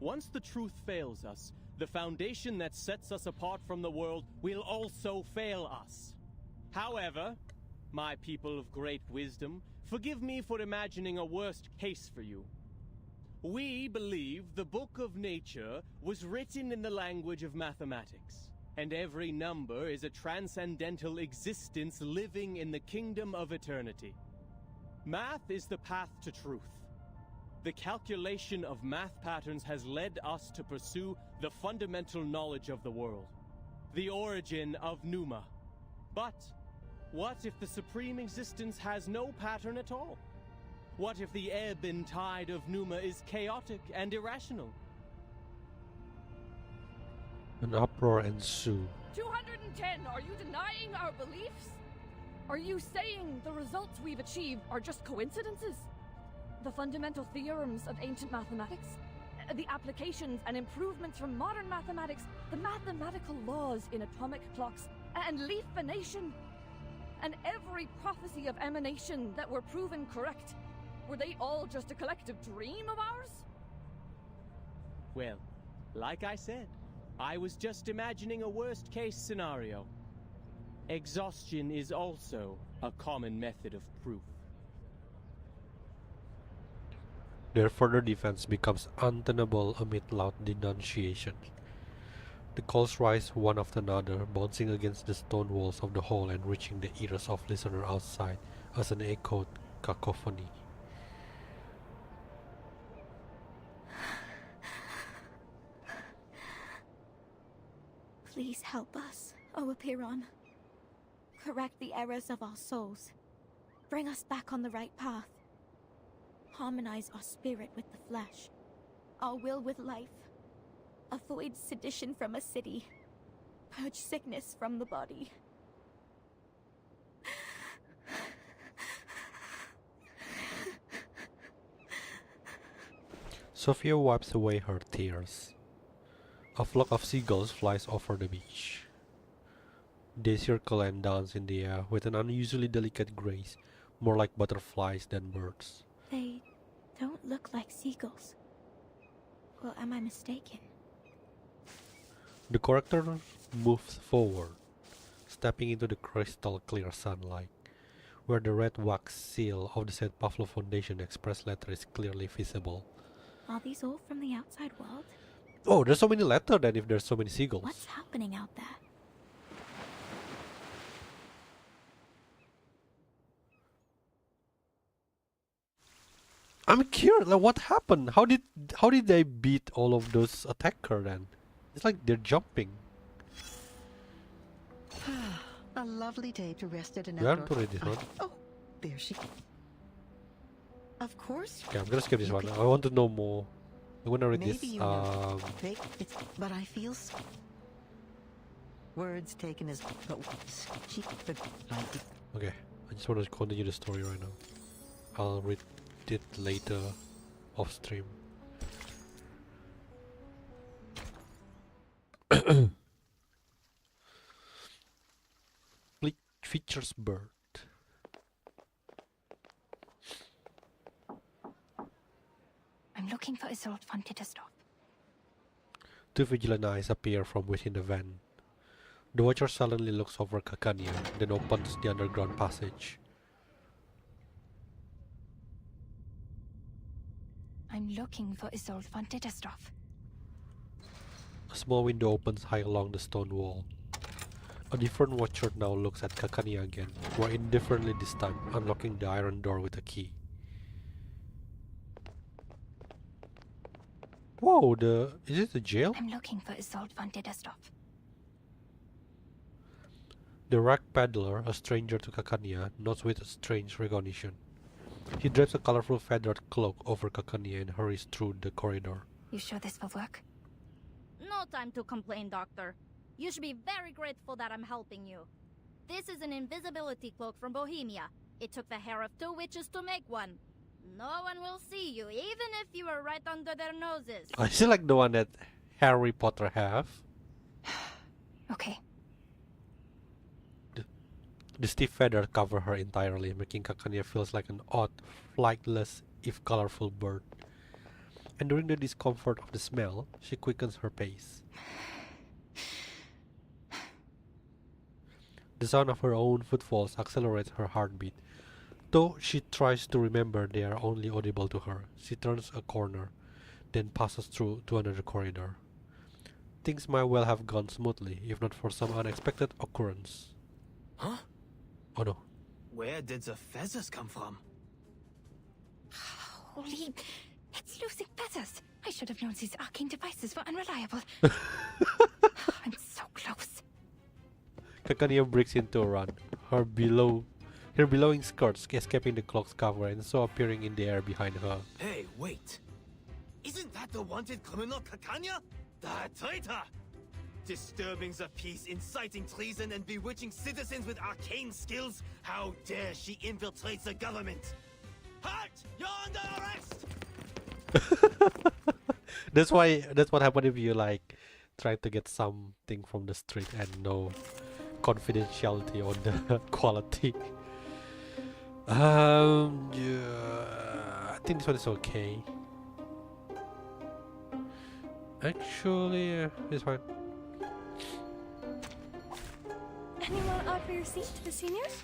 Once the truth fails us, the foundation that sets us apart from the world will also fail us. However, my people of great wisdom, forgive me for imagining a worst case for you. We believe the book of nature was written in the language of mathematics, and every number is a transcendental existence living in the kingdom of eternity. Math is the path to truth. The calculation of math patterns has led us to pursue the fundamental knowledge of the world, the origin of Numa. But what if the supreme existence has no pattern at all? What if the ebb and tide of Numa is chaotic and irrational? An uproar ensued. 210, are you denying our beliefs? Are you saying the results we've achieved are just coincidences? The fundamental theorems of ancient mathematics? The applications and improvements from modern mathematics? The mathematical laws in atomic clocks and leafination? And every prophecy of emanation that were proven correct? Were they all just a collective dream of ours? Well, like I said, I was just imagining a worst-case scenario. Exhaustion is also a common method of proof. Their further defense becomes untenable amid loud denunciation. The calls rise one after another, bouncing against the stone walls of the hall and reaching the ears of listeners outside as an echoed cacophony. Please help us, O Apiron. Correct the errors of our souls. Bring us back on the right path. Harmonize our spirit with the flesh, our will with life. Avoid sedition from a city. Purge sickness from the body. Sophia wipes away her tears. A flock of seagulls flies over the beach. They circle and dance in the air with an unusually delicate grace, more like butterflies than birds. They don't look like seagulls. Or am I mistaken? The character moves forward, stepping into the crystal clear sunlight, where the red wax seal of the St. Pavlov Foundation express letter is clearly visible. Are these all from the outside world? Oh, there's so many letters then if there's so many seagulls. What's happening out there? I'm curious, like, what happened? How did they beat all of those attackers then? It's like they're jumping. A lovely day to rest at an You haven't outdoor... read this one. Oh, there she... Of course. Okay, I'm gonna skip this one. I want to know more. I'm gonna read Maybe this. you know. But I feel... Words taken as... But... Okay, I just want to continue the story right now. I'll read it later off stream. Features bird. I'm looking for Isolde von Tittersdorf. Two vigilant eyes appear from within the van. The watcher suddenly looks over Kakania, then opens the underground passage. I'm looking for Isolde von Tittersdorf. A small window opens high along the stone wall. A different watcher now looks at Kakania again, more indifferently this time, unlocking the iron door with a key. Whoa, is it a jail? I'm looking for Isolde von Tittersdorf. The rag peddler, a stranger to Kakania, nods with a strange recognition. He drapes a colorful feathered cloak over Kakania and hurries through the corridor. You sure this will work? No time to complain, Doctor. You should be very grateful that I'm helping you. This is an invisibility cloak from Bohemia. It took the hair of 2 witches to make one. No one will see you, even if you were right under their noses. I see like the one that Harry Potter have. Okay. The stiff feather cover her entirely, making Kakania feels like an odd, flightless, if colorful bird. And during the discomfort of the smell, she quickens her pace. The sound of her own footfalls accelerates her heartbeat. Though she tries to remember they are only audible to her, she turns a corner, then passes through to another corridor. Things might well have gone smoothly, if not for some unexpected occurrence. Huh? Oh no. Where did the feathers come from? Holy... It's losing feathers. I should have known these arcane devices were unreliable. I'm so close. Kakania breaks into a run, her billowing skirts escaping the cloak's cover and so appearing in the air behind her. Hey, wait! Isn't that the wanted criminal Kakania? The traitor! Disturbing the peace, inciting treason, and bewitching citizens with arcane skills? How dare she infiltrate the government? Halt! You're under arrest! That's what happened if you like try to get something from the street and no confidentiality on the quality. Yeah, I think this one is okay. Actually, it's fine. Anyone offer your seat to the seniors?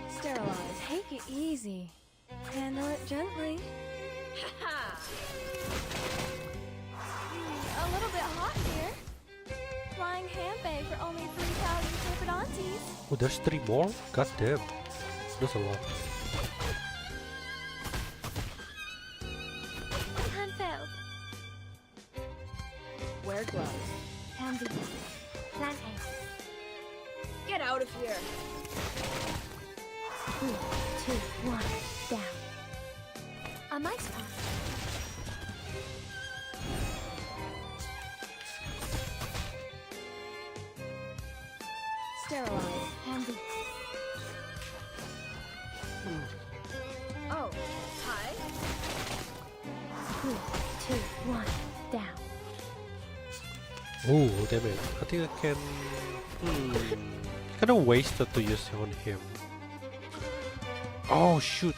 Sterilize. Take it easy. Handle it gently. A little bit hot here. Flying hand bag for only 3,000 Serpidontes. Oh, there's 3 more? God damn. That's a lot. Hand failed. Wear gloves. Handy. Plant egg. Get out of here. 3, 2, 1, down. A mice pass. Sterilize. Handy. Oh, hi. 3, 2, 1, down. Oh, damn it. I think I can... Kinda wasted to use on him. Oh, shoot.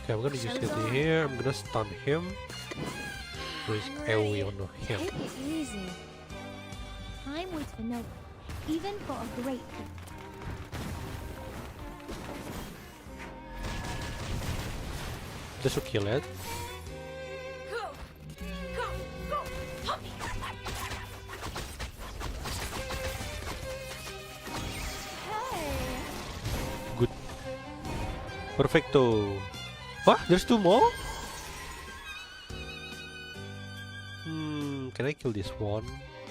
Okay, I'm gonna use it here. I'm gonna stun him. Risk AoE on him. Take it easy. Time waits for no, even for a great. This will kill it. Go! Go! Go! Hop! Hey! Good. Perfecto. What? There's 2 more? Can I kill this one?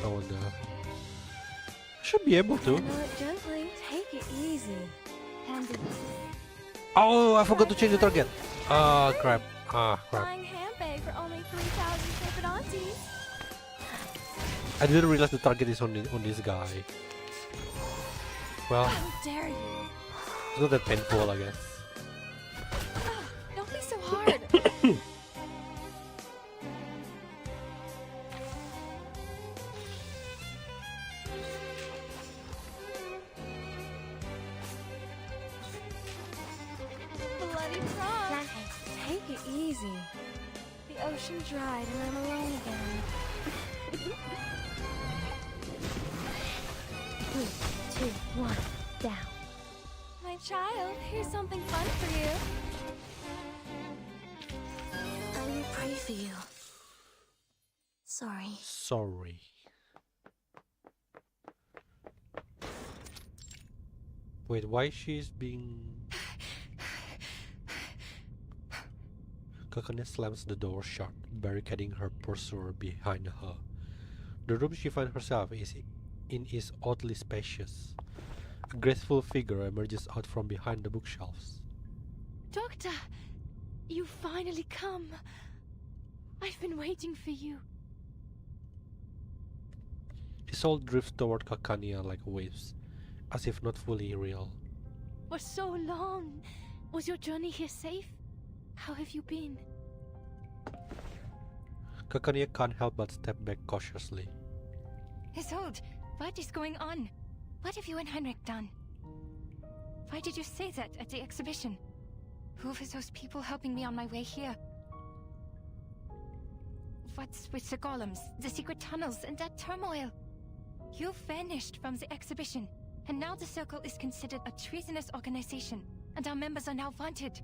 I wonder. I should be able to. Handle it gently. Take it easy. Handy. Oh, I forgot to change the target. Ah, crap. Ah, crap. Flying hand bag for only 3,000 Serpidontes. I didn't realize the target is on this guy. Well, How dare you? it's not that painful, I guess. Don't be so hard. Bloody frog! Take it easy. The ocean dried and I'm alone again. 3, 2, 1, down. My child, here's something fun for you. I will pray for you. Sorry. Sorry. Wait, why she's being... Kakane slams the door shut, barricading her pursuer behind her. The room she finds herself is oddly spacious. A graceful figure emerges out from behind the bookshelves. Doctor, you finally come. I've been waiting for you. Isolde drifts toward Kakania like waves, as if not fully real. For so long. Was your journey here safe? How have you been? Kakania can't help but step back cautiously. Isolde, what is going on? What have you and Heinrich done? Why did you say that at the exhibition? Who were those people helping me on my way here? What's with the golems, the secret tunnels, and that turmoil? You vanished from the exhibition, and now the Circle is considered a treasonous organization, and our members are now wanted.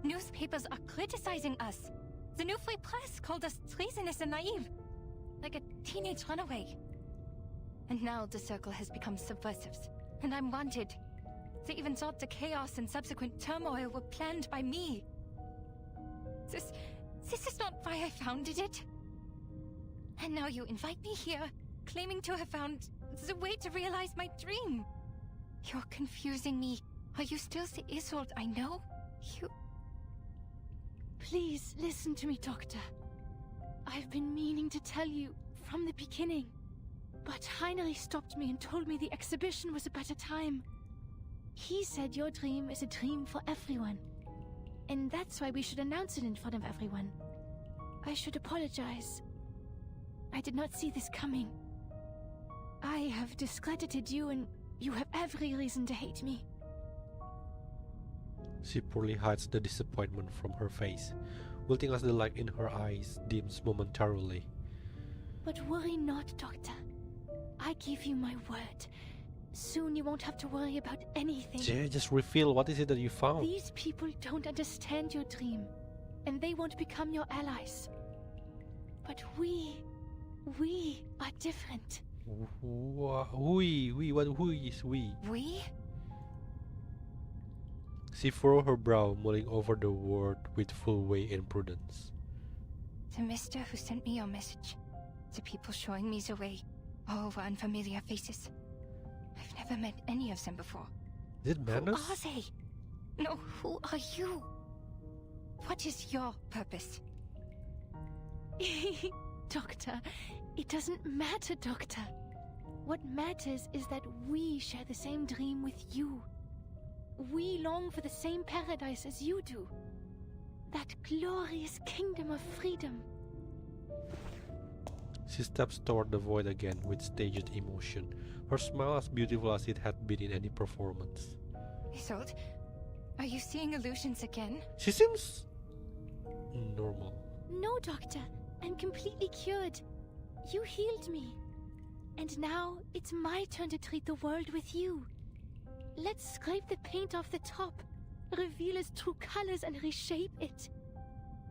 Newspapers are criticizing us. The New Free Press called us treasonous and naive, like a teenage runaway. And now the Circle has become subversives, and I'm wanted. They even thought the chaos and subsequent turmoil were planned by me. This is not why I founded it. And now you invite me here, claiming to have found the way to realize my dream. You're confusing me. Are you still the Isolde I know? You... Please listen to me, Doctor. I've been meaning to tell you from the beginning. But Heinrich stopped me and told me the exhibition was a better time. He said your dream is a dream for everyone. And that's why we should announce it in front of everyone. I should apologize. I did not see this coming. I have discredited you, and you have every reason to hate me. She poorly hides the disappointment from her face, wilting as the light in her eyes dims momentarily. But worry not, Doctor. I give you my word. Soon you won't have to worry about anything. Just reveal what is it that you found. These people don't understand your dream, and they won't become your allies. But we are different. What who is we? We? She furrowed her brow, mulling over the word with full weight and prudence. The mister who sent me your message. The people showing me the way. All were unfamiliar faces. I've never met any of them before. Is it Manus? Who are they? No, who are you? What is your purpose? Doctor, it doesn't matter, Doctor. What matters is that we share the same dream with you. We long for the same paradise as you do. That glorious kingdom of freedom. She steps toward the void again with staged emotion, her smile as beautiful as it had been in any performance. Isolde, are you seeing illusions again? She seems... normal. No, Doctor. I'm completely cured. You healed me. And now it's my turn to treat the world with you. Let's scrape the paint off the top, reveal its true colors and reshape it.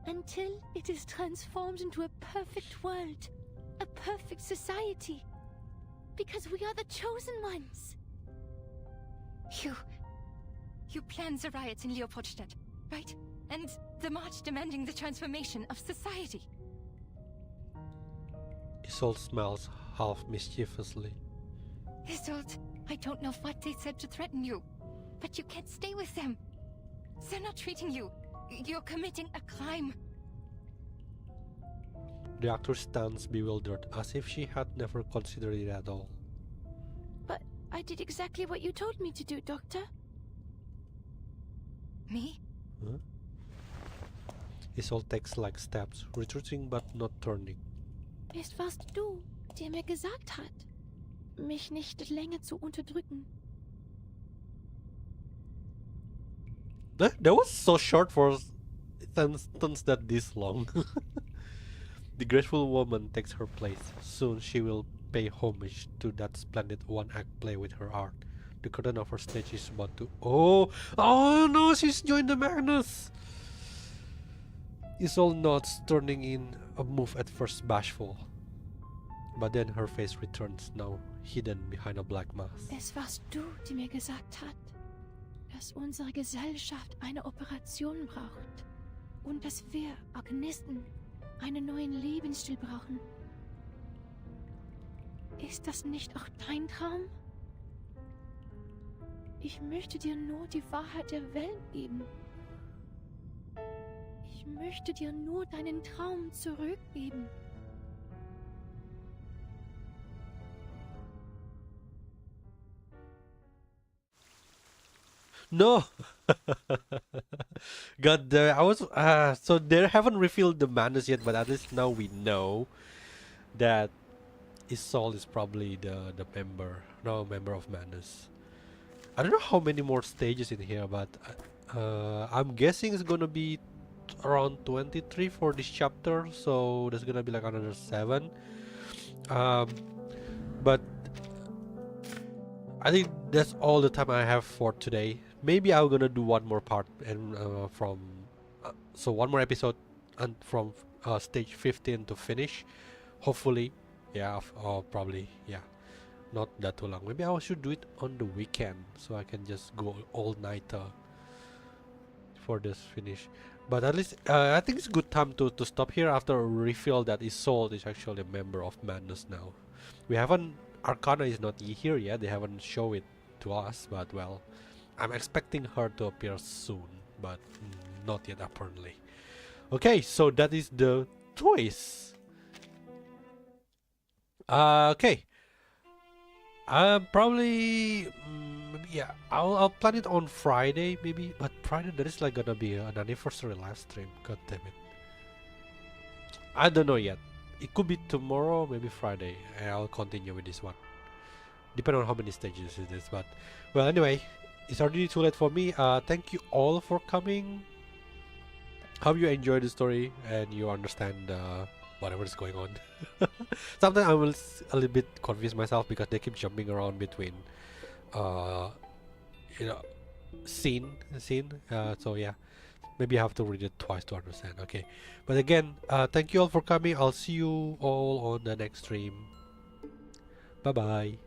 Until it is transformed into a perfect world. A perfect society. Because we are the chosen ones. You planned the riots in Leopoldstadt, right? And the march demanding the transformation of society. Isolde smiles half mischievously. Isolde, I don't know what they said to threaten you, but you can't stay with them. They're not treating you. You're committing a crime. The actor stands bewildered, as if she had never considered it at all. But I did exactly what you told me to do, Doctor. Me? Huh? Isolde takes like steps, retreating but not turning. Es warst du, der mir gesagt hat, mich nicht länger zu unterdrücken. That was so short for sentence that this long. The graceful woman takes her place. Soon she will pay homage to that splendid one-act play with her art. The curtain of her stage is about to... Oh no, she's joined the Magnus! Isolde nods, turning in a move at first bashful. But then her face returns, now hidden behind a black mask. Es warst du, die mir gesagt hat, dass unsere Gesellschaft eine Operation braucht und dass wir Arkanisten einen neuen Lebensstil brauchen. Ist das nicht auch dein Traum? Ich möchte dir nur die Wahrheit der Welt geben. Ich möchte dir nur deinen Traum zurückgeben. No! God damn, I was so they haven't revealed the Manus yet, but at least now we know that Isolde is probably the member of Manus. I don't know how many more stages in here, but I'm guessing it's gonna be around 23 for this chapter, so there's gonna be like another 7. But I think that's all the time I have for today. Maybe I'm gonna do one more part and so one more episode and from stage 15 to finish. Hopefully, yeah, or probably, yeah, not that too long. Maybe I should do it on the weekend so I can just go all nighter for this finish. But at least I think it's a good time to stop here after a reveal that Isolde is actually a member of Madness now. We haven't, Arcana is not here yet, they haven't shown it to us, but well, I'm expecting her to appear soon, but not yet apparently. Okay, so that is the choice. Okay. Probably yeah, I'll plan it on Friday maybe, but Friday there is like gonna be an anniversary live stream. God damn it. I don't know yet. It could be tomorrow, maybe Friday, and I'll continue with this one. Depending on how many stages it is, but well, anyway, it's already too late for me. Thank you all for coming. Hope you enjoy the story and you understand whatever is going on. Sometimes I will a little bit confuse myself because they keep jumping around between you know, scene. So yeah, maybe I have to read it twice to understand. Okay, but again, thank you all for coming. I'll see you all on the next stream. Bye bye.